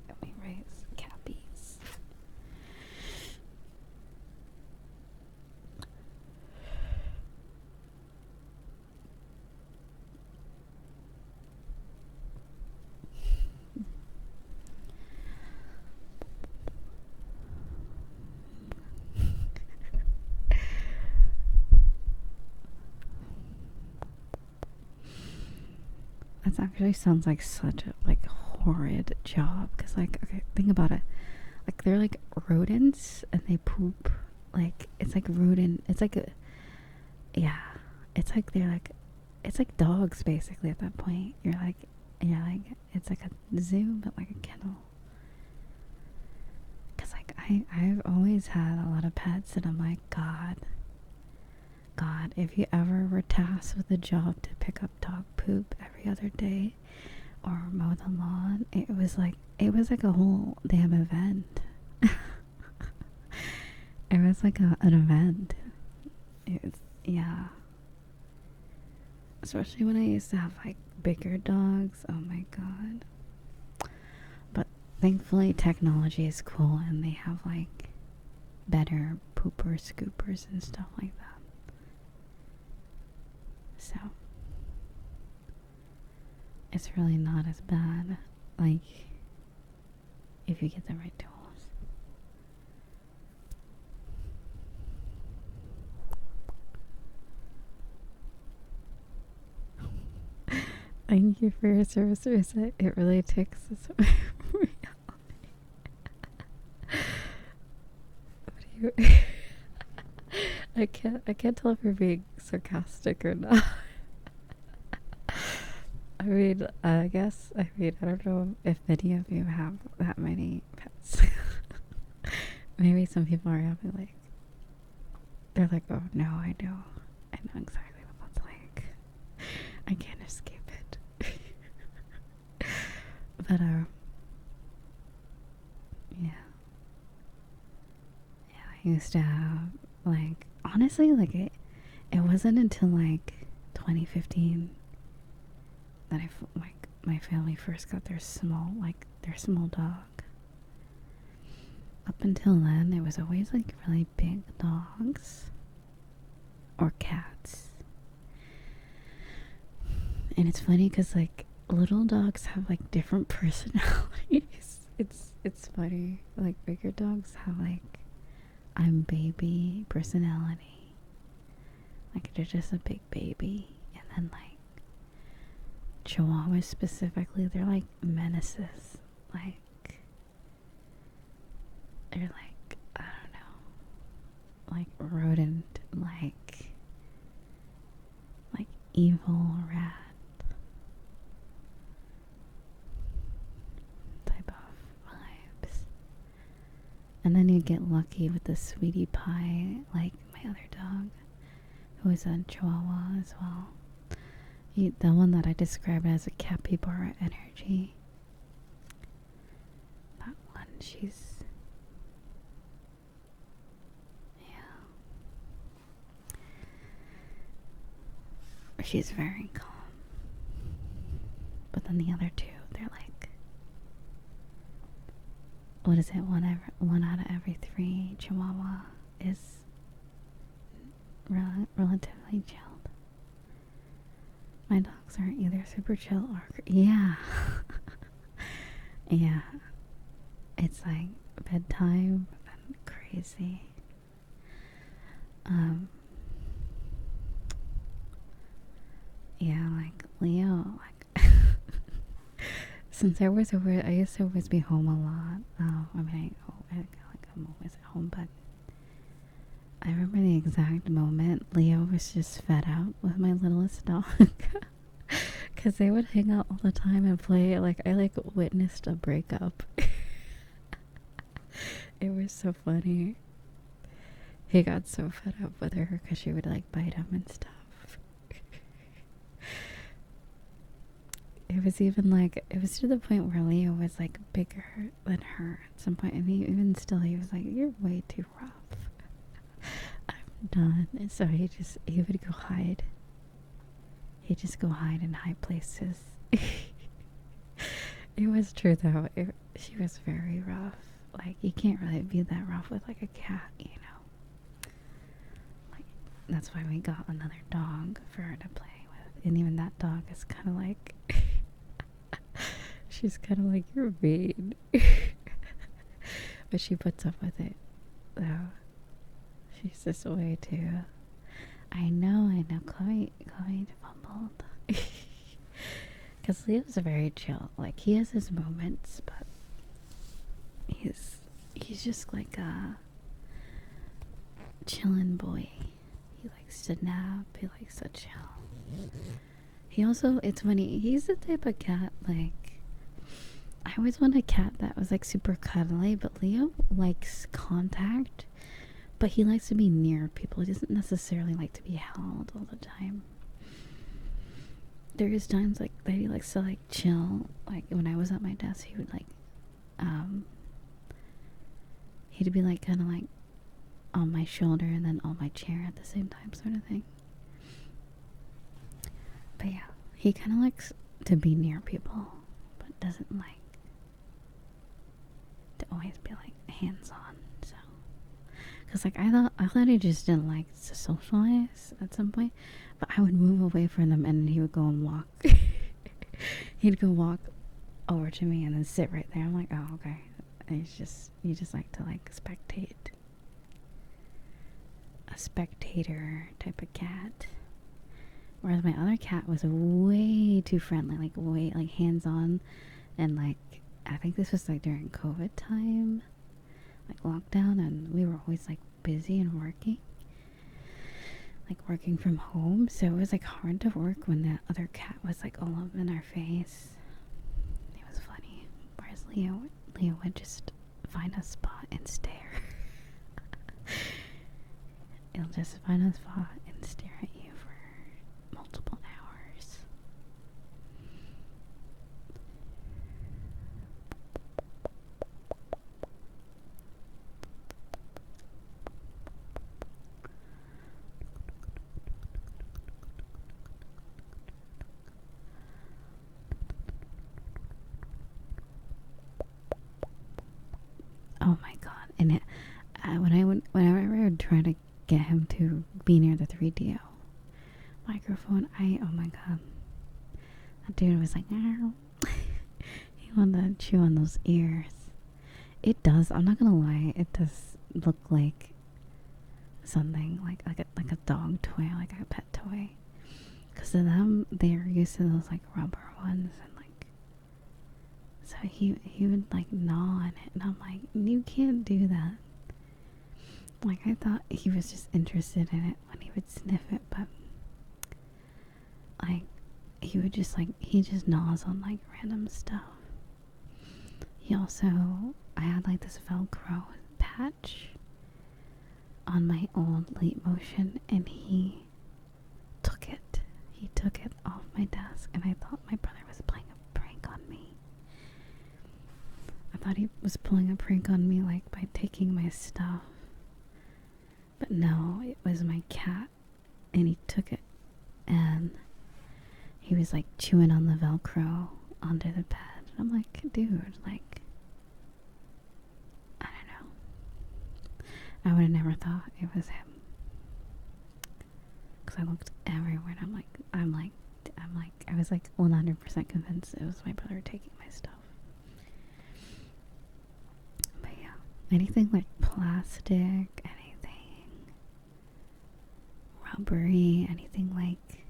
Let me raise cappies. That actually sounds like such a like horrid job, because like, okay, think about it, like they're like rodents and they poop, like it's like rodent, it's like a, yeah, it's like they're like, it's like dogs basically at that point. You're like it's like a zoo but like a kennel. Because like I've always had a lot of pets and I'm like, God, if you ever were tasked with a job to pick up dog poop every other day or mow the lawn, it was like a whole damn event. It was like an event. It was, yeah. Especially when I used to have like bigger dogs. Oh my god. But thankfully technology is cool and they have like better pooper scoopers and stuff like that. So it's really not as bad, like, if you get the right tools. Thank you for your service, Risa. It really takes us away from reality. What do you... I can't tell if you're being sarcastic or not. I mean, I guess, I don't know if many of you have that many pets. Maybe some people are having like, they're like, oh no, I know exactly what that's like. I can't escape it. But, yeah. Yeah, I used to have, like, honestly, like, it wasn't until, like, 2015 that like, my family first got their small dog. Up until then, it was always, like, really big dogs. Or cats. And it's funny because, like, little dogs have, like, different personalities. It's funny. Like, bigger dogs have, like, I'm baby personality. Like, they're just a big baby. And then, like, Chihuahuas specifically, they're, like, menaces. Like, they're, like, I don't know. Like, rodent, like evil rat type of vibes. And then you get lucky with the sweetie pie, like my other dog, who is a Chihuahua as well. The one that I described as a capybara energy. That one, she's... She's very calm. But then the other two, they're like, what is it? One out of every 3 Chihuahua is relatively chilled. My dogs are either super chill or... Yeah. Yeah. It's like bedtime and crazy. Yeah, like Leo, like since I used to always be home a lot. I mean, I'm always at home, but I remember the exact moment Leo was just fed up with my littlest dog, because they would hang out all the time and play. Like, I like witnessed a breakup. It was so funny. He got so fed up with her because she would like bite him and stuff. It was even like, it was to the point where Leo was like bigger than her at some point, and even still he was like, you're way too rough. I'm done. And so he would go hide. He'd just go hide in high places. It was true though. She was very rough. Like, you can't really be that rough with like a cat, you know. Like, that's why we got another dog for her to play with. And even that dog is kind of like, she's kind of like, you're mean. But she puts up with it, though. She's this way too. I know, Chloe fumbled. Because Leo's very chill. Like, he has his moments, but he's just like a chillin' boy. He likes to nap. He likes to chill. He also, it's funny, he's the type of cat, like, I always wanted a cat that was like super cuddly, but Leo likes contact, but he likes to be near people. He doesn't necessarily like to be held all the time. There is times like that he likes to like chill. Like when I was at my desk, he would like, he'd be like kind of like on my shoulder and then on my chair at the same time, sort of thing. But yeah, he kind of likes to be near people, but doesn't like to always be like hands-on. So, because like I thought he just didn't like to socialize at some point, but I would move away from them and he would go and walk. He'd go walk over to me and then sit right there. I'm like, oh, okay. And you just like to like spectate. A spectator type of cat. Whereas my other cat was way too friendly, like way like hands-on, and like I think this was like during COVID time, like lockdown, and we were always like busy and working, like working from home. So it was like hard to work when the other cat was like all up in our face. It was funny. Whereas Leo would just find a spot and stare. It'll just find a spot and stare at you for multiple hours. Oh my god! And whenever I would try to get him to be near the 3DO microphone, oh my god, that dude was like, he wanted to chew on those ears. It does. I'm not gonna lie. It does look like something like a dog toy, like a pet toy. Because to them, they're used to those like rubber ones, and like, so he would like gnaw on it, and I'm like, you can't do that. Like, I thought he was just interested in it when he would sniff it, but like he would just like, he just gnaws on like random stuff. I had like this Velcro patch on my old Late Motion, and he took it off my desk, and I thought my brother was playing a prank on me. I thought he was pulling a prank on me, like by taking my stuff. But no, it was my cat, and he took it, and he was like chewing on the Velcro under the bed. And I'm like, dude, like, I don't know. I would have never thought it was him, because I looked everywhere, and I was like 100% convinced it was my brother taking my stuff. But yeah, anything like plastic, rubbery, anything like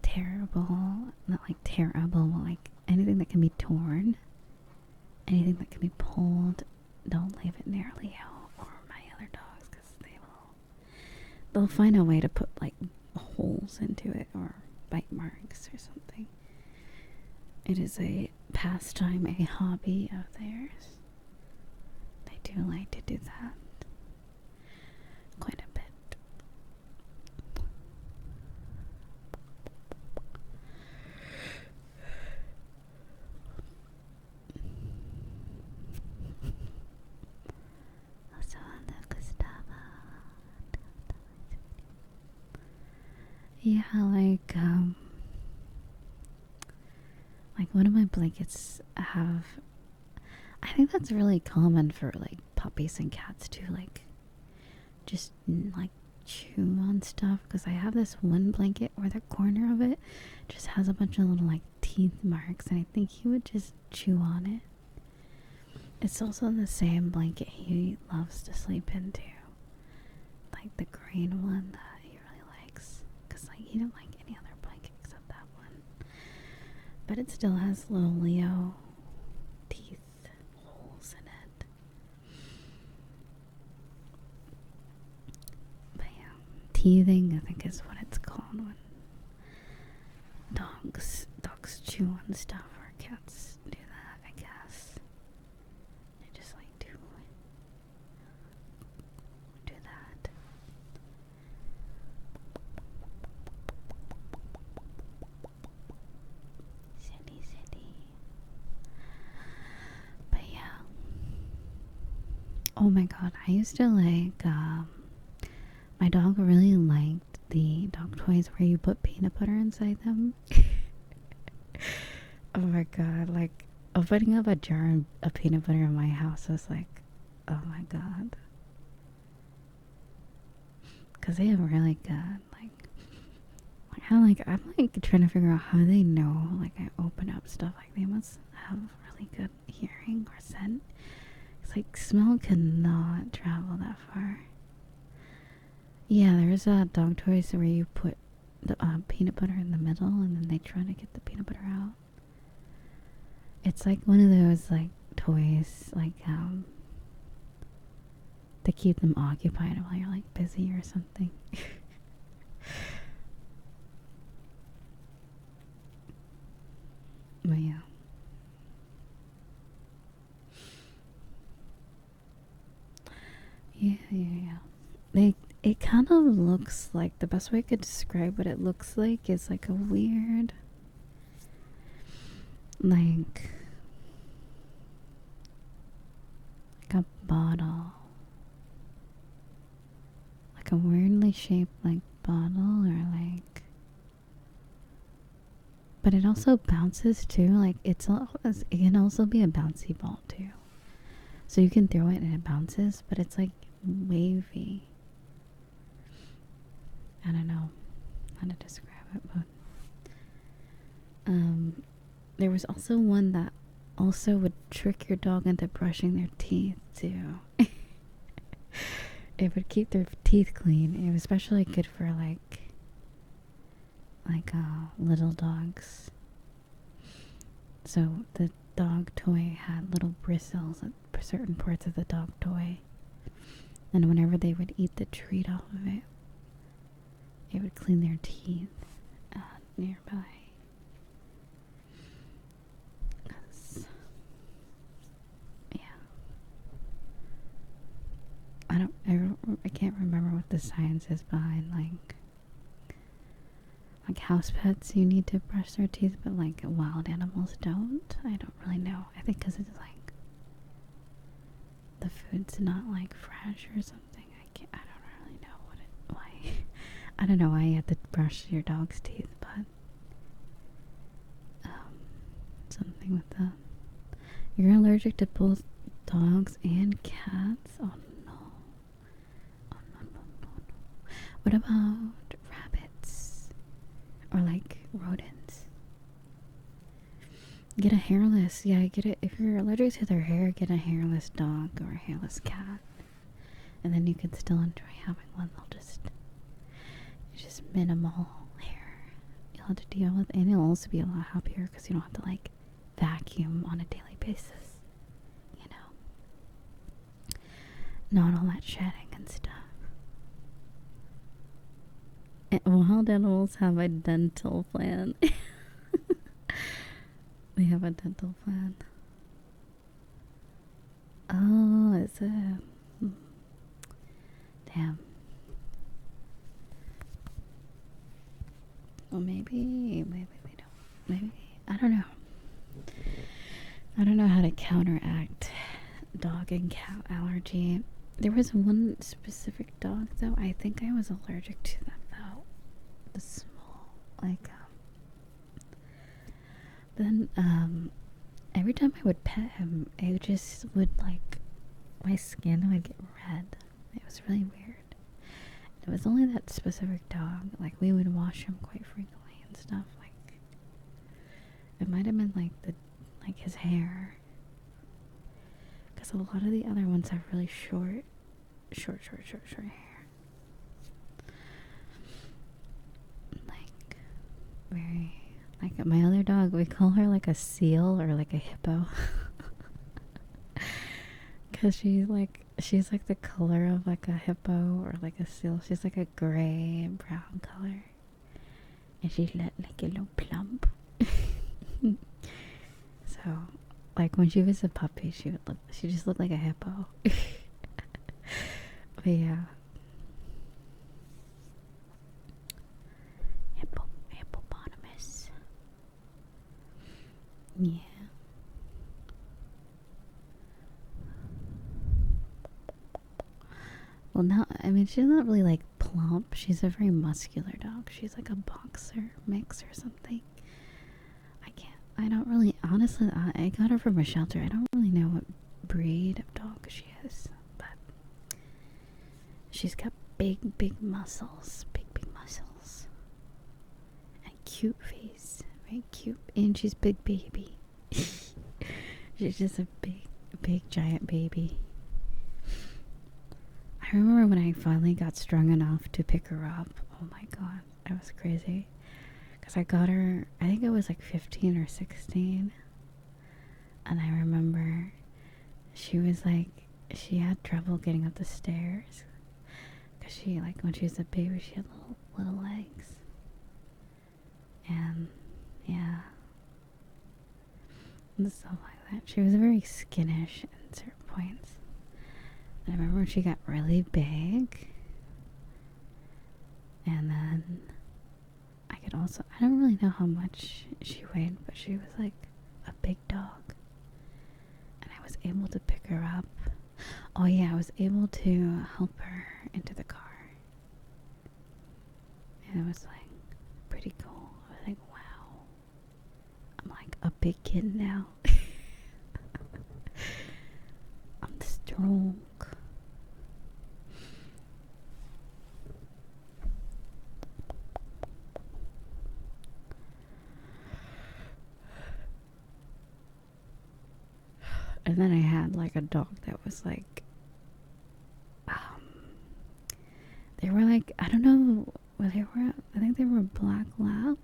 terrible, not like terrible, but like anything that can be torn, anything that can be pulled, don't leave it near Leo or my other dogs, because they'll find a way to put like holes into it or bite marks or something. It is a pastime, a hobby of theirs. They do like to do that quite a bit. Yeah, like one of my blankets have, I think that's really common for like puppies and cats too, like just like chew on stuff, because I have this one blanket where the corner of it just has a bunch of little like teeth marks, and I think he would just chew on it. It's also the same blanket he loves to sleep into, like the green one that he really likes, because like he didn't like any other blanket except that one. But it still has little Leo teeth holes in it. But yeah, teething, I think, is what it's called when dogs chew on stuff, or cats do that, I guess. They just like do that. City. But yeah. Oh my god, I used to like, my dog really liked the dog toys where you put peanut butter inside them. Oh my god, like, opening up a jar of peanut butter in my house was like, oh my god. Because they have really good, I'm like trying to figure out how they know, like, I open up stuff. Like, they must have really good hearing or scent. It's like, smell cannot travel that far. Yeah, there's a dog toys where you put the peanut butter in the middle, and then they try to get the peanut butter out. It's like one of those like toys, like to keep them occupied while you're like busy or something. But yeah. It kind of looks like, the best way I could describe what it looks like is like a weird, like a bottle. Like a weirdly shaped like bottle, or like, but it also bounces too. Like it can also be a bouncy ball too. So you can throw it and it bounces, but it's like wavy. I don't know how to describe it, but there was also one that also would trick your dog into brushing their teeth too. It would keep their teeth clean. It was especially good for like little dogs. So the dog toy had little bristles at certain parts of the dog toy, and whenever they would eat the treat off of it, it would clean their teeth nearby. Yeah. I can't remember what the science is behind like house pets. You need to brush their teeth, but like wild animals don't. I don't really know. I think because it's like the food's not like fresh or something. I don't really know why. I don't know why you have to brush your dog's teeth, but something with that. You're allergic to both dogs and cats? Oh no. Oh no. What about rabbits? Or like rodents? Get a hairless. Yeah, get it. If you're allergic to their hair, get a hairless dog or a hairless cat. And then you can still enjoy having one. It's just minimal hair you'll have to deal with, and you'll also be a lot happier because you don't have to like vacuum on a daily basis, you know, not all that shedding and stuff. Wild animals have a dental plan. They have a dental plan. Oh, it's a damn. Well, maybe we don't. Maybe, I don't know. I don't know how to counteract dog and cat allergy. There was one specific dog though. I think I was allergic to them though. The small, like, then every time I would pet him, it just would like, my skin would get red. It was really weird. It was only that specific dog. Like, we would wash him quite frequently and stuff. Like, it might have been like his hair, because a lot of the other ones have really short hair. Like, very, like my other dog, we call her like a seal or like a hippo. Because she's like the color of like a hippo or like a seal. She's like a gray and brown color, and she's like a little plump. So, like when she was a puppy, she just looked like a hippo. But yeah, hippopotamus. Yeah. Well, now, I mean, she's not really like plump. She's a very muscular dog. She's like a boxer mix or something. I don't really, honestly, I got her from a shelter. I don't really know what breed of dog she is, but she's got big muscles. Big muscles. And cute face. Very cute. And she's big baby. She's just a big giant baby. I remember when I finally got strong enough to pick her up. Oh my god. It was crazy. Because I got her, I think it was like 15 or 16. And I remember she was like, she had trouble getting up the stairs. Because she, like, when she was a baby, she had little legs. And, yeah. And stuff like that. She was very skittish at certain points. And I remember when she got really big. And then I don't really know how much she weighed, but she was like a big dog. And I was able to pick her up. Oh yeah, I was able to help her into the car. And it was like pretty cool. I was like, wow. I'm like a big kid now. I'm strong. And then I had like a dog that was like, they were like, I don't know what they were. I think they were a black Labrador.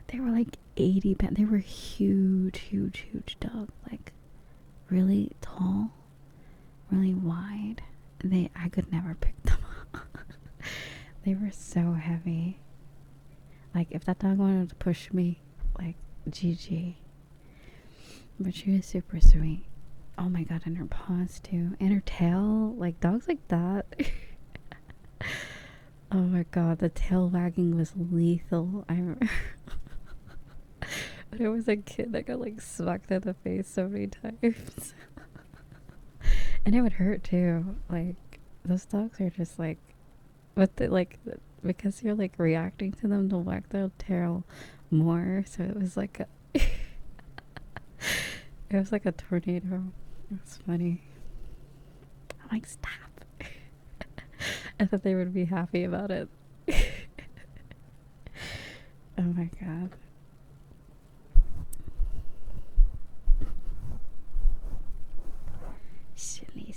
They were like 80 pounds. They were huge dog. Like really tall, really wide. I could never pick them up. They were so heavy. Like if that dog wanted to push me, like GG. But she was super sweet. Oh my god, and her paws too. And her tail. Like dogs like that. Oh my god, the tail wagging was lethal. I remember when I was a kid, I got like smacked in the face so many times. And it would hurt too. Like those dogs are just like, but because you're like reacting to them, they'll wag their tail more. So it was like a it was like a tornado. It was funny. I'm like, stop. I thought they would be happy about it. Oh my god. Silly.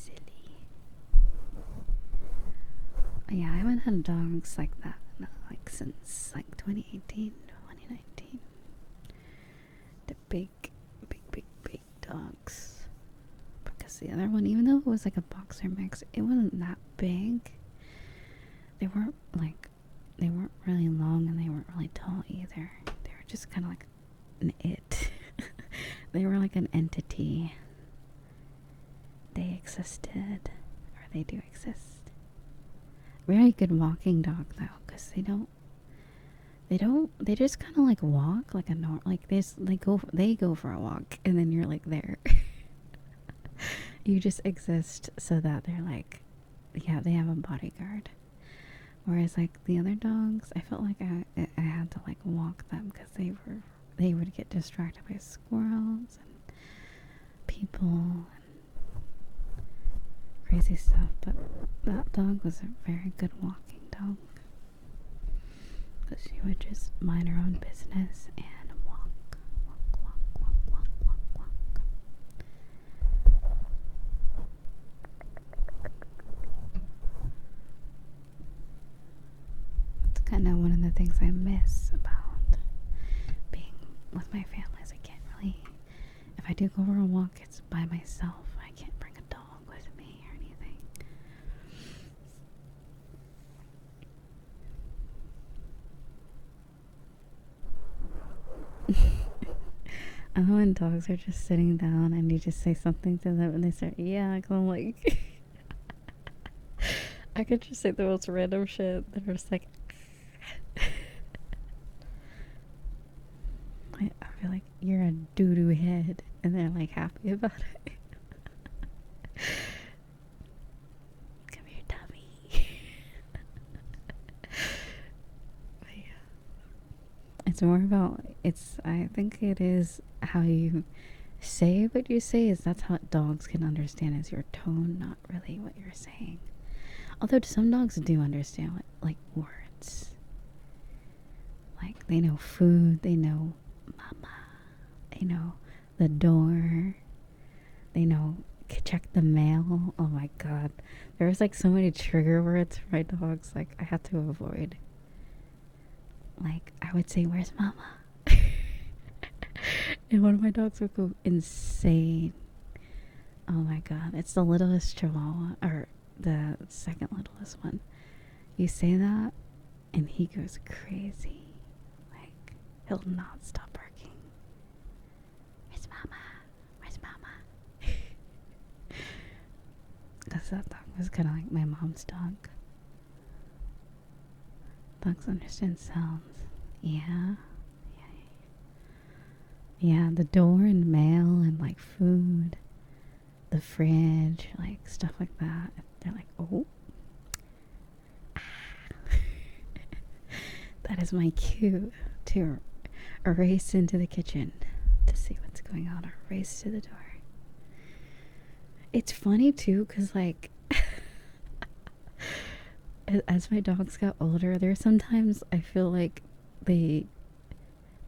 Yeah, I haven't had dogs like that like since like 2018, 2019. The big dogs. Because the other one, even though it was like a boxer mix, it wasn't that big. They weren't really long and they weren't really tall either. They were just kind of like an it. They were like an entity. They existed, or they do exist. Very good walking dog though, because they just kind of like walk like a like this. They go for a walk and then you're like there. You just exist so that they're like, yeah, they have a bodyguard. Whereas like the other dogs, I felt like I had to like walk them because they would get distracted by squirrels and people and crazy stuff. But that dog was a very good walking dog. Because she would just mind her own business and walk. It's kind of one of the things I miss about being with my family is I can't really, if I do go for a walk, it's by myself. I can't bring a dog with me or anything. I know when dogs are just sitting down and you just say something to them and they start, yeah, because I'm like, I could just say the most random shit. They're just like, I feel like you're a doo-doo head, and they're like happy about it. Come here, dummy. But yeah. It's more about, I think it is how you say what you say, is that's how dogs can understand, is your tone, not really what you're saying. Although some dogs do understand like words. Like they know food, they know mama, they know the door, they know kitchen. check the mail. Oh my god. There was like so many trigger words for my dogs, like I had to avoid. Like I would say, "Where's Mama?" And one of my dogs would go insane. Oh my god. It's the littlest chihuahua, or the second littlest one. You say that and he goes crazy. Like he'll not stop barking. Where's Mama? Where's Mama? Because that dog was kind of like my mom's dog. Dogs understand sounds. Yeah. Yeah, the door and mail and like food, the fridge, like stuff like that. They're like, oh. That is my cue to race into the kitchen to see what's going on, or race to the door. It's funny too, because like as my dogs got older, there's sometimes I feel like they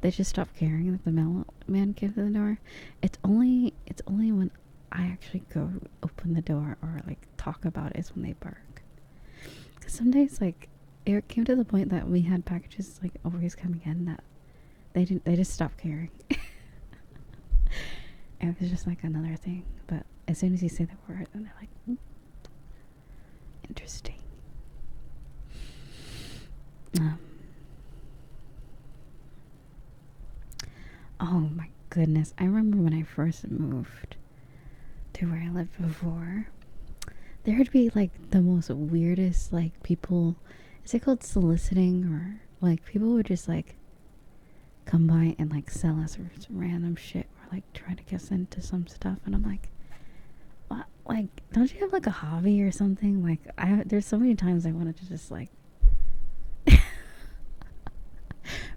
just stop caring that the mailman came to the door. It's only when I actually go open the door or like talk about it is when they bark. Because some days like it came to the point that we had packages like always coming in that they just stopped caring. And it was just like another thing. But as soon as you say the word, then they're like, interesting. Oh my goodness. I remember when I first moved to where I lived before, there would be like the most weirdest like people, is it called soliciting, or like people would just like come by and like sell us some random shit, or like try to get us into some stuff, and I'm like, what? Like, don't you have like a hobby or something? Like there's so many times I wanted to just like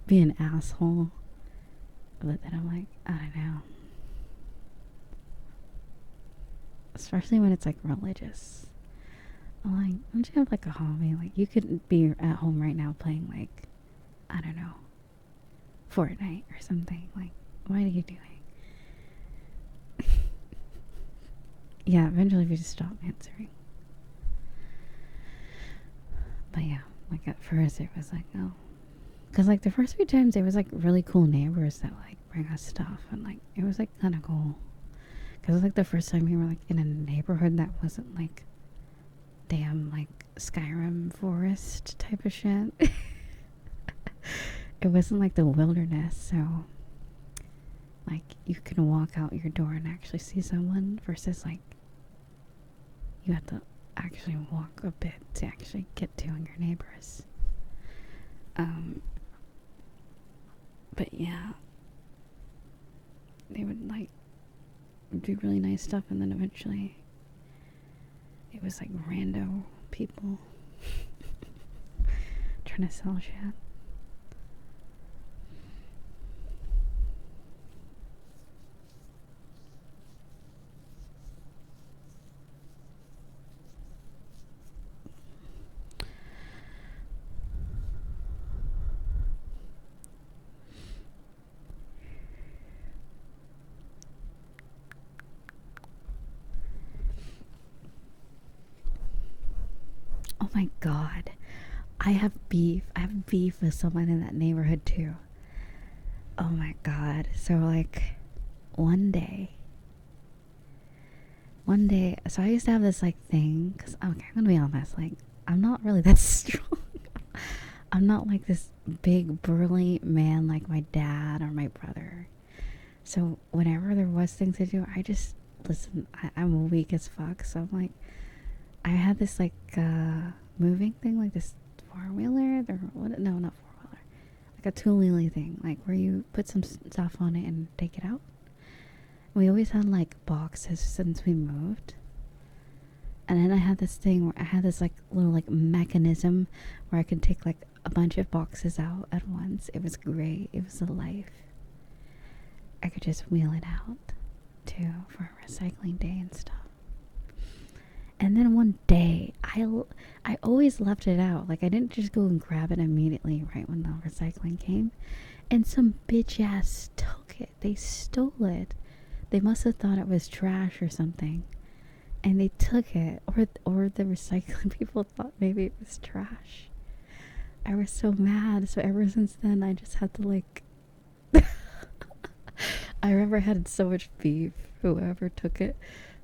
be an asshole. But then I'm like, I don't know. Especially when it's like religious. I'm like, don't you have like a hobby? Like you could be at home right now playing like, I don't know, Fortnite or something. Like, what are you doing? Yeah, eventually we just stopped answering. But yeah, like at first it was like, oh. Because like the first few times there was like really cool neighbors that like bring us stuff, and like it was like kind of cool. Because it was like the first time we were like in a neighborhood that wasn't like damn like Skyrim forest type of shit. It wasn't like the wilderness, so like you can walk out your door and actually see someone, versus like you have to actually walk a bit to actually get to your neighbors. But yeah, they would like do really nice stuff, and then eventually it was like rando people trying to sell shit. Oh my god. I have beef with someone in that neighborhood too. Oh my god. So like one day, so I used to have this like thing, because okay, I'm gonna be honest, like I'm not really that strong. I'm not like this big burly man like my dad or my brother. So whenever there was things to do, I just listen. I'm weak as fuck, so I'm like, I had this like moving thing, like this four-wheeler, or what? No, not four-wheeler, like a two-wheelie thing, like where you put some stuff on it and take it out. We always had like boxes since we moved, and then I had this thing where I had this like little like mechanism where I could take like a bunch of boxes out at once. It was great. It was a life. I could just wheel it out too for a recycling day and stuff. And then one day, I always left it out. Like, I didn't just go and grab it immediately right when the recycling came. And some bitch ass took it. They stole it. They must have thought it was trash or something. and they took it, or the recycling people thought maybe it was trash. I was so mad. So ever since then, I just had to like. I remember I had so much beef. Whoever took it,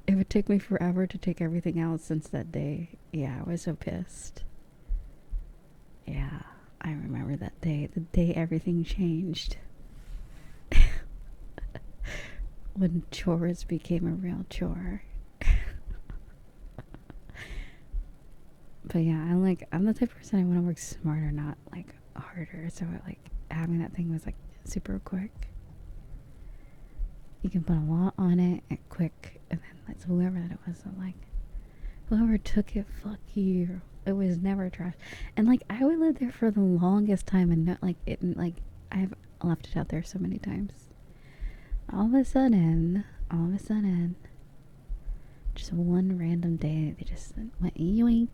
it would take me forever to take everything out since that day. Yeah, I was so pissed. Yeah, I remember that day. The day everything changed. When chores became a real chore. But yeah, I'm the type of person I want to work smarter, not like harder. So like having that thing was like super quick. You can put a lot on it and quick, and then that's whoever that it was. So like whoever took it, fuck you. It was never trash. And like I would live there for the longest time, and not like it. Like I've left it out there so many times. All of a sudden, just one random day, they just went yoink,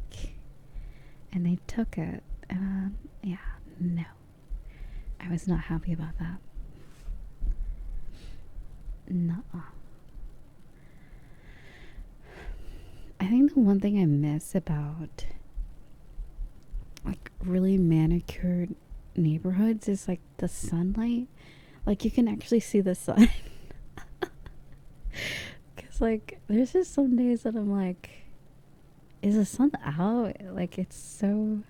and they took it. Yeah, no, I was not happy about that. Nuh-uh. I think the one thing I miss about like really manicured neighborhoods is like the sunlight. Like you can actually see the sun. Cause like there's just some days that I'm like, is the sun out? Like it's so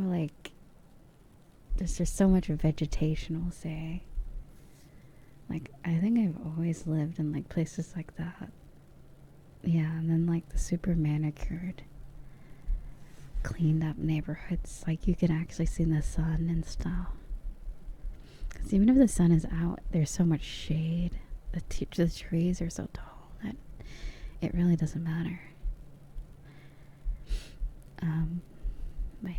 like there's just so much vegetation, we'll say. Like I think I've always lived in like places like that. Yeah, and then like the super manicured, cleaned up neighborhoods, like you can actually see the sun and stuff. Because even if the sun is out, there's so much shade. The trees are so tall that it really doesn't matter. But yeah.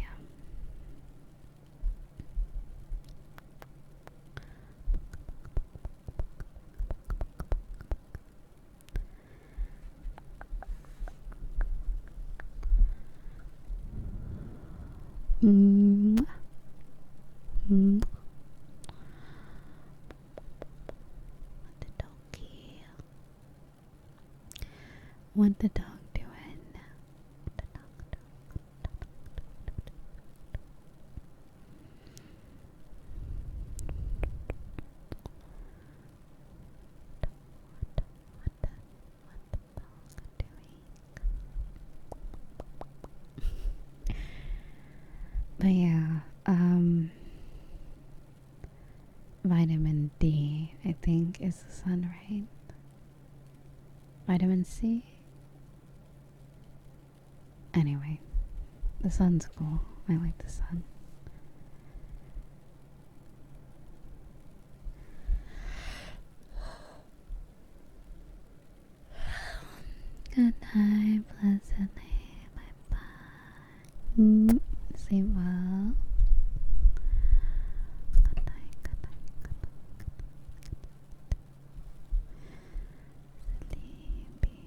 What the dog doing? But yeah, vitamin D, I think, is the sun, right? Vitamin C? Anyway, the sun's cool. I like the sun. Good night, pleasantly, bye-bye. Sleep well. Good night, good night, good night. Sleepy.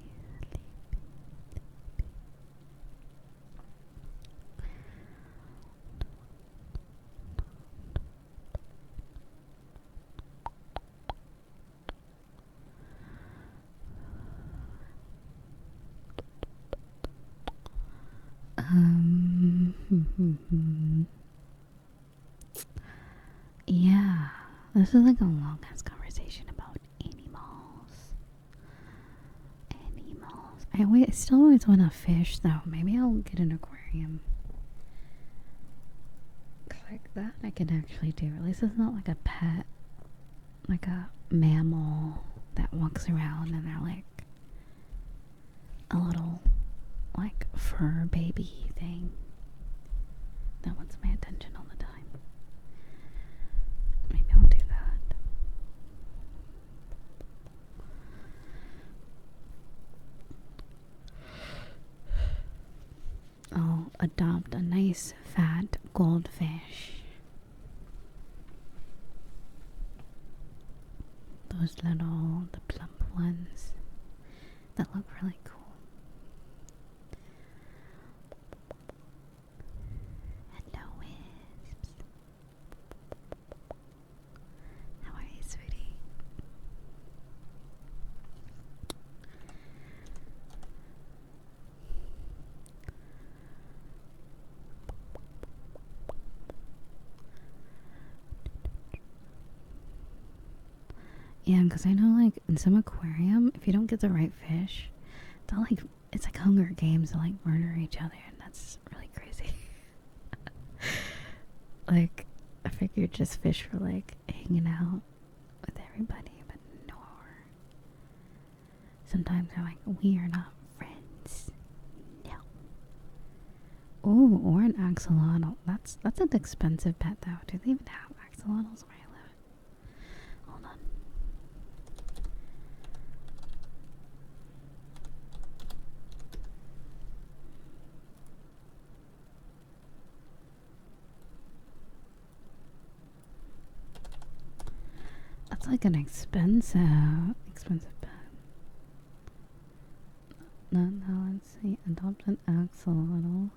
Yeah, this is like a long ass conversation about animals. I still always want to fish though. Maybe I'll get an aquarium. Like that I can actually do. At least it's not like a pet, like a mammal that walks around and they're like a little like fur baby thing that wants my attention all the time. Maybe I'll do that. I'll adopt a nice fat goldfish. Those the plump ones that look really cool. Hello, Wisps. How are you, sweetie? Yeah, because I know, like, in some aquarium, if you don't get the right fish, they'll, like, it's like Hunger Games, they'll, like, murder each other, and that's really crazy. Like, I figured just fish for, like, hanging out with everybody, but no. Sometimes they're like, we are not friends. No. Oh, or an axolotl. That's an expensive pet, though. Do they even have axolotls where I live? Hold on. That's like an expensive pet. No, let's see. Adopt an axolotl.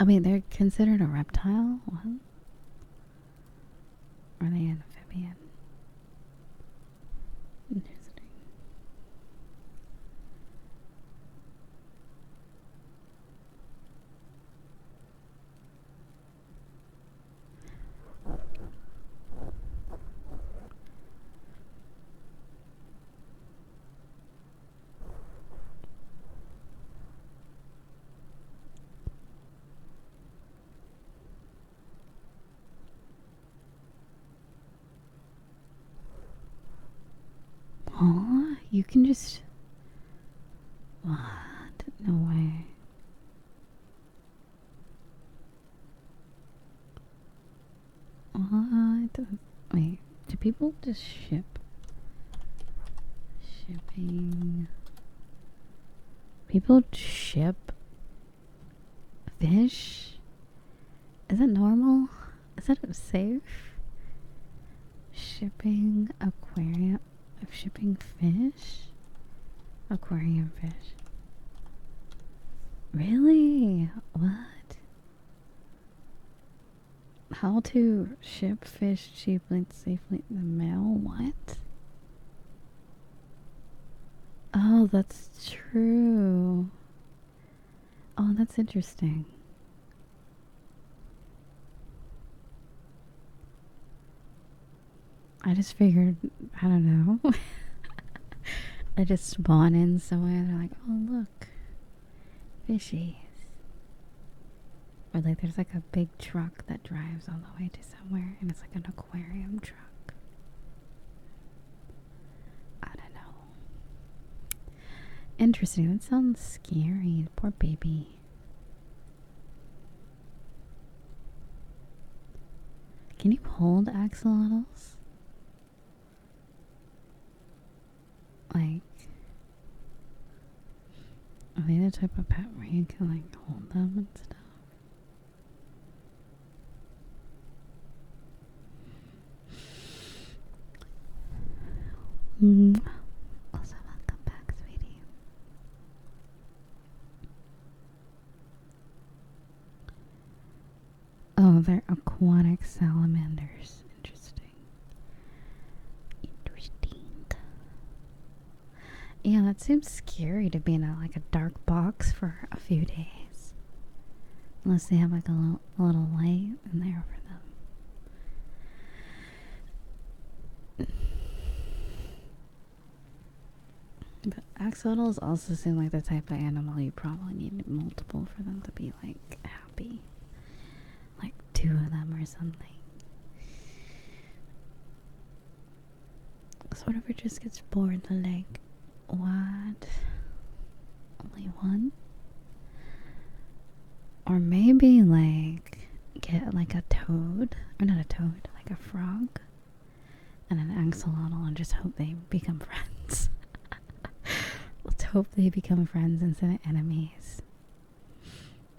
I mean, they're considered a reptile? What? Are they amphibian? Interesting. Oh, you can just... What? No way. What? Wait, do people just ship? Shipping... People ship fish? Is it normal? Is that safe? Shipping aquarium... Shipping fish? Aquarium fish. Really? What? How to ship fish cheaply and safely in the mail? What? Oh, that's true. Oh, that's interesting. I just figured, I don't know. I just spawn in somewhere. They're like, oh, look. Fishies. Or like there's like a big truck that drives all the way to somewhere and it's like an aquarium truck. I don't know. Interesting. That sounds scary. Poor baby. Can you hold axolotls? Like, are they the type of pet where you can like hold them and stuff? Also, welcome back, sweetie. Oh, they're aquatic salamanders. Interesting. Yeah, that seems scary to be in like a dark box for a few days. Unless they have like a little light in there for them. But axolotls also seem like the type of animal you probably need multiple for them to be like happy. Like 2 of them or something. So whatever just gets bored, they're like, what? Only one? Or maybe like get like a toad, or not a toad, like a frog and an axolotl and just hope they become friends. Let's hope they become friends instead of enemies.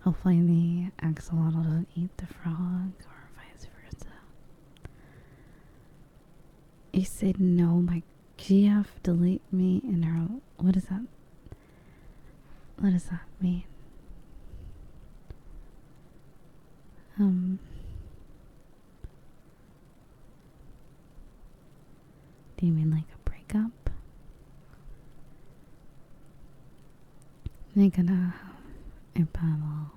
Hopefully the axolotl doesn't eat the frog or vice versa. You said no, my GF delete me in her... What is that? What does that mean? Do you mean like a breakup? Nikana and Pavel.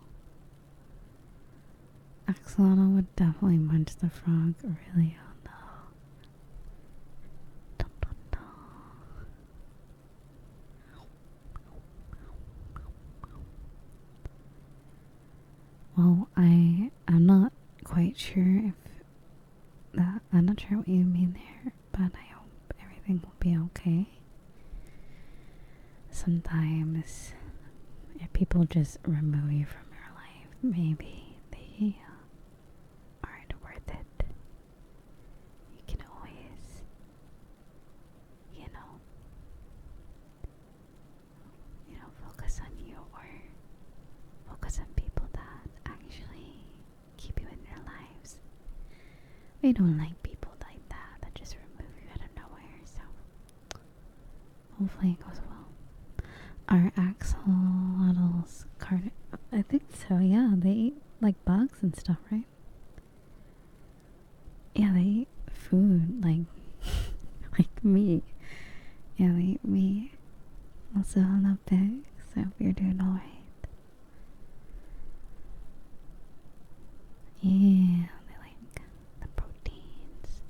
Axolotl would definitely munch the frog. Really? Oh no. Dun, dun, dun. Well, I'm not quite sure if that. I'm not sure what you mean there, but I hope everything will be okay. Sometimes, if people just remove you from your life, maybe they aren't worth it. You can always, focus on you or focus on people that actually keep you in their lives. We don't like people like that just remove you out of nowhere, so hopefully it goes well. Are axolotls I think so, yeah. They eat like bugs and stuff, right? Yeah, they eat food like like meat. Yeah, they eat meat. Also, I love pigs, so you're doing alright. Yeah, they like the proteins.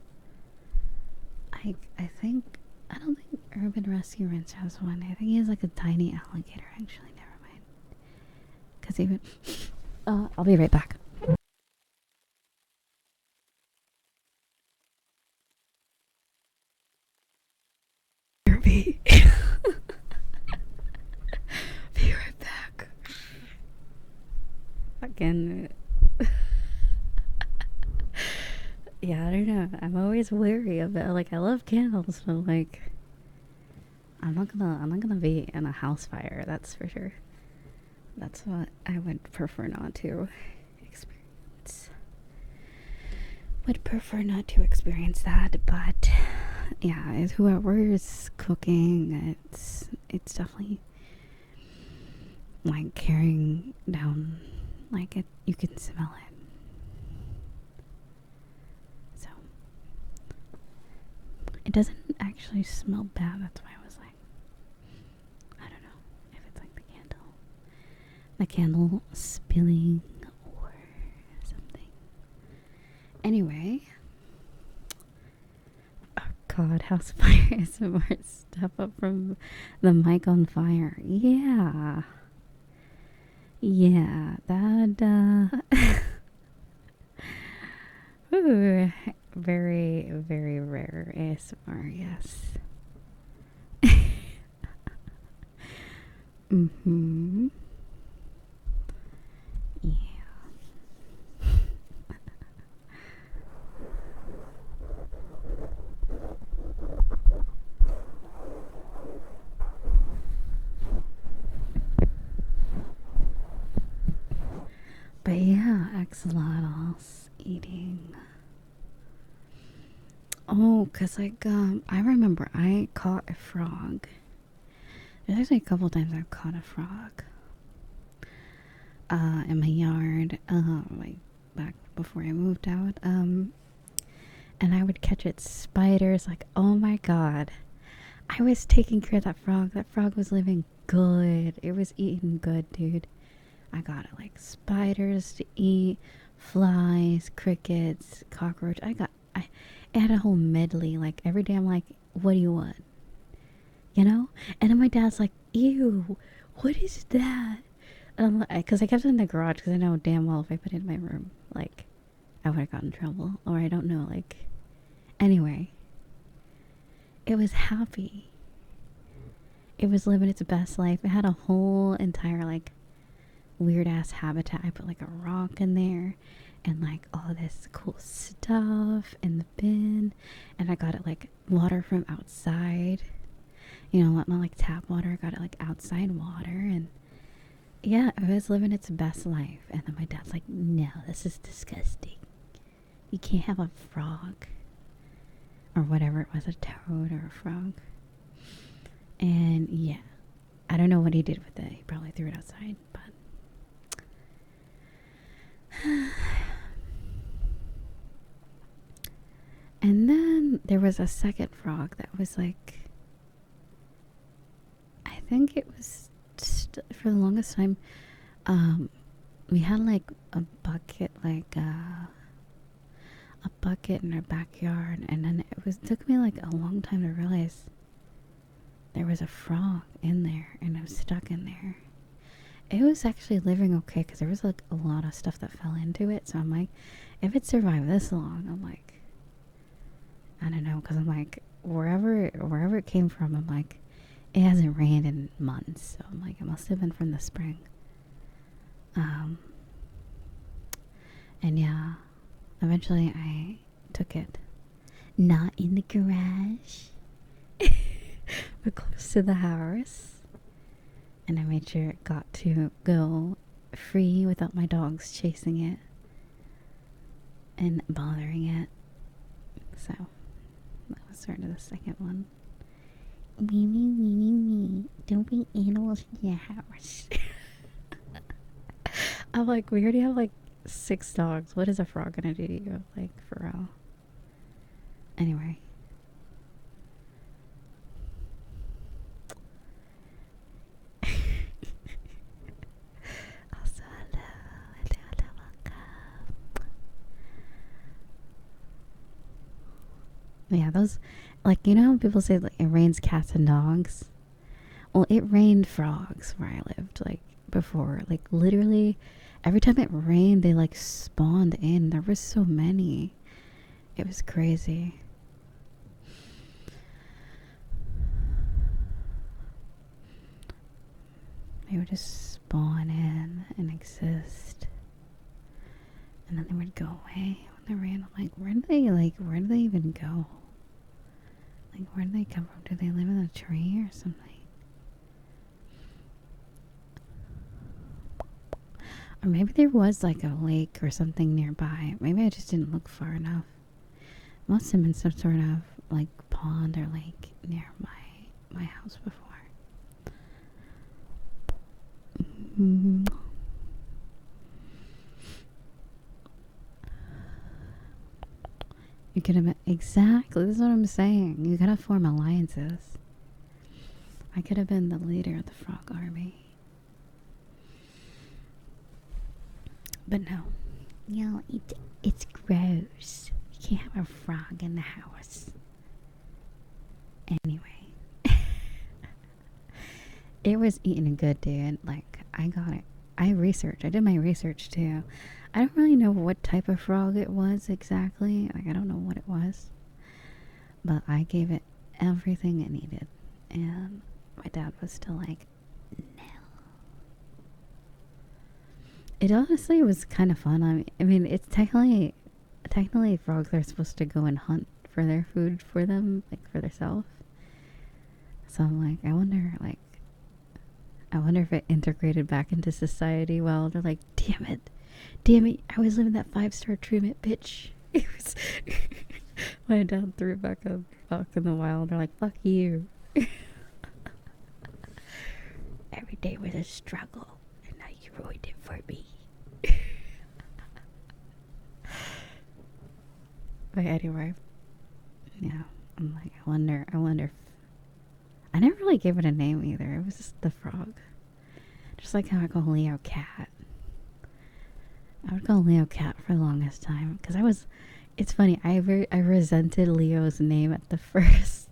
I don't think Urban Rescue Ranch has one. I think he has like a tiny alligator, actually. Never mind. Because even. I'll be right back. Be right back. Again. Yeah, I don't know. I'm always wary of it. Like, I love candles, but like, I'm not gonna be in a house fire. That's for sure. That's what I would prefer not to experience. Would prefer not to experience that, but yeah, it's whoever is cooking. It's definitely like carrying down. Like it, you can smell it. So it doesn't actually smell bad. That's why I was like, I don't know if it's like the candle spilling or something. Anyway, oh god, house fire is more stuff up from the mic on fire. Yeah, that ooh, very, very rare ASMR, yes. Mm-hmm. Yeah. But yeah, axolotls eating. Oh, cause like I remember I caught a frog. There's actually a couple times I've caught a frog. In my yard, like back before I moved out. And I would catch its spiders. Like, oh my god, I was taking care of that frog. That frog was living good. It was eating good, dude. I got it like spiders to eat, flies, crickets, cockroach. It had a whole medley. Like every day I'm like, what do you want? You know? And then my dad's like, ew, what is that? And I'm like, because I kept it in the garage because I know damn well if I put it in my room, like, I would have gotten in trouble. Or I don't know, like, anyway. It was happy. It was living its best life. It had a whole entire, like, weird ass habitat. I put like a rock in there and like all this cool stuff in the bin, and I got it like water from outside, not like tap water. I got it like outside water, and yeah, it was living its best life. And then my dad's like, no, this is disgusting, you can't have a frog or whatever it was, a toad or a frog. And yeah, I don't know what he did with it. He probably threw it outside, but And then there was a second frog that was like, I think it was for the longest time, we had like a bucket, a bucket in our backyard, and then it took me like a long time to realize there was a frog in there, and it was stuck in there. It was actually living okay because there was like a lot of stuff that fell into it. So I'm like, if it survived this long, I'm like, I don't know, because I'm like, wherever it came from, I'm like, it hasn't rained in months, so I'm like, it must have been from the spring. And yeah, eventually I took it, not in the garage, but close to the house, and I made sure it got to go free without my dogs chasing it and bothering it. So that was sort of the second one. Me. Don't bring animals in your house. I'm like, we already have like 6 dogs. What is a frog gonna do to you? Like, for real. Anyway. Also, hello, welcome. Yeah, those, like, you know how people say like it rains cats and dogs? Well, it rained frogs where I lived, like, before. Like, literally, every time it rained, they, like, spawned in. There were so many. It was crazy. They would just spawn in and exist. And then they would go away when they ran. I'm like, where do they even go? Like, where do they come from? Do they live in a tree or something? Or maybe there was like a lake or something nearby. Maybe I just didn't look far enough. Must have been some sort of like pond or lake near my house before. You could have been, exactly, this is what I'm saying. You gotta form alliances. I could have been the leader of the frog army. But no. No, it's gross. You can't have a frog in the house. Anyway. It was eating good, dude. Like, I got it. I did my research too. I don't really know what type of frog it was exactly. Like, I don't know what it was. But I gave it everything it needed. And my dad was still like, no. It honestly was kind of fun. I mean, it's technically frogs are supposed to go and hunt for their food for them, like for themselves. So I'm like, I wonder if it integrated back into society well. They're like, damn it, I was living that 5-star treatment, bitch. It was my dad threw it back in the wild. They're like, fuck you. Every day was a struggle, and now you ruined it for me. But anyway, yeah, I'm like, I wonder if I never really gave it a name either. It was just the frog. Just like how I call Leo cat. I would call Leo cat for the longest time because it's funny, I resented Leo's name at the first.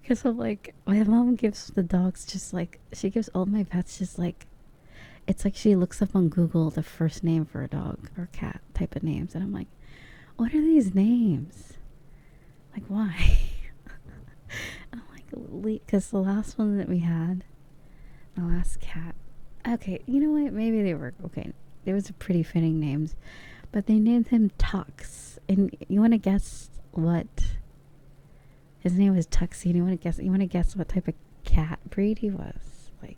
Because I'm like, my mom gives the dogs just like, she gives all my pets just like, it's like she looks up on Google the first name for a dog or cat type of names. And I'm like, what are these names? Like, why? I'm like, because the last one that we had, the last cat, okay, you know what? Maybe they were, okay, there was a pretty fitting names, but they named him Tux. And you want to guess what? His name was Tuxie. You want to guess what type of cat breed he was? Like,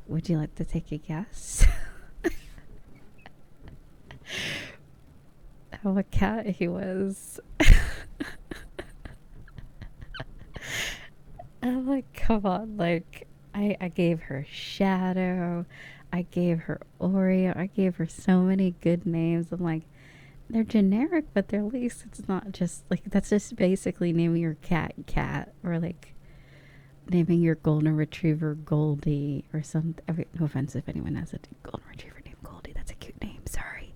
would you like to take a guess? What cat he was? I'm like, come on, like, I gave her Shadow, I gave her Oreo, I gave her so many good names. I'm like, they're generic, but they're at least it's not just like that's just basically naming your cat or like naming your golden retriever Goldie or something. I mean, no offense if anyone has a golden retriever named Goldie. That's a cute name. Sorry,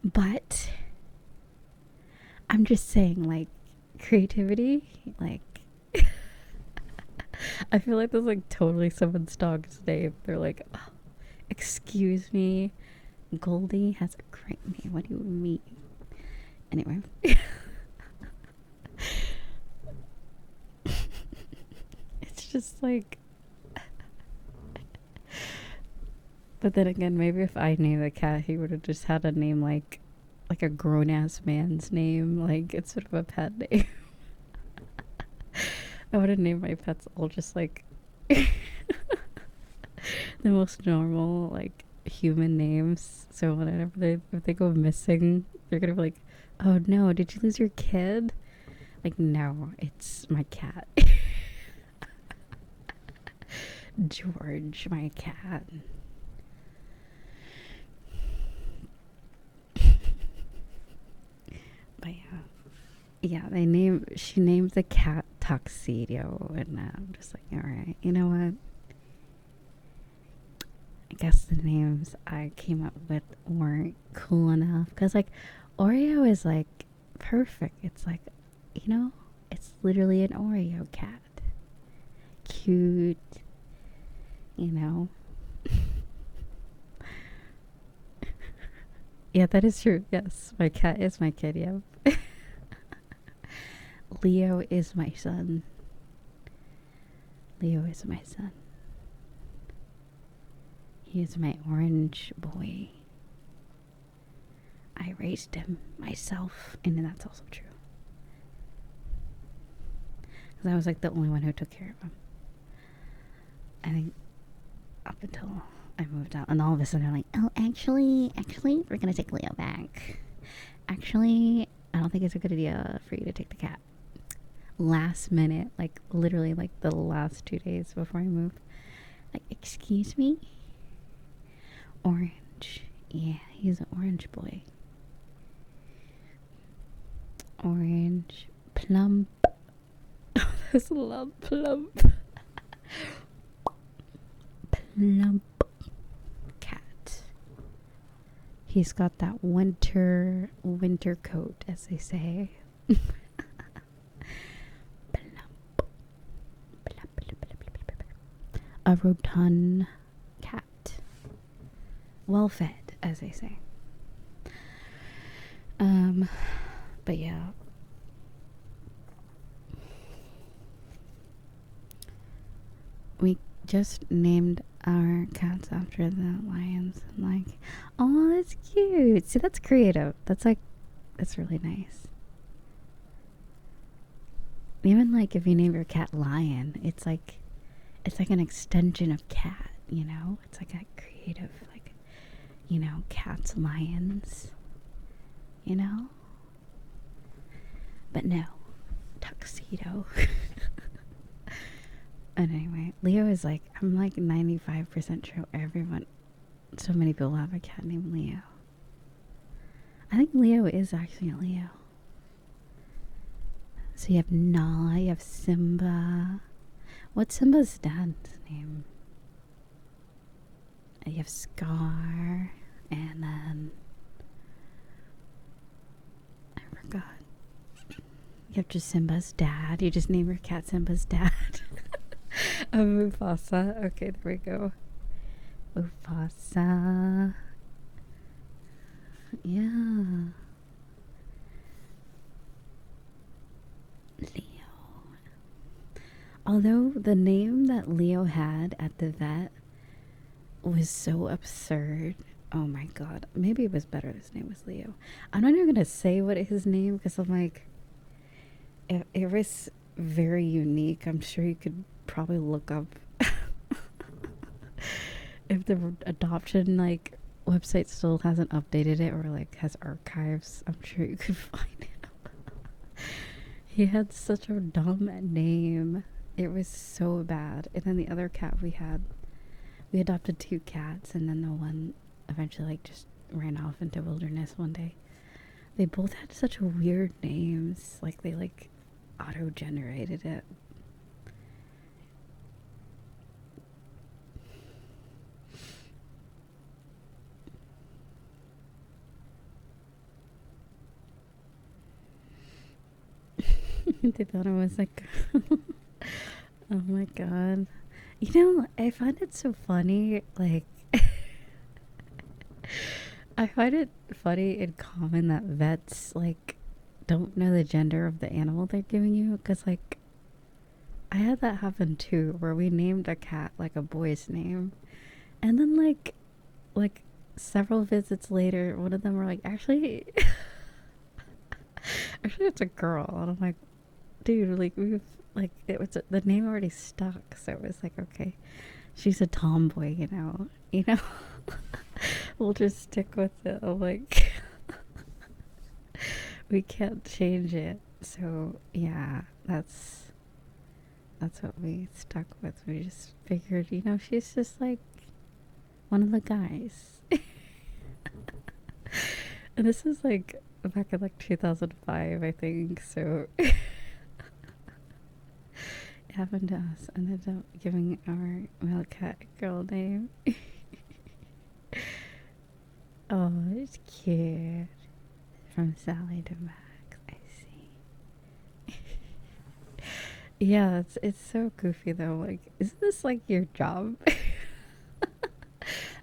but I'm just saying, like, creativity, like. I feel like that's like totally someone's dog's name. They're like, oh, excuse me, Goldie has a great name. What do you mean? Anyway. It's just like. But then again, maybe if I named the cat, he would have just had a name like a grown ass man's name, like instead of a pet name. I would have named my pets all just like the most normal, like human names. So whenever if they go missing, they're gonna be like, "Oh no, did you lose your kid?" Like, no, it's my cat, George, my cat. But yeah, she named the cat Tuxedo, and I'm just like, all right, you know what? I guess the names I came up with weren't cool enough, because like Oreo is like perfect. It's like, you know, it's literally an Oreo cat, cute, you know. Yeah, that is true. Yes, my cat is my kid. Yeah. Leo is my son. Leo is my son. He is my orange boy. I raised him myself, and that's also true. Because I was like the only one who took care of him. I think up until I moved out, and all of a sudden I'm like, oh, actually, we're gonna take Leo back. Actually, I don't think it's a good idea for you to take the cat. Last minute, like literally like the last 2 days before I moved, like, excuse me? Orange. Yeah, he's an orange boy. Orange. Plump. This love plump. Plump cat. He's got that winter coat, as they say. A rotund cat. Well fed, as they say. But yeah. We just named our cats after the lions. And like, oh, that's cute. See, that's creative. That's really nice. Even like if you name your cat Lion, it's like an extension of cat, you know? It's like a creative, like, you know, cats, lions, you know? But no, Tuxedo. And anyway, Leo is like, I'm like 95% sure so many people have a cat named Leo. I think Leo is actually a Leo. So you have Nala, you have Simba. What's Simba's dad's name? You have Scar, and then I forgot. You have just Simba's dad. You just name your cat Simba's dad. Mufasa. Okay, there we go. Mufasa. Yeah. Leo. Although the name that Leo had at the vet was so absurd. Oh my god. Maybe it was better his name was Leo. I'm not even gonna say what his name, because I'm like, it was very unique. I'm sure you could probably look up if the adoption like website still hasn't updated it or like has archives. I'm sure you could find it. He had such a dumb name. It was so bad. And then the other cat we adopted 2 cats, and then the one eventually like just ran off into wilderness one day. They both had such weird names. Like they like auto-generated it. They thought it was like, oh my god. You know, I find it so funny. Like, I find it funny and common that vets like don't know the gender of the animal they're giving you. Cause like, I had that happen too, where we named a cat like a boy's name, and then like several visits later, one of them were like, actually, actually it's a girl, and I'm like, dude, like we've like it was the name already stuck, so it was like, okay, she's a tomboy, you know, we'll just stick with it. I'm like, we can't change it. So yeah, that's what we stuck with. We just figured, she's just like one of the guys. And this is like back in like 2005, I think. So it happened to us. Ended up giving our male cat a girl name. Oh, it's cute. From Sally to Max, I see. Yeah, it's so goofy though. Like, isn't this like your job?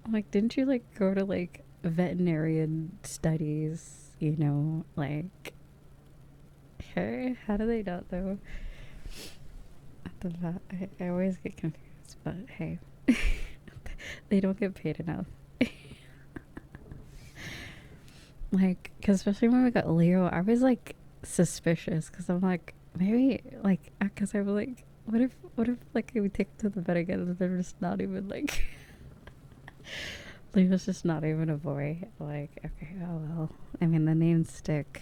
I'm like, didn't you like go to like veterinarian studies? Like, hey, how do they not know? At the vet, I always get confused, but hey, they don't get paid enough. Like, cause especially when we got Leo, I was like suspicious, cause I'm like, maybe like, cause I was like, what if like we take him to the vet again and they're just not even like, Leo's just not even a boy. Like, okay, oh well. I mean, the names stick.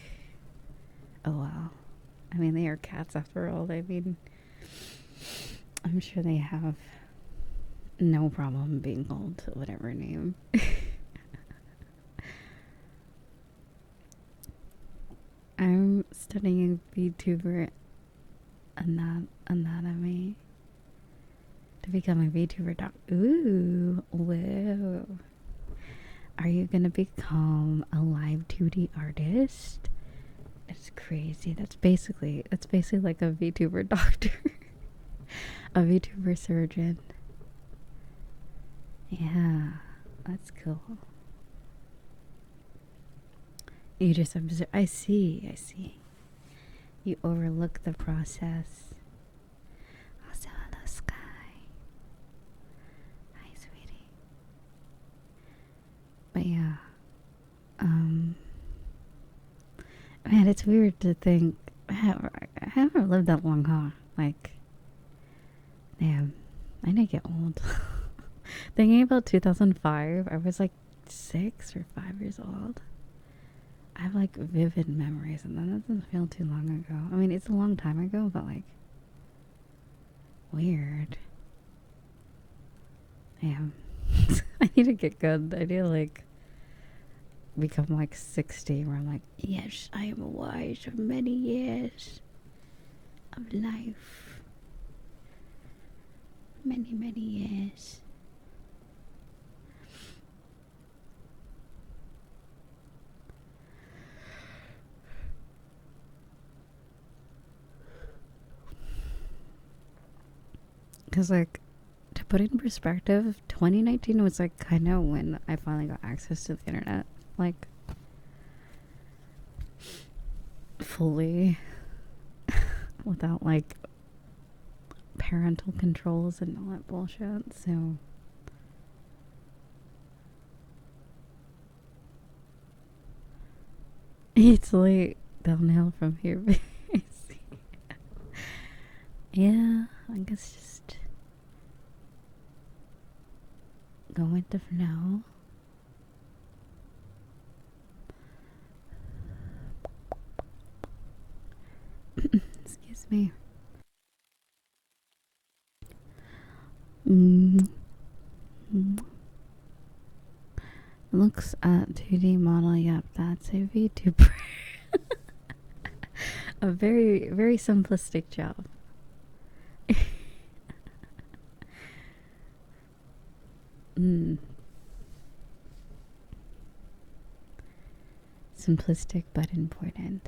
Oh well. I mean, they are cats after all. I mean, I'm sure they have no problem being called whatever name. I'm studying VTuber anatomy to become a VTuber doc. Ooh, whoa. Are you gonna become a live 2D artist? It's crazy. That's basically like a VTuber doctor. A VTuber surgeon. Yeah, that's cool. You just observe. I see. You overlook the process. Also, hello, Sky. Hi, sweetie. But yeah, man, it's weird to think. I haven't lived that long, huh? Like, damn, I didn't get old. Thinking about 2005, I was like 6 or 5 years old. I have like vivid memories, and that doesn't feel too long ago. I mean, it's a long time ago, but like, weird. Damn. I need to get good. I need to like become like 60, where I'm like, yes, I am wise of many years of life. Many, many years. Because, like, to put it in perspective, 2019 was, like, kind of when I finally got access to the internet. Like, fully. Without, like, parental controls and all that bullshit. So, it's like downhill from here, basically. Yeah, I guess just go with the flow. Excuse me. Looks at 2D model. Yep, that's a VTuber. A very, very simplistic job. Simplistic but important.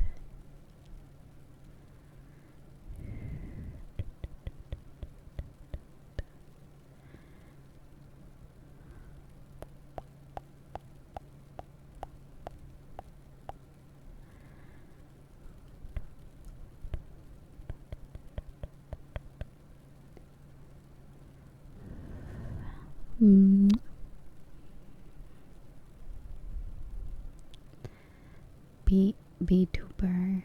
VTuber.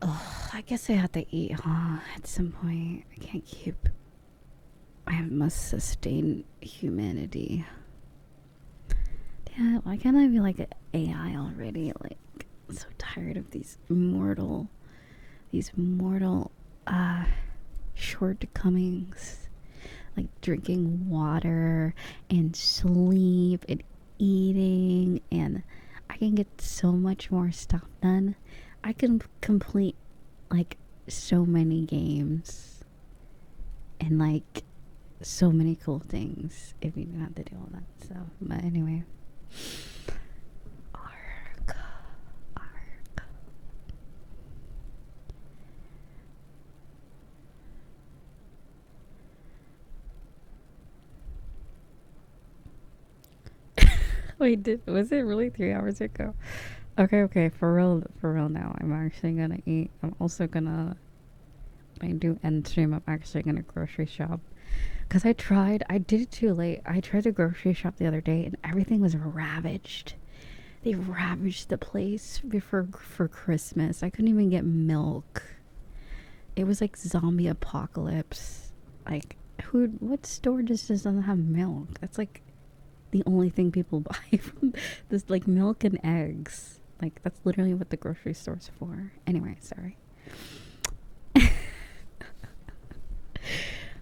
Oh, I guess I have to eat, huh? At some point, I can't keep. I must sustain humanity. Damn, why can't I be like an AI already? Like, I'm so tired of these mortal shortcomings, like drinking water and sleep and eating, and I can get so much more stuff done. I can complete like so many games and like so many cool things if you don't have to do all that stuff. But anyway, arc. Wait, was it really 3 hours ago? Okay, for real now. I'm actually gonna eat. I'm also gonna, when I do end stream, I'm actually gonna grocery shop. Cause I did it too late. I tried to grocery shop the other day and everything was ravaged. They ravaged the place before for Christmas. I couldn't even get milk. It was like zombie apocalypse. Like, what store just doesn't have milk? That's like the only thing people buy from this, like milk and eggs. Like, that's literally what the grocery store's for. Anyway, sorry.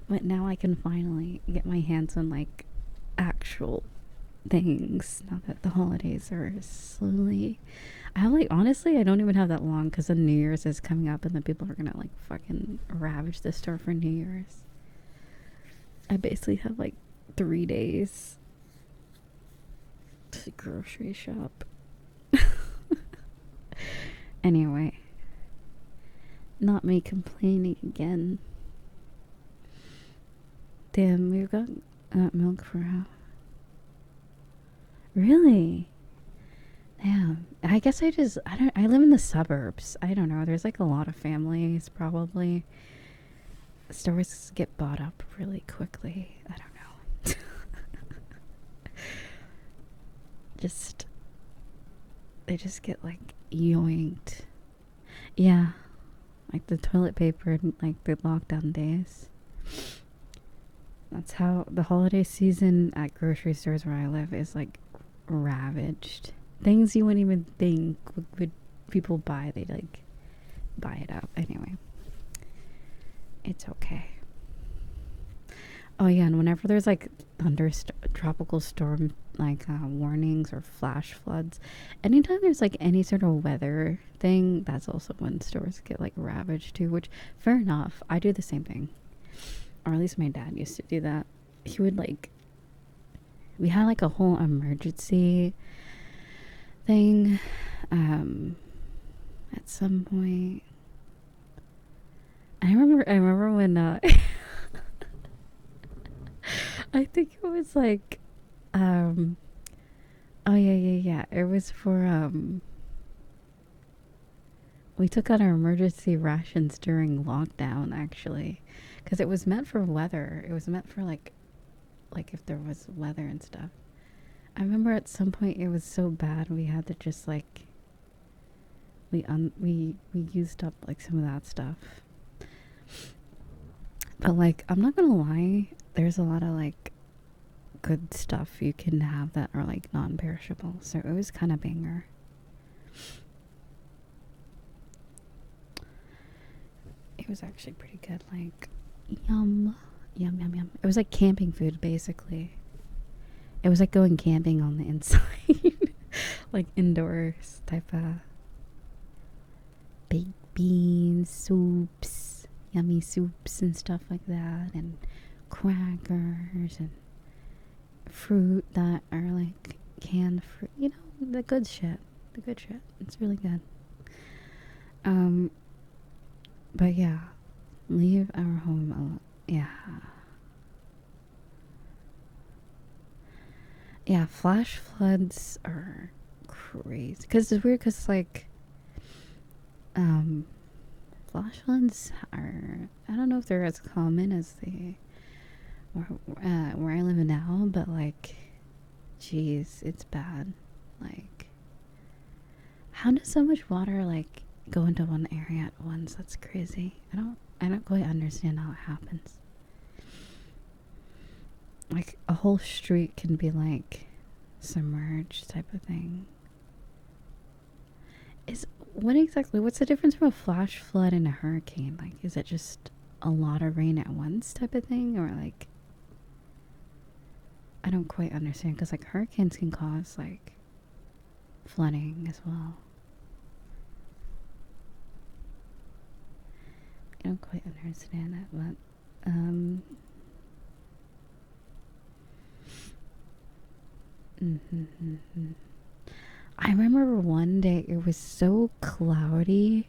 But now I can finally get my hands on like actual things now that the holidays are slowly. I have like, honestly, I don't even have that long because the New Year's is coming up and then people are gonna like fucking ravage the store for New Year's. I basically have like 3 days to grocery shop. Anyway, not me complaining again. Damn, we've got milk for how? Really? Damn. I guess I live in the suburbs. I don't know. There's like a lot of families probably. Stores get bought up really quickly. I don't know. They just get like yoinked. Yeah. Like the toilet paper in like the lockdown days. That's how the holiday season at grocery stores where I live is like ravaged. Things you wouldn't even think would people buy, they like buy it up. Anyway, it's okay. Oh yeah, and whenever there's like tropical storm like warnings or flash floods, anytime there's like any sort of weather thing, that's also when stores get like ravaged too, which fair enough. I do the same thing. Or at least my dad used to do that. He would like, we had like a whole emergency thing at some point. I remember when I think it was like oh yeah, it was for we took out our emergency rations during lockdown actually, because it was meant for weather. It was meant for like if there was weather and stuff. I remember at some point it was so bad we had to just like we used up like some of that stuff. But like, I'm not gonna lie, there's a lot of like good stuff you can have that are like non-perishable, so it was kind of banger. It was actually pretty good. Like, yum. It was like camping food basically. It was like going camping on the inside. Like indoors type of baked beans, soups, yummy soups and stuff like that, and crackers and fruit that are like canned fruit, you know, the good shit. The good shit. It's really good. But yeah, leave our home alone. Yeah. Yeah, flash floods are crazy. Because it's weird, because, like, flash floods are, I don't know if they're as common as they, where I live now, but, like, jeez, it's bad. Like, how does so much water, like, go into one area at once? That's crazy. I don't quite understand how it happens. Like, a whole street can be, like, submerged type of thing. What's the difference from a flash flood and a hurricane? Like, is it just a lot of rain at once type of thing? Or, like, I don't quite understand, because, like, hurricanes can cause, like, flooding as well. I don't quite understand that, but, I remember one day it was so cloudy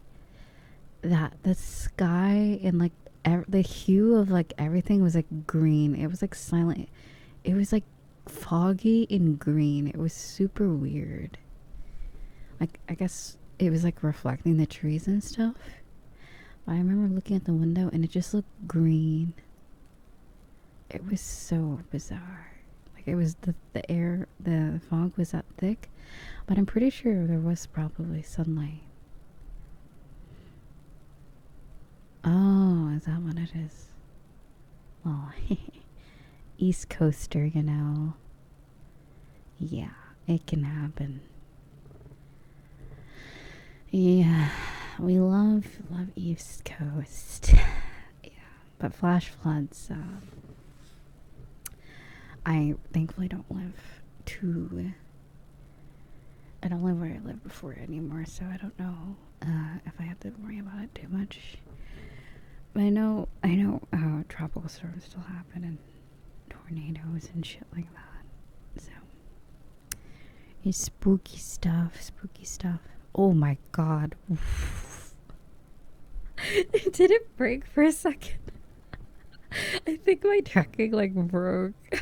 that the sky and like the hue of like everything was like green. It was like silent. It was like foggy and green. It was super weird. Like, I guess it was like reflecting the trees and stuff. But I remember looking at the window and it just looked green. It was so bizarre. Like, it was the air, the fog was that thick, but I'm pretty sure there was probably sunlight. Oh, is that what it is? Well, East Coaster, you know. Yeah, it can happen. Yeah, we love East Coast. Yeah, but flash floods, I thankfully don't live I don't live where I lived before anymore, so I don't know if I have to worry about it too much. But I know tropical storms still happen and tornadoes and shit like that. So it's spooky stuff. Oh my god. Did it break for a second? I think my tracking like broke.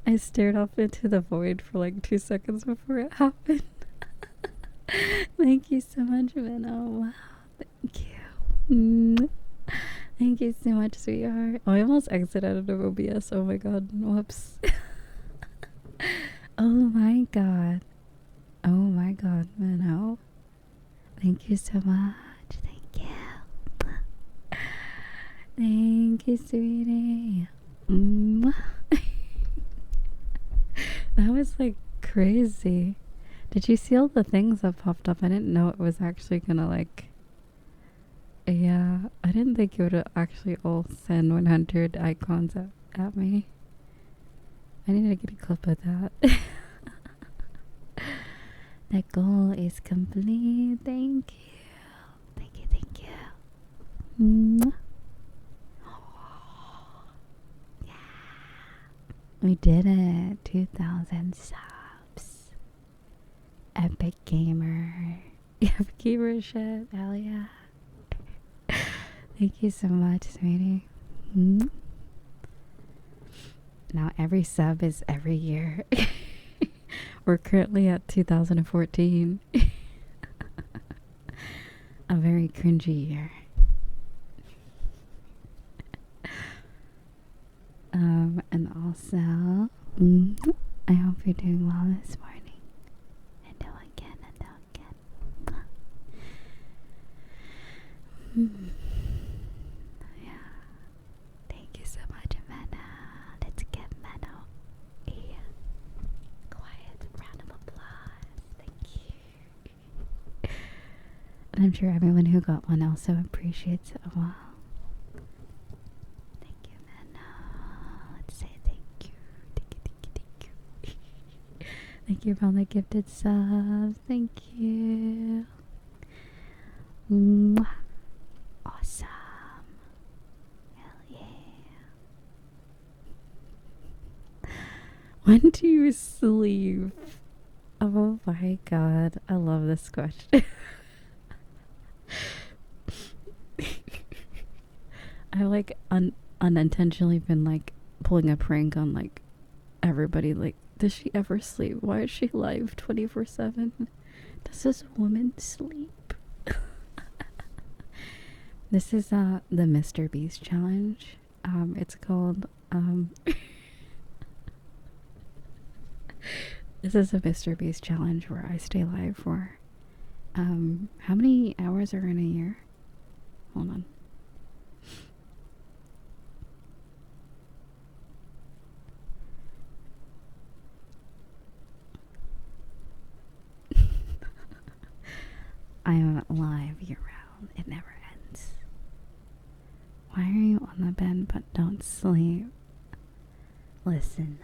I stared off into the void for like 2 seconds before it happened. Thank you so much, Minnow. Wow, thank you. Thank you so much, sweetheart. Oh, I almost exited out of OBS. Oh my god. Whoops. Oh my god. Oh my god, Minnow. Thank you so much. Thank you. Thank you, sweetie. That was like crazy. Did you see all the things that popped up? I didn't know it was actually gonna like. Yeah, I didn't think it would actually all send 100 icons at me. I need to get a clip of that. That goal is complete. Thank you. Thank you, thank you. Yeah. We did it. 2,000 subs. Epic gamer. Epic gamer shit. Hell yeah. Thank you so much, sweetie. Now every sub is every year. We're currently at 2014. A very cringy year. And also, I hope you're doing well this morning. And again. Yeah. Thank you so much, Amanda. Let's give Amanda a quiet round of applause. Thank you. And I'm sure everyone who got one also appreciates it a lot. Thank you for all the gifted subs. Thank you. Mwah. Awesome. Hell yeah. When do you sleep? Oh my god. I love this question. I like unintentionally been like pulling a prank on like everybody. Like, does she ever sleep? Why is she live 24/7? Does this woman sleep? This is the Mr. Beast challenge. It's called this is a Mr. Beast challenge where I stay live for how many hours are in a year? Hold on. I am live year round. It never ends. Why are you on the bed but don't sleep? Listen.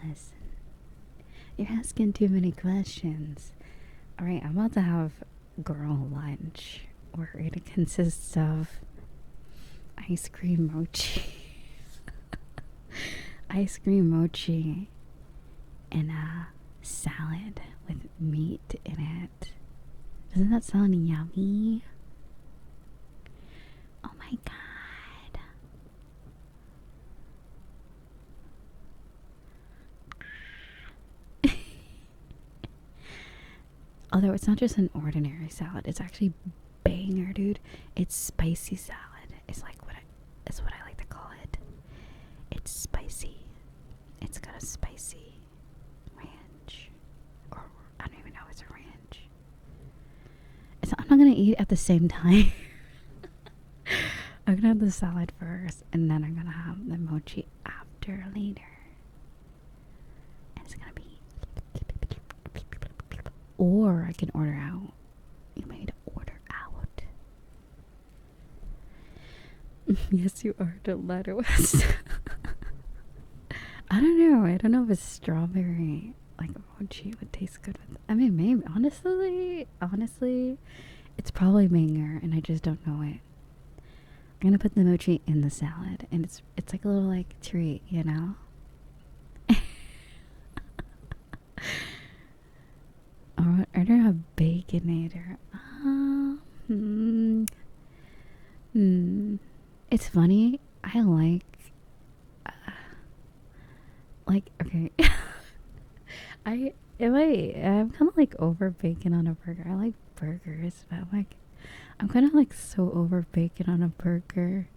You're asking too many questions. Alright, I'm about to have girl lunch where it consists of ice cream mochi. Ice cream mochi and a salad with meat in it. Doesn't that sound yummy? Oh my god. Although it's not just an ordinary salad, it's actually banger, dude. It's spicy salad. It's like it's what I like to call it. It's spicy. It's got a spicy ranch. Or I don't even know if it's a ranch. I'm not gonna eat at the same time. I'm gonna have the salad first, and then I'm gonna have the mochi after later. And it's gonna be. Or I can order out. You may need to order out. Yes, you are. Don't lie to us. I don't know. I don't know if it's strawberry like mochi would taste good with. I mean, maybe. Honestly, it's probably banger, and I just don't know it. I'm gonna put the mochi in the salad, and it's like a little like treat, you know. Or order a baconator. It's funny. I like okay. I'm kind of like over bacon on a burger. I like burgers, but I'm kind of like so over bacon on a burger.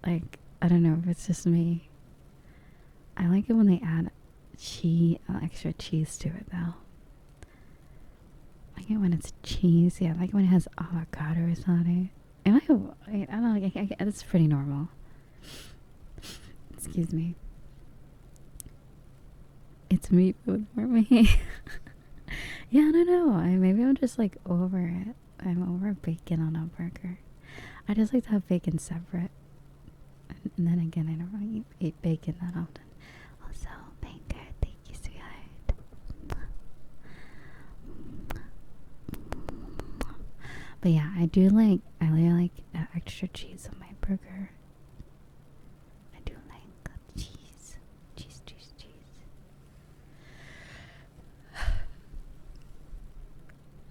Like, I don't know if it's just me. I like it when they add extra cheese to it though. I like it when it's cheesy. I like it when it has avocados on it. I don't know. It's pretty normal. Excuse me. It's meat food for me. Yeah, I don't know. Maybe I'm just like over it. I'm over bacon on a burger. I just like to have bacon separate. And then again, I don't really eat bacon that often. Also, banger. Thank you, sweetheart. But yeah, I really like extra cheese on my burger. I do like cheese. Cheese.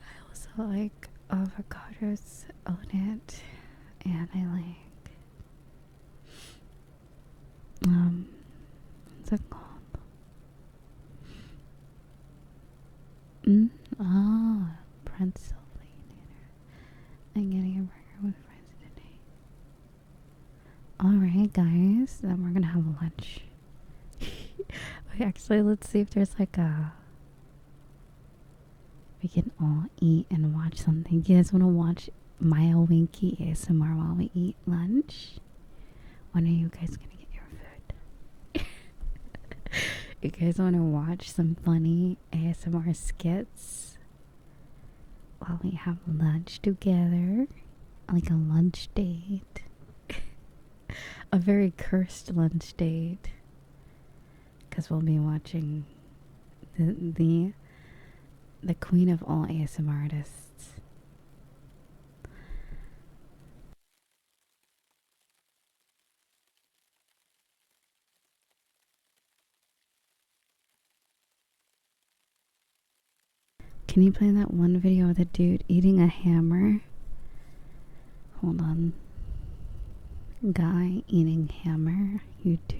I also like avocados on it. And I like what's it called? Pretzel later. I'm getting a burger with fries today. Alright guys, then we're gonna have lunch. Wait, actually let's see if there's like we can all eat and watch something. You guys wanna watch Maya Winky ASMR while we eat lunch? When are you guys gonna get your food? You guys want to watch some funny ASMR skits while we have lunch together? Like a lunch date. A very cursed lunch date. Because we'll be watching the The queen of all ASMR artists. Can you play that one video of the dude eating a hammer? Hold on. Guy eating hammer. YouTube.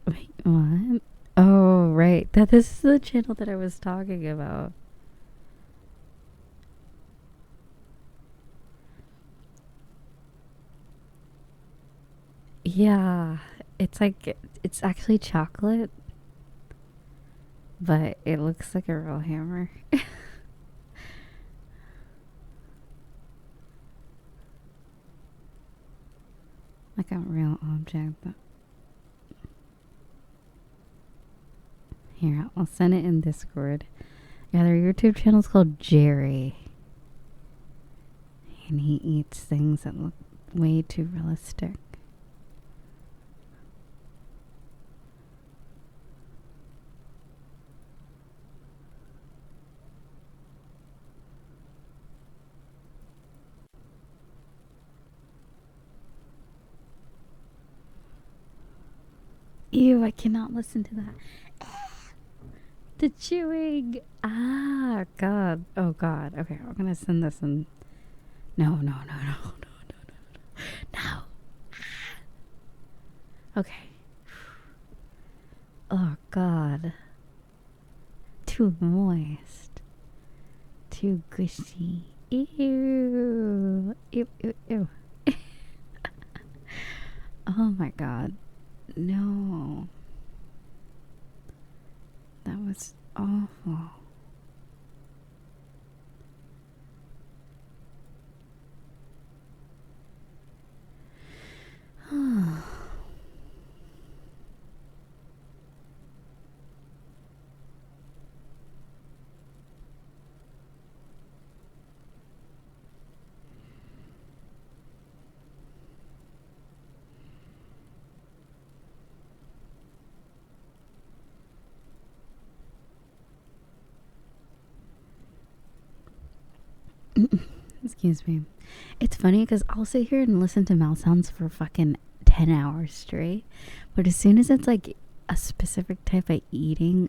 Wait, what? Oh, right. This is the channel that I was talking about. Yeah. It's like, it's actually chocolate, but it looks like a real hammer. Like a real object. Here, I'll send it in Discord. Yeah, their YouTube channel is called Jerry. And he eats things that look way too realistic. Ew, I cannot listen to that. The chewing. Ah, God. Oh, God. Okay, I'm gonna send this in. No. Okay. Oh, God. Too moist. Too gushy. Ew. Ew. Oh, my God. No. That was awful. Excuse me. It's funny because I'll sit here and listen to mouth sounds for fucking 10 hours straight. But as soon as it's like a specific type of eating,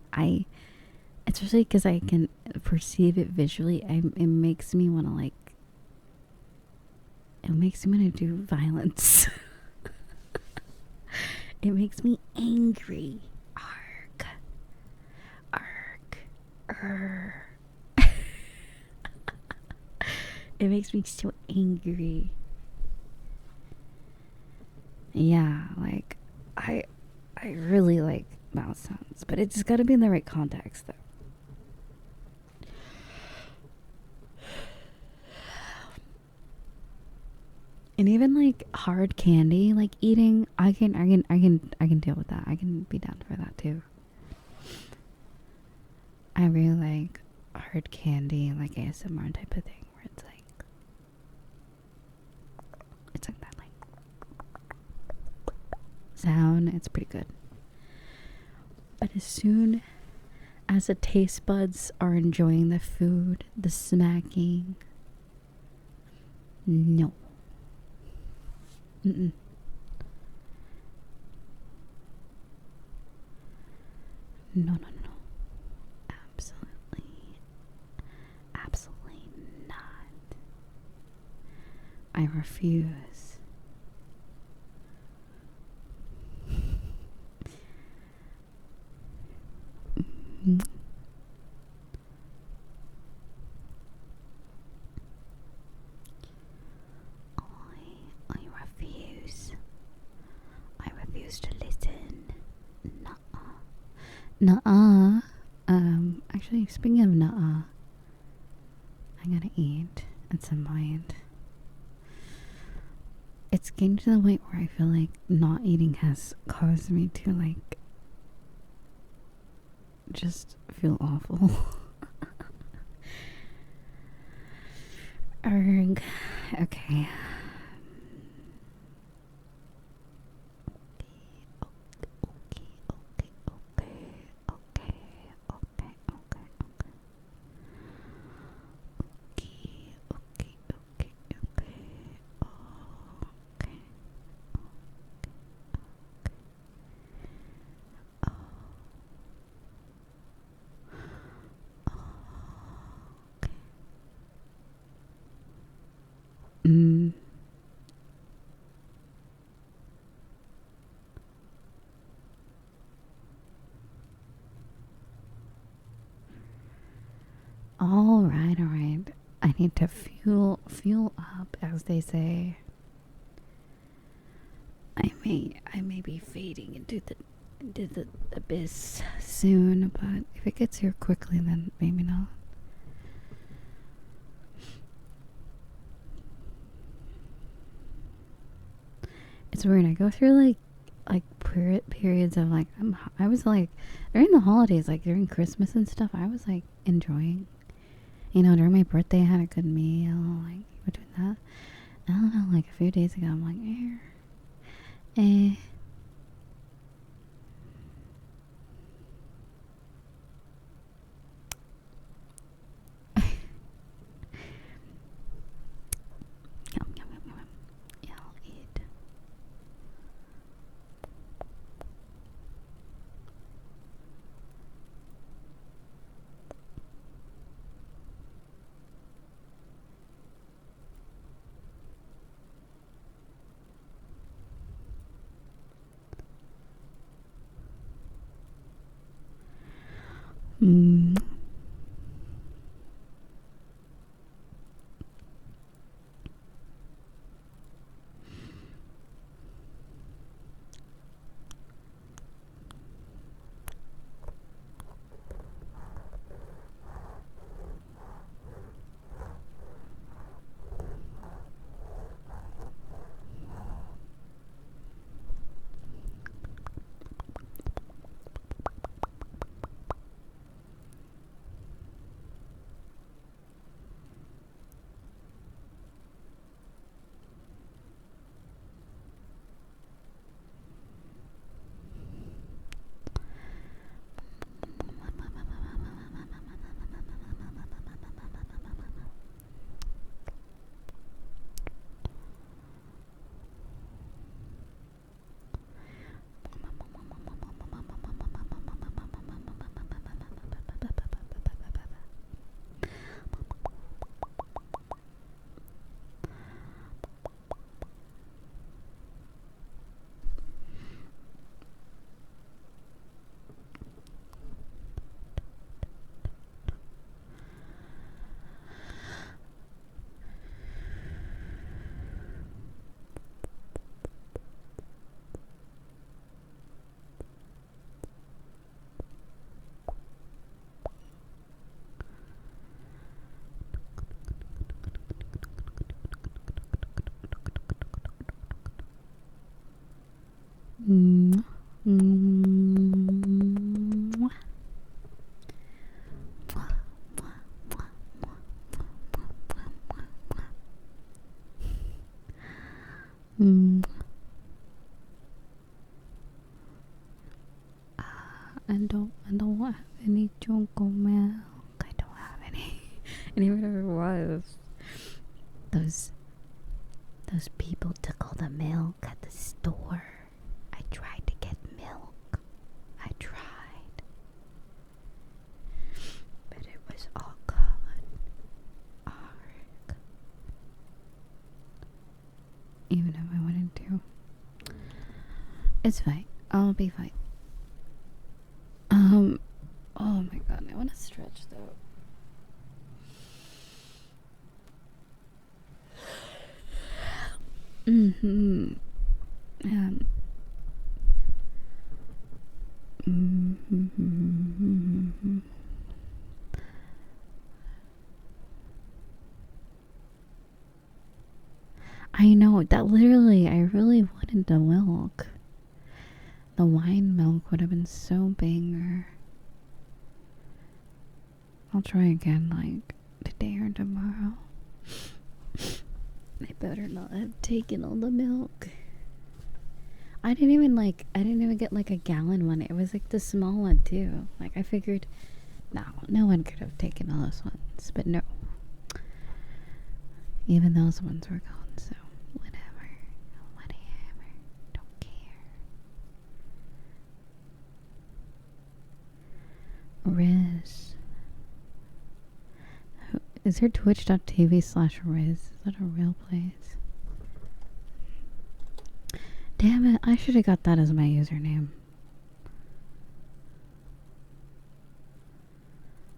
especially because I can perceive it visually, it makes me want to like, it makes me want to do violence. It makes me angry. Arg. It makes me so angry. Yeah, like I really like mouth sounds, but it's got to be in the right context though. And even like hard candy, like eating, I can deal with that. I can be down for that too. I really like hard candy, like ASMR type of thing, where it's like that like sound. It's pretty good. But as soon as the taste buds are enjoying the food, the smacking, no. Mm-mm. No. Absolutely not. I refuse. I refuse. I refuse to listen. Nuh-uh. Actually, speaking of nuh-uh, I gotta eat at some point. It's getting to the point where I feel like not eating has caused me to like just feel awful. Erg. Okay. Alright, alright. I need to fuel up, as they say. I may be fading into the abyss soon, but if it gets here quickly, then maybe not. It's weird. I go through like periods of like I was like during the holidays, like during Christmas and stuff. I was like enjoying, during my birthday I had a good meal. Like between that, I don't know. Like a few days ago, I'm like, eh. Yeah, I'll eat. I don't have any choco milk. I don't have any. And even if it was, those people took all the milk at the store. I tried to get milk. I tried, but it was all gone. Arg. Even if I wanted to, it's fine. I'll be fine. Oh my god, I want to stretch though. I know, that literally, I really wanted the milk. The wine milk would have been so banger. I'll try again, like, today or tomorrow. I better not have taken all the milk. I didn't even get like a gallon one. It was like the small one too. Like I figured, no one could have taken all those ones. But no. Even those ones were gone, so whatever. Don't care. Riz. Is there twitch.tv/Riz? Is that a real place? Damn it, I should have got that as my username.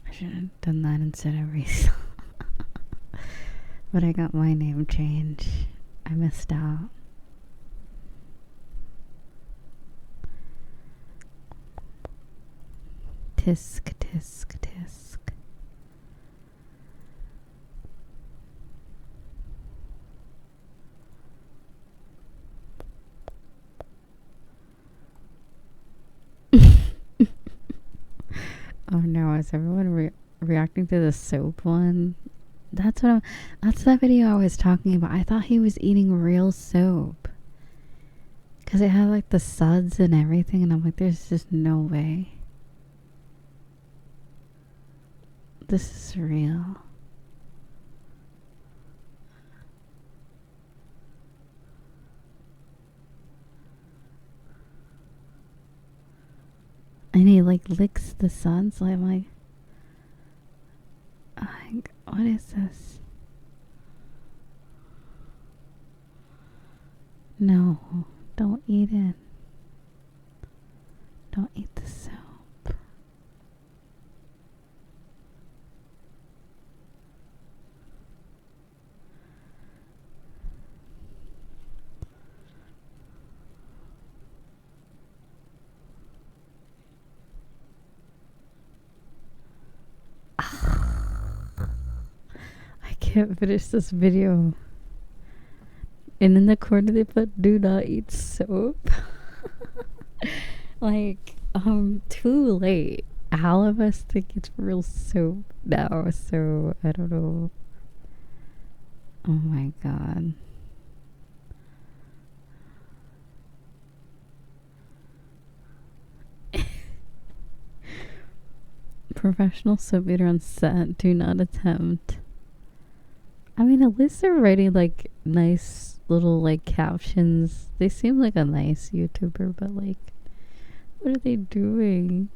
I should have done that instead of Reese. But I got my name changed. I missed out. Tisk, tisk, tisk. Oh no, is everyone reacting to the soap one? That's that video I was talking about. I thought he was eating real soap. Cause it had like the suds and everything, and I'm like, there's just no way. This is real. And he like licks the suds. So I'm like, what is this? No, don't eat it. Don't eat the soap. I can't finish this video. And in the corner they put "do not eat soap." Like, too late. All of us think it's real soap now, so I don't know. Oh my god. Professional soap eater on set. Do not attempt. I mean, at least they're writing like nice little like captions. They seem like a nice YouTuber, but like, what are they doing?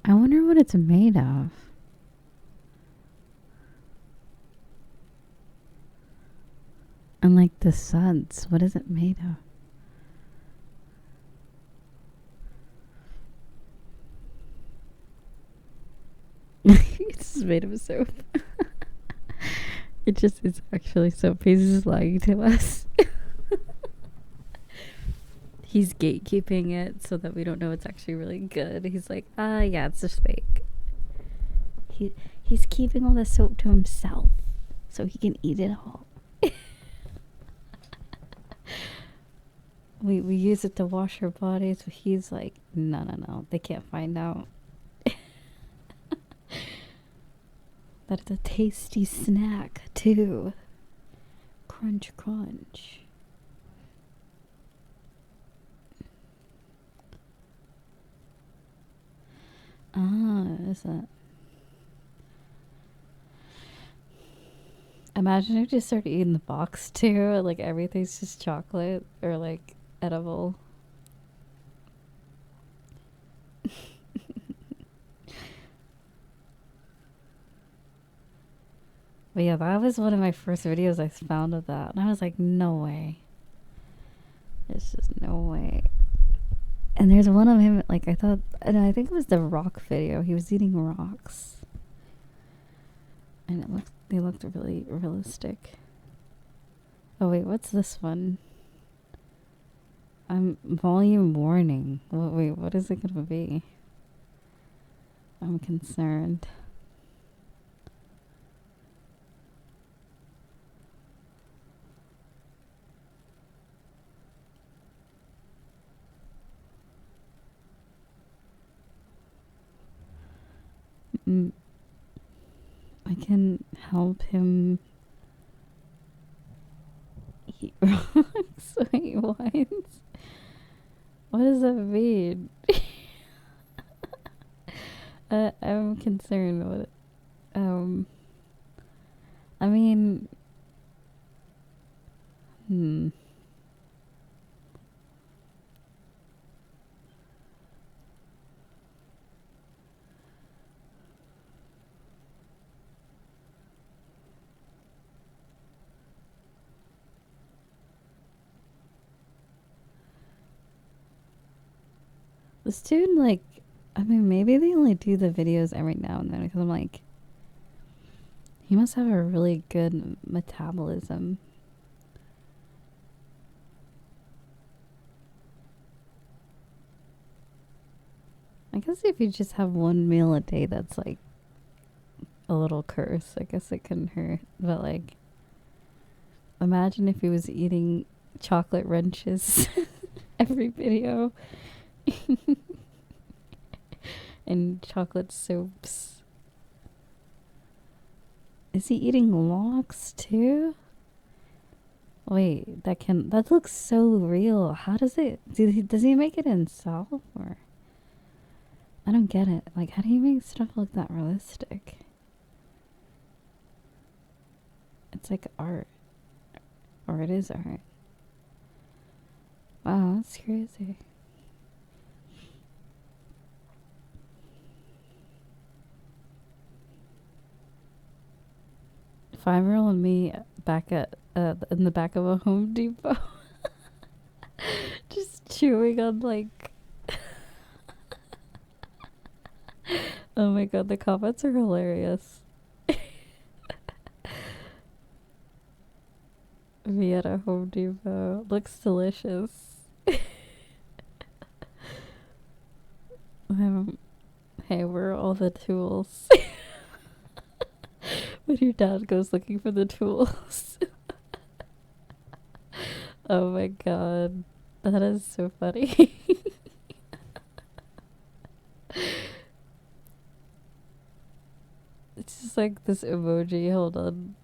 I wonder what it's made of. And like the suds, what is it made of? It's just made of soap. It just is actually soap. He's just lying to us. He's gatekeeping it so that we don't know it's actually really good. He's like, yeah, it's just fake. He's keeping all the soap to himself so he can eat it all. We use it to wash our bodies, but he's like, no, they can't find out. That's a tasty snack too. Crunch, crunch. Is that? Imagine if you just started eating the box too, like everything's just chocolate or like edible. But yeah, that was one of my first videos I found of that. And I was like, no way. There's just no way. And there's one of him, like, I think it was the rock video. He was eating rocks. And they looked really realistic. Oh wait, what's this one? Volume warning. Wait, what is it gonna be? I'm concerned. I can help him eat rocks. Wait, what? What does that mean? I'm concerned. What? I mean, this dude, like, I mean, maybe they only do the videos every now and then because I'm like, he must have a really good metabolism. I guess if you just have one meal a day, that's like a little curse. I guess it couldn't hurt. But like, imagine if he was eating chocolate wrenches every video and chocolate soaps. Is he eating lox too? Wait, that looks so real. How does it? Does he make it himself or? I don't get it. Like, how do you make stuff look that realistic? It's like art. Or it is art. Wow, that's crazy. Five-year-old me back at in the back of a Home Depot, just chewing on like. Oh my god, the comments are hilarious. Me at a Home Depot. Looks delicious. Hey, where are all the tools? When your dad goes looking for the tools. Oh my god. That is so funny. It's just like this emoji. Hold on.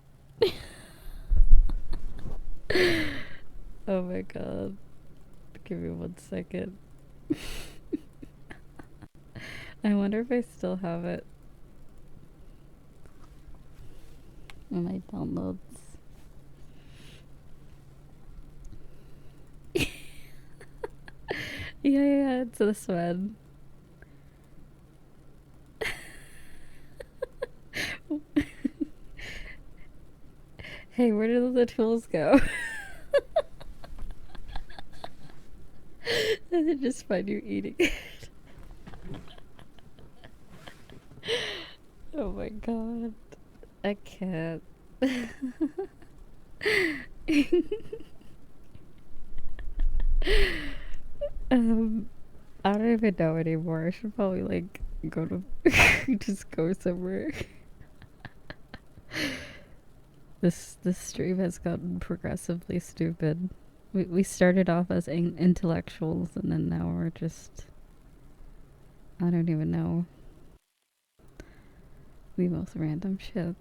Oh my god. Give me 1 second. I wonder if I still have it in my downloads. Yeah, it's this one. Hey, where did the tools go? And then just find you eating it. Oh my god. I can't. I don't even know anymore. I should probably like go to just go somewhere. This stream has gotten progressively stupid. We started off as intellectuals and then now we're just, I don't even know, the most random shit.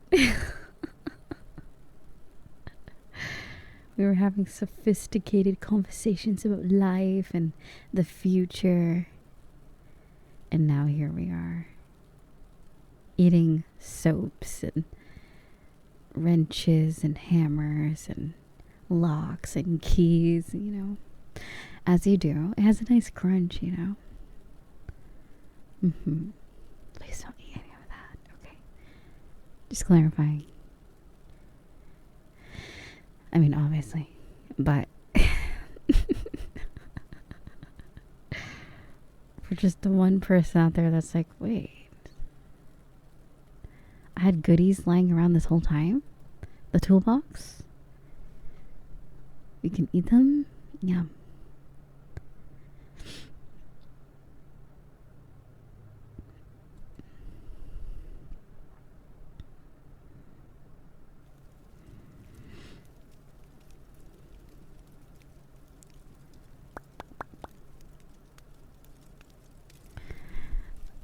We were having sophisticated conversations about life and the future. And now here we are. Eating soaps and wrenches and hammers and locks and keys, you know. As you do. It has a nice crunch, you know. Please don't eat any of that, okay? Just clarifying. I mean, obviously, but for just the one person out there that's like, wait, I had goodies lying around this whole time? The toolbox? We can eat them? Yeah.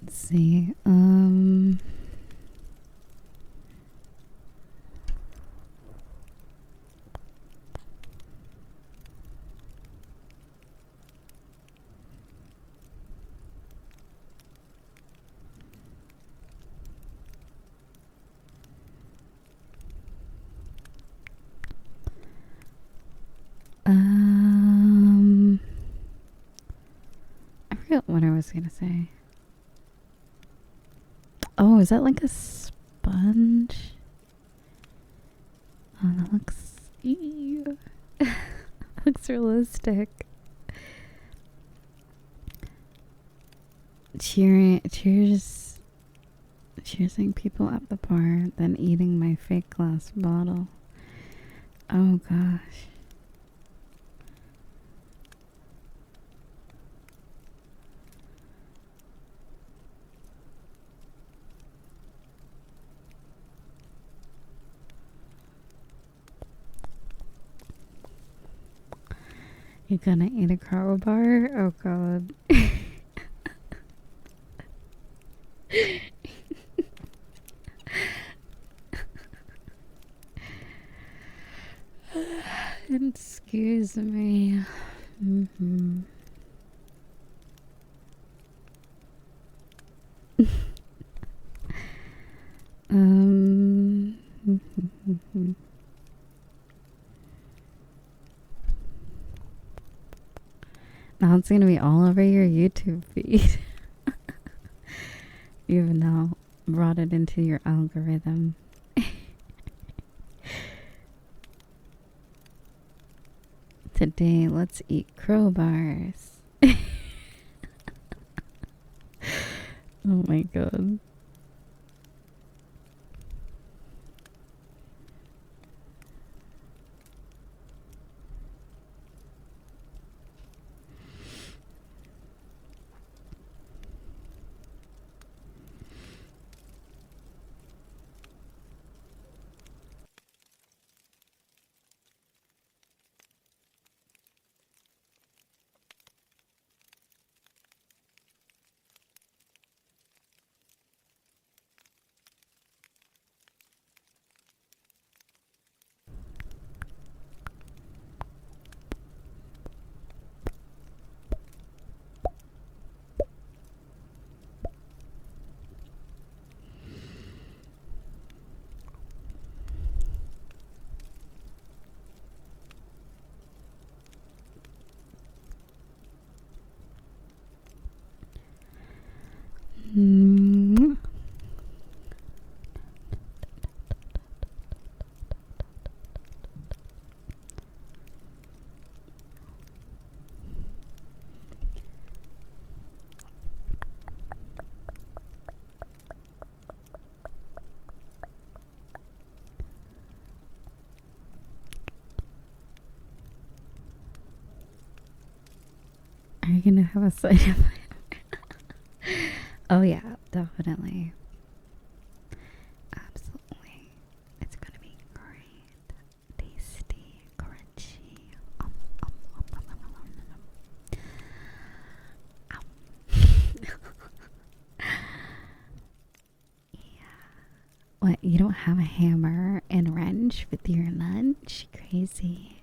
Let's see. I forgot what I was gonna say. Oh, is that like a sponge? Oh, that looks... Ew. Looks realistic. cheersing people at the bar, then eating my fake glass bottle. Oh gosh. You gonna eat a crowbar? Oh god. Excuse me. Mm-hmm. Now it's gonna be all over your YouTube feed. You've now brought it into your algorithm. Today, let's eat crowbars. Oh my god. Are you gonna have a side of Oh yeah, definitely. Absolutely. It's gonna be great. Tasty, crunchy. Yeah. What, you don't have a hammer and wrench with your lunch? Crazy.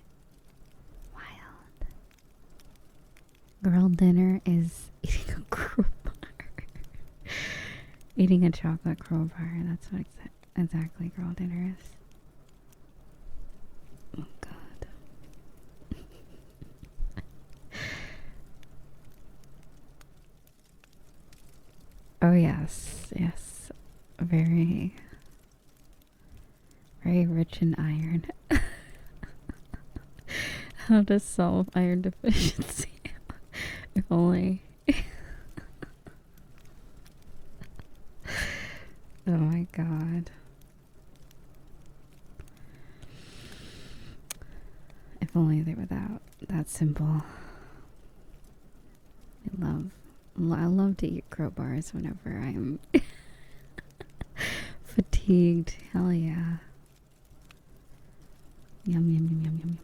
Wild. Girl dinner is eating a crowbar. Eating a chocolate crowbar. That's what exactly girl dinner is. Oh god. Oh yes, yes. Very, very rich in iron. How to solve iron deficiency. If only. Oh my god. If only they were that simple. I love to eat crowbars whenever I'm fatigued. Hell yeah. Yum yum yum yum yum.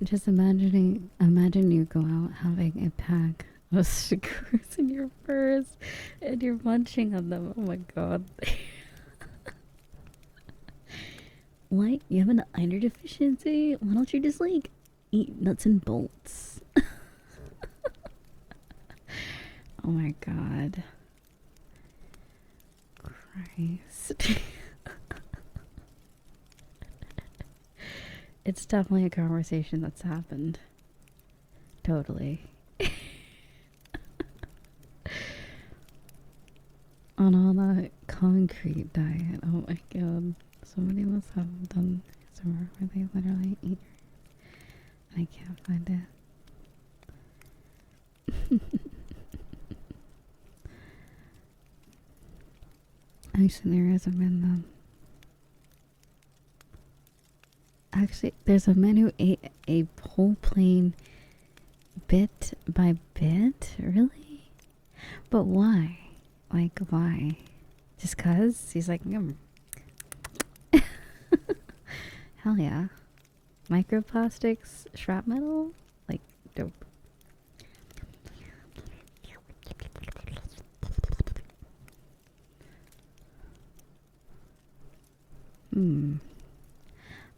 Just imagine you go out having a pack of stickers in your purse and you're munching on them. Oh my god. What? You have an iron deficiency? Why don't you just like eat nuts and bolts? Oh my god. Christ. It's definitely a conversation that's happened. Totally. On all that concrete diet. Oh my god. Somebody must have done some work where they literally eat. I can't find it. Actually, there is a menu. Actually, there's a menu, a whole plane bit by bit? Really? But why? Like, why? Just cuz? He's like, hell yeah. Microplastics, shrapnel? Like, dope.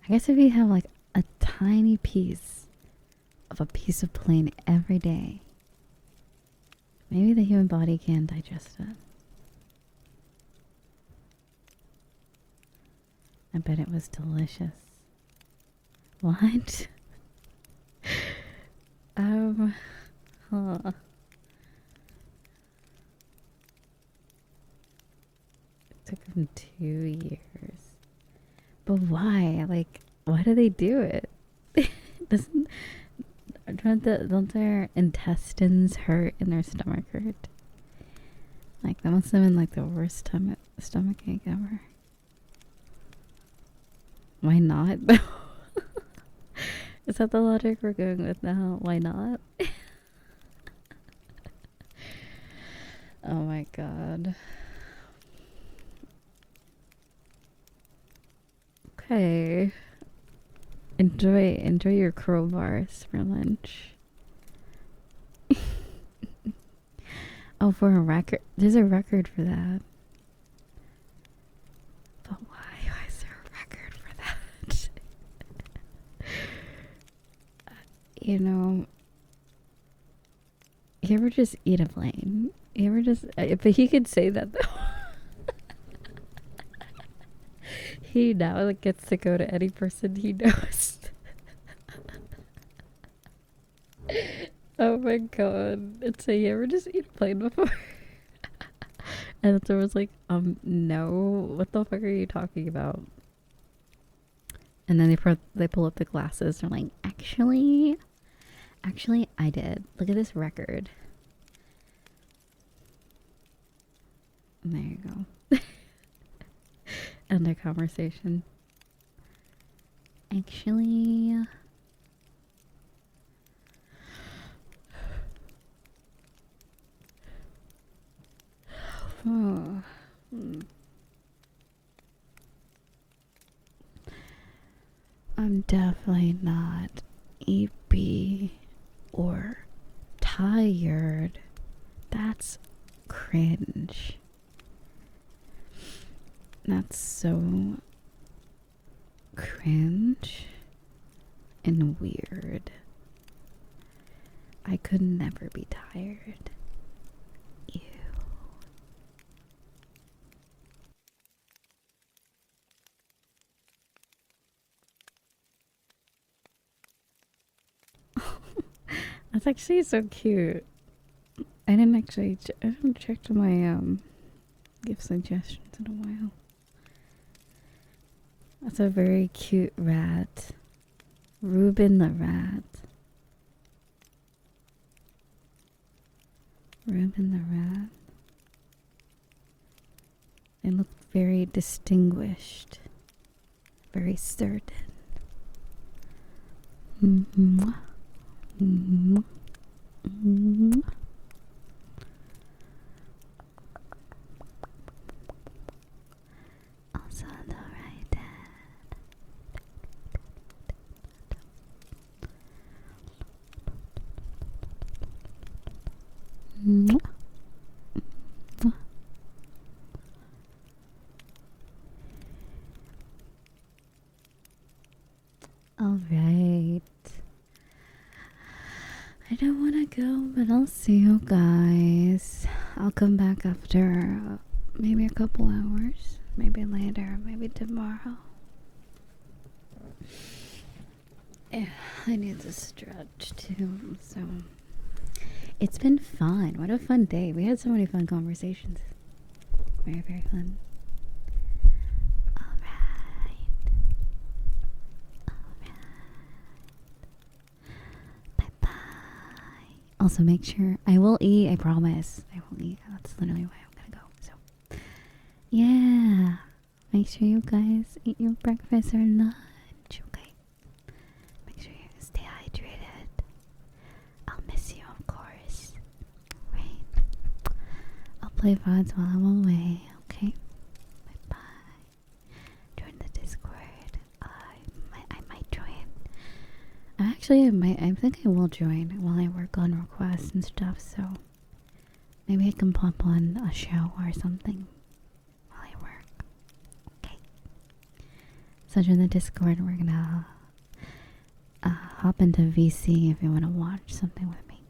I guess if you have like a tiny piece of a piece of plane every day, maybe the human body can digest it. I bet it was delicious. What? Huh. It took him 2 years. But why? Like, why do they do it? Don't their intestines hurt and their stomach hurt? Like, that must have been like the worst stomach ache ever. Why not? Is that the logic we're going with now? Why not? Oh my god. Okay. Enjoy your crowbars for lunch. Oh, for a record. There's a record for that. But why? Why is there a record for that? You know, you ever just eat a plane? You ever just... but he could say that though. He now gets to go to any person he knows. Oh my god. It's say, you ever just eat a plane before? And then was like, no. What the fuck are you talking about? And then they pull up the glasses. They're like, actually, I did. Look at this record. And there you go. End the conversation. Actually, I'm definitely not EP or tired. That's cringe. That's so cringe and weird. I could never be tired. Ew. That's actually so cute. I haven't checked my gift suggestions in a while. That's a very cute rat. Reuben the rat. Reuben the rat. They look very distinguished. Very certain. Mm-hmm. Mm-hmm. Mm-hmm. Also on the right hand. I don't want to go, but I'll see you guys. I'll come back after maybe a couple hours. Maybe later. Maybe tomorrow. Yeah, I need to stretch too, so... It's been fun. What a fun day. We had so many fun conversations. Very, very fun. Alright. Bye-bye. Also, make sure... I will eat, I promise. I will eat. That's literally why I'm gonna go. So, yeah. Make sure you guys eat your breakfast or lunch, okay? Make sure you stay hydrated. I'll miss you, of course. Right? I'll play VODs while I'm away, okay? Bye-bye. Join the Discord. I might join. I think I will join while I work on requests and stuff, so maybe I can pop on a show or something while I work. Okay. So join the Discord. We're gonna hop into VC if you want to watch something with me.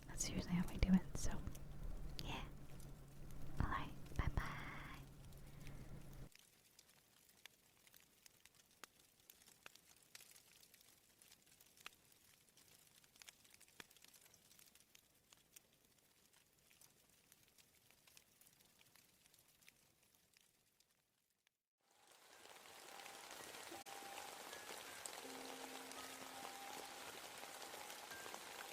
That's usually how we do it, so